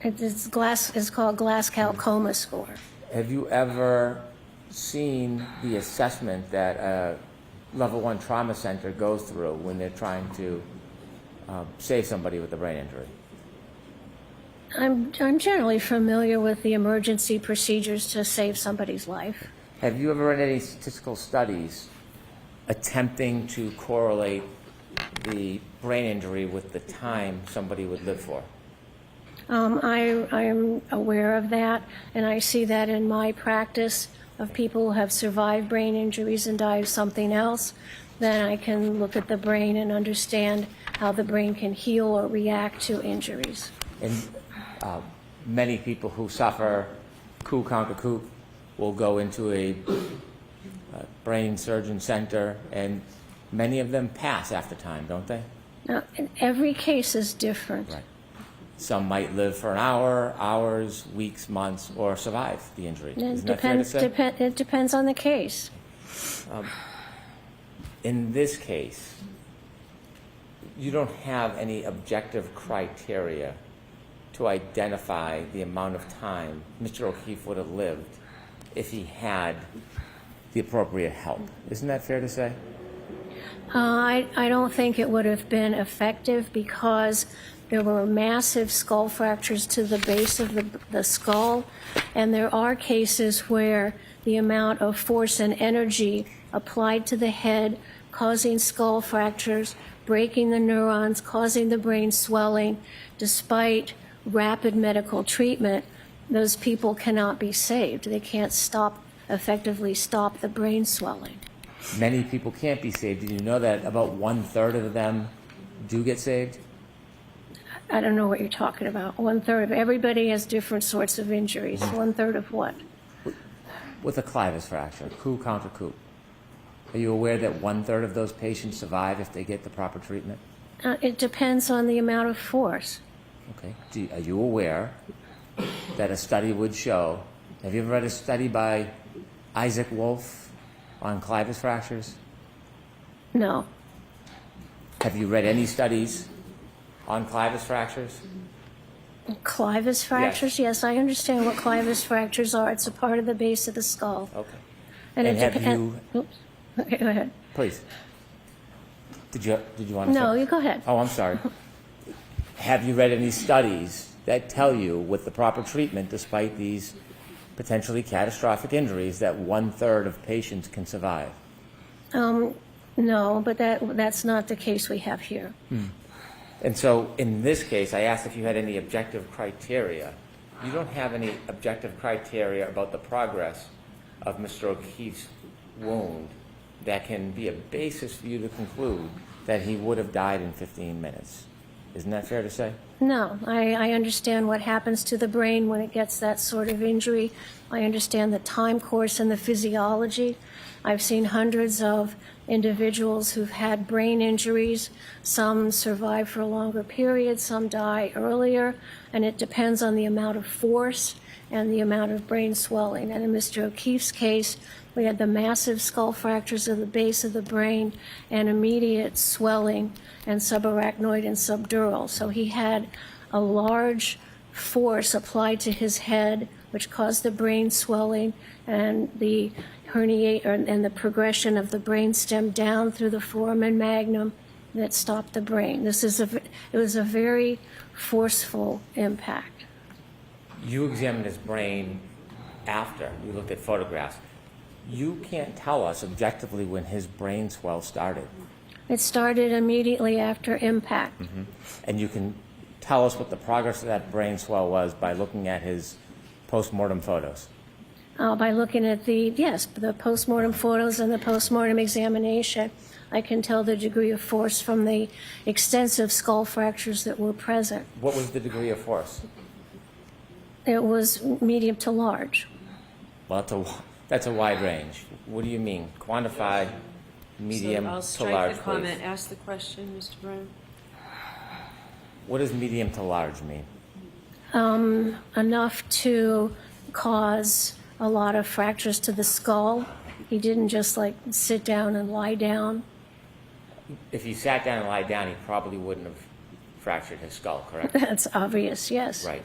It's called Glasgow coma score. Have you ever seen the assessment that a level 1 trauma center goes through when they're trying to save somebody with a brain injury? I'm generally familiar with the emergency procedures to save somebody's life. Have you ever read any statistical studies attempting to correlate the brain injury with the time somebody would live for? I am aware of that, and I see that in my practice of people who have survived brain injuries and die of something else. Then I can look at the brain and understand how the brain can heal or react to injuries. And many people who suffer coup contra coup will go into a brain surgeon center, and many of them pass after time, don't they? Now, every case is different. Right. Some might live for an hour, hours, weeks, months, or survive the injury. Isn't that fair to say? It depends on the case. In this case, you don't have any objective criteria to identify the amount of time Mr. O'Keefe would have lived if he had the appropriate help. Isn't that fair to say? I don't think it would have been effective because there were massive skull fractures to the base of the skull, and there are cases where the amount of force and energy applied to the head, causing skull fractures, breaking the neurons, causing the brain swelling, despite rapid medical treatment, those people cannot be saved. They can't effectively stop the brain swelling. Many people can't be saved. Did you know that about 1/3 of them do get saved? I don't know what you're talking about. 1/3 of everybody has different sorts of injuries. 1/3 of what? With a clivus fracture, coup contra coup. Are you aware that 1/3 of those patients survive if they get the proper treatment? It depends on the amount of force. Okay. Are you aware that a study would show, have you ever read a study by Isaac Wolf on clivus fractures? No. Have you read any studies on clivus fractures? Clivus fractures? Yes, I understand what clivus fractures are. It's a part of the base of the skull. Okay. And And have you, Oops. Okay, go ahead. please, did you want to No, say? you go ahead. Oh, I'm sorry. Have you read any studies that tell you with the proper treatment, despite these potentially catastrophic injuries, that 1/3 of patients can survive? No, but that's not the case we have here. And so in this case, I asked if you had any objective criteria. You don't have any objective criteria about the progress of Mr. O'Keefe's wound that can be a basis for you to conclude that he would have died in 15 minutes. Isn't that fair to say? No, I understand what happens to the brain when it gets that sort of injury. I understand the time course and the physiology. I've seen hundreds of individuals who've had brain injuries. Some survive for a longer period, some die earlier, and it depends on the amount of force and the amount of brain swelling. And in Mr. O'Keefe's case, we had the massive skull fractures of the base of the brain and immediate swelling and subarachnoid and subdural. So he had a large force applied to his head, which caused the brain swelling and the and the progression of the brain stem down through the foramen magnum that stopped the brain. It was a very forceful impact. You examined his brain after you looked at photographs. You can't tell us objectively when his brain swell started. It started immediately after impact. And you can tell us what the progress of that brain swell was by looking at his post-mortem photos. By looking at the post-mortem photos and the post-mortem examination, I can tell the degree of force from the extensive skull fractures that were present. What was the degree of force? It was medium to large. Well, that's a wide range. What do you mean? Quantify medium So I'll to strike large, the comment. please. Ask the question, Mr. Brown. What does medium to large mean? Enough to cause a lot of fractures to the skull. He didn't just sit down and lie down. If he sat down and lied down, he probably wouldn't have fractured his skull, correct? That's obvious, yes. Right.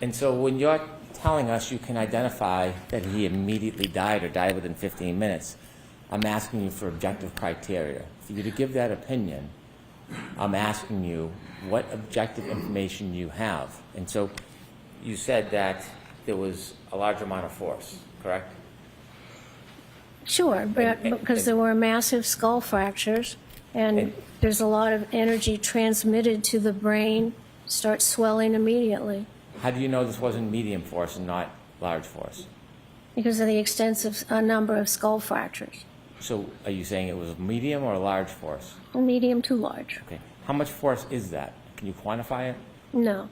And so when you're telling us you can identify that he immediately died or died within 15 minutes, I'm asking you for objective criteria. For you to give that opinion, I'm asking you what objective information you have. And so you said that there was a large amount of force, correct? Sure, but because there were massive skull fractures, and there's a lot of energy transmitted to the brain, starts swelling immediately. How do you know this wasn't medium force and not large force? Because of the extensive number of skull fractures. So are you saying it was medium or large force? Medium to large. Okay. How much force is that? Can you quantify it? No.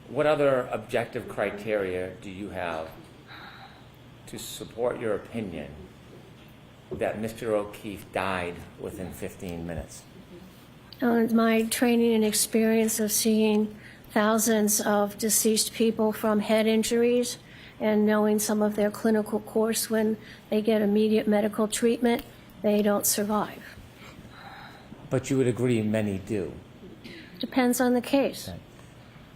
What other objective criteria do you have to support your opinion that Mr. O'Keefe died within 15 minutes? My training and experience of seeing thousands of deceased people from head injuries and knowing some of their clinical course when they get immediate medical treatment, they don't survive. But you would agree many do. Depends on the case.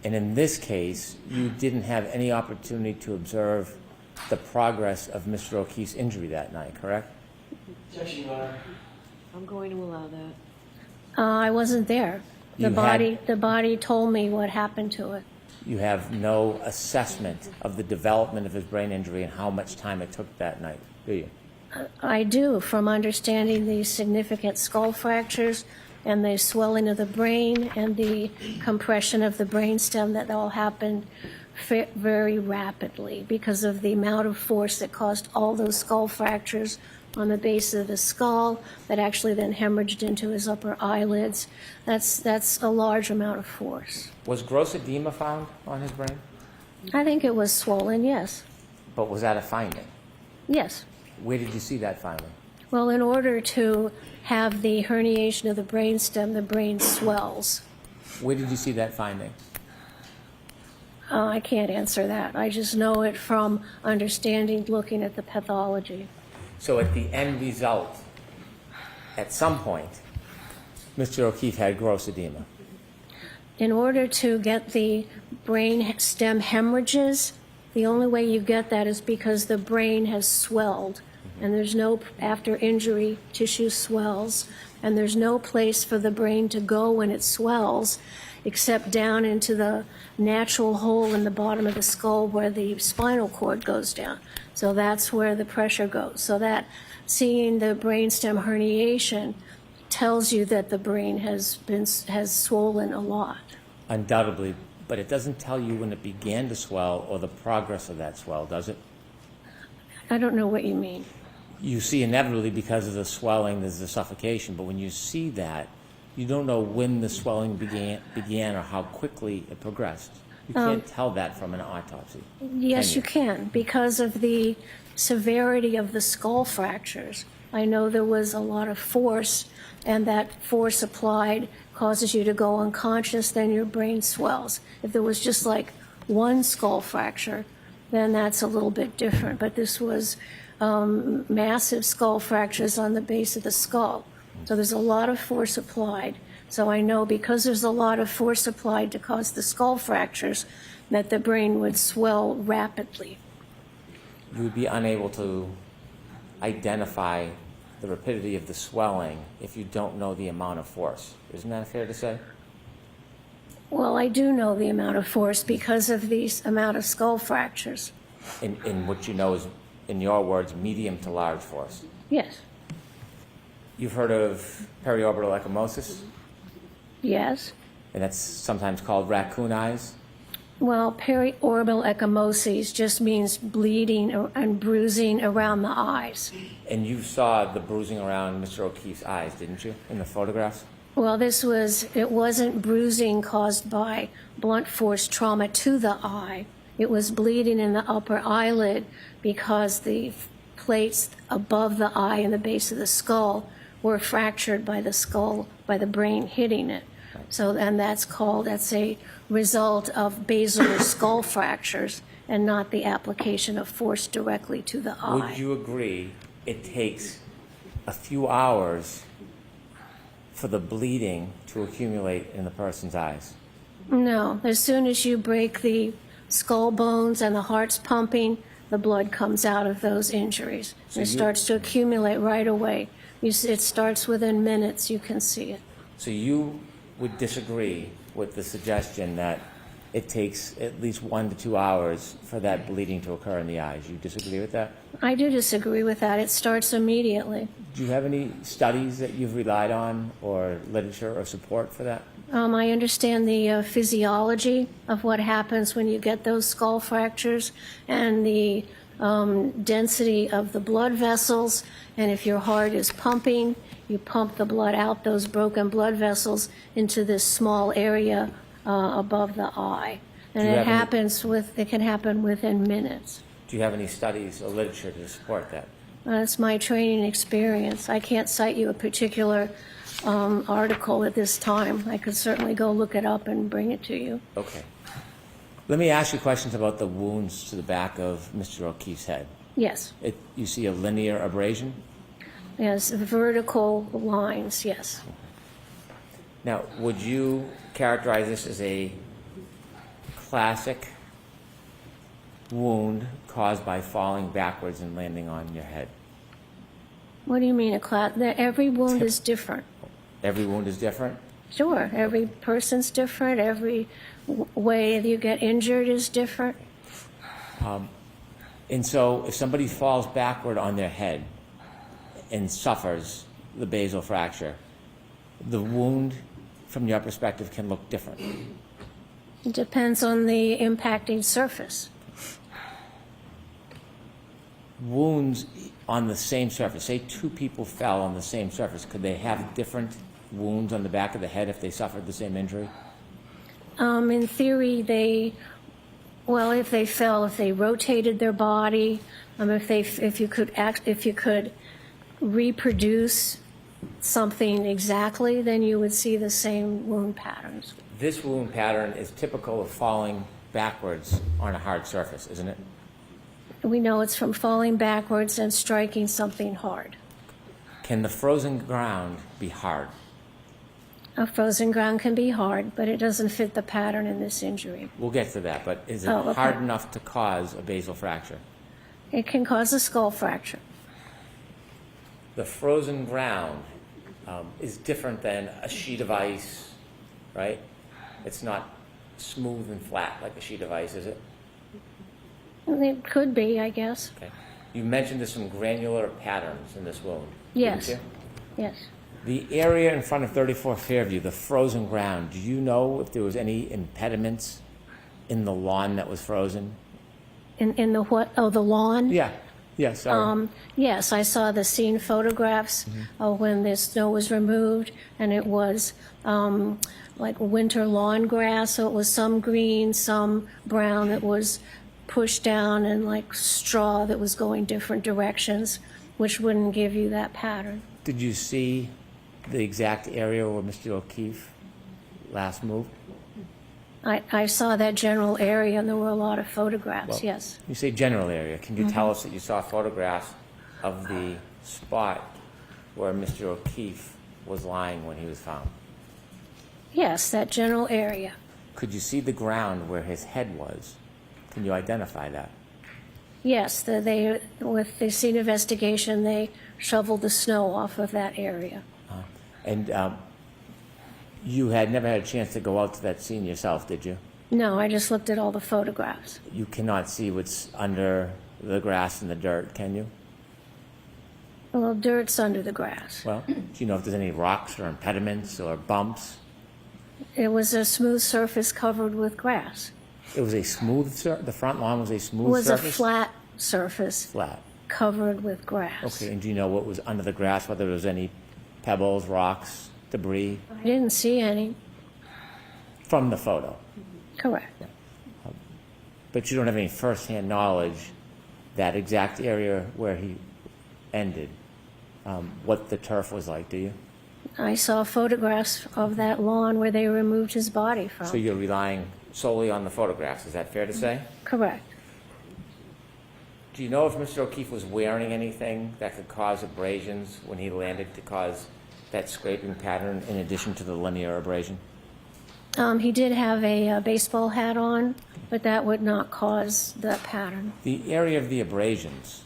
And in this case, you didn't have any opportunity to observe the progress of Mr. O'Keefe's injury that night, correct? Objection, Your Honor. I'm going to allow that. I wasn't there. The You had- body told me what happened to it. You have no assessment of the development of his brain injury and how much time it took that night, do you? I do, from understanding the significant skull fractures and the swelling of the brain and the compression of the brainstem that all happened very rapidly because of the amount of force that caused all those skull fractures on the base of the skull that actually then hemorrhaged into his upper eyelids. That's a large amount of force. Was gross edema found on his brain? I think it was swollen, yes. But was that a finding? Yes. Where did you see that finding? Well, in order to have the herniation of the brainstem, the brain swells. Where did you see that finding? I can't answer that. I just know it from understanding, looking at the pathology. So at the end result, at some point, Mr. O'Keefe had gross edema. In order to get the brain stem hemorrhages, the only way you get that is because the brain has swelled, and there's no, after injury, tissue swells, and there's no place for the brain to go when it swells except down into the natural hole in the bottom of the skull where the spinal cord goes down. So that's where the pressure goes. So that seeing the brainstem herniation tells you that the brain has swollen a lot. Undoubtedly, but it doesn't tell you when it began to swell or the progress of that swell, does it? I don't know what you mean. You see inevitably because of the swelling, there's the suffocation, but when you see that, you don't know when the swelling began or how quickly it progressed. You can't tell that from an autopsy. Yes, you can, because of the severity of the skull fractures. I know there was a lot of force, and that force applied causes you to go unconscious, then your brain swells. If there was just like one skull fracture, then that's a little bit different. But this was massive skull fractures on the base of the skull. So there's a lot of force applied. So I know because there's a lot of force applied to cause the skull fractures, that the brain would swell rapidly. You would be unable to identify the rapidity of the swelling if you don't know the amount of force. Isn't that fair to say? Well, I do know the amount of force because of the amount of skull fractures. In what you know is, in your words, medium to large force. Yes. You've heard of periorbital ecchymosis, Yes. and that's sometimes called raccoon eyes. Well, periorbital ecchymosis just means bleeding and bruising around the eyes. And you saw the bruising around Mr. O'Keefe's eyes, didn't you, in the photographs? Well, it wasn't bruising caused by blunt force trauma to the eye. It was bleeding in the upper eyelid because the plates above the eye and the base of the skull were fractured by the skull, by the brain hitting it. So, and that's a result of basilar skull fractures and not the application of force directly to the eye. Would you agree it takes a few hours for the bleeding to accumulate in the person's eyes? No. As soon as you break the skull bones and the heart's pumping, the blood comes out of those injuries. So it starts to accumulate right away. It starts within minutes. You can see it. So you would disagree with the suggestion that it takes at least 1 to 2 hours for that bleeding to occur in the eyes. You disagree with that? I do disagree with that. It starts immediately. Do you have any studies that you've relied on or literature or support for that? I understand the physiology of what happens when you get those skull fractures and the density of the blood vessels, and if your heart is pumping, you pump the blood out those broken blood vessels into this small area above the eye. And Do you have it can happen within minutes. Do you have any studies or literature to support that? That's my training experience. I can't cite you a particular article at this time. I could certainly go look it up and bring it to you. Okay. Let me ask you questions about the wounds to the back of Mr. O'Keefe's head. Yes, You see a linear abrasion? yes, vertical lines, yes. Now, would you characterize this as a classic wound caused by falling backwards and landing on your head? What do you mean every wound is different? Every wound is different? Sure, every person's different, every way you get injured is different. And so if somebody falls backward on their head and suffers the basal fracture, the wound from your perspective can look different. It depends on the impacting surface. Wounds on the same surface, say two people fell on the same surface, could they have different wounds on the back of the head if they suffered the same injury? In theory, if they fell, if they rotated their body, if you could reproduce something exactly, then you would see the same wound patterns. This wound pattern is typical of falling backwards on a hard surface, isn't it? We know it's from falling backwards and striking something hard. Can the frozen ground be hard? A frozen ground can be hard, but it doesn't fit the pattern in this injury. We'll get to that, but is it Oh, okay. hard enough to cause a basal fracture? It can cause a skull fracture. The frozen ground is different than a sheet of ice, right? It's not smooth and flat like a sheet of ice, is it? It could be, I guess. Okay. You mentioned there's some granular patterns in this wound. Yes. didn't you? Yes. The area in front of 34 Fairview, the frozen ground, do you know if there was any impediments in the lawn that was frozen? In the what? Oh, the lawn? Yeah. Yeah, sorry. Yes, I saw the scene photographs when the snow was removed, and it was like winter lawn grass, so it was some green, some brown that was pushed down, and like straw that was going different directions, which wouldn't give you that pattern. Did you see the exact area where Mr. O'Keefe last moved? I saw that general area, and there were a lot of photographs, Well, yes. You say general area. Can you tell us that you saw photographs of the spot where Mr. O'Keefe was lying when he was found? Yes, that general area. Could you see the ground where his head was? Can you identify that? Yes, with the scene investigation, they shoveled the snow off of that area. And you had never had a chance to go out to that scene yourself, did you? No, I just looked at all the photographs. You cannot see what's under the grass and the dirt, can you? Well, dirt's under the grass. Well, do you know if there's any rocks or impediments or bumps? It was a smooth surface covered with grass. It was a smooth the front lawn was a It smooth was surface? a flat surface Flat. covered with grass. Okay, and do you know what was under the grass, whether there was any pebbles, rocks, debris? I didn't see any. From the photo. Correct. But you don't have any first-hand knowledge that exact area where he ended, what the turf was like, do you? I saw photographs of that lawn where they removed his body from. So you're relying solely on the photographs, is that fair to say? Correct. Do you know if Mr. O'Keefe was wearing anything that could cause abrasions when he landed to cause that scraping pattern in addition to the linear abrasion? He did have a baseball hat on, but that would not cause the pattern. The area of the abrasions,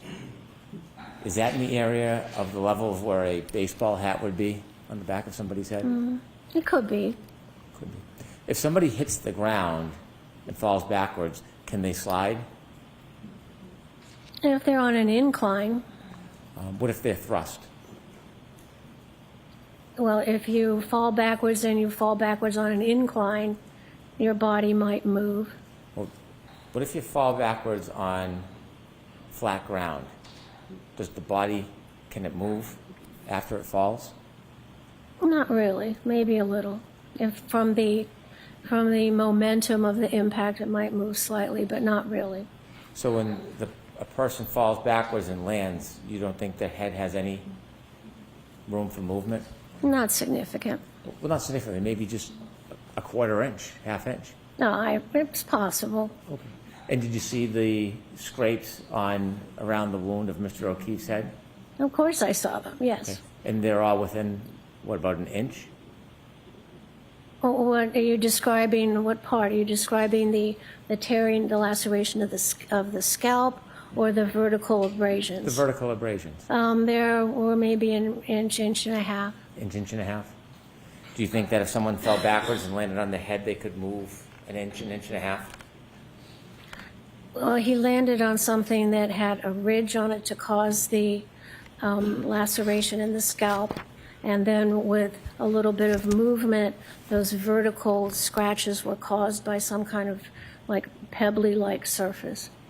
is that in the area of the level of where a baseball hat would be on the back of somebody's head? It could be. Could be. If somebody hits the ground and falls backwards, can they slide? And if they're on an incline, What if they're thrust? well, if you fall backwards and you fall backwards on an incline, your body might move. Well, what if you fall backwards on flat ground, does the body, can it move after it falls? Not really, maybe a little. If from the momentum of the impact, it might move slightly, but not really. So when a person falls backwards and lands, you don't think the head has any room for movement? Not significant. Well, not significantly, maybe just a quarter inch, half inch. No, it's possible. And did you see the scrapes around the wound of Mr. O'Keefe's head? Of course I saw them, yes. Okay. And they're all within, what, about an inch? What are you describing? What part? Are you describing the tearing, the laceration of the scalp, or the vertical abrasions? The vertical abrasions. There were maybe an inch, inch and a half. Inch and a half? Do you think that if someone fell backwards and landed on the head, they could move an inch and a half? Well, he landed on something that had a ridge on it to cause the laceration in the scalp, and then with a little bit of movement, those vertical scratches were caused by some kind of like pebbly-like surface.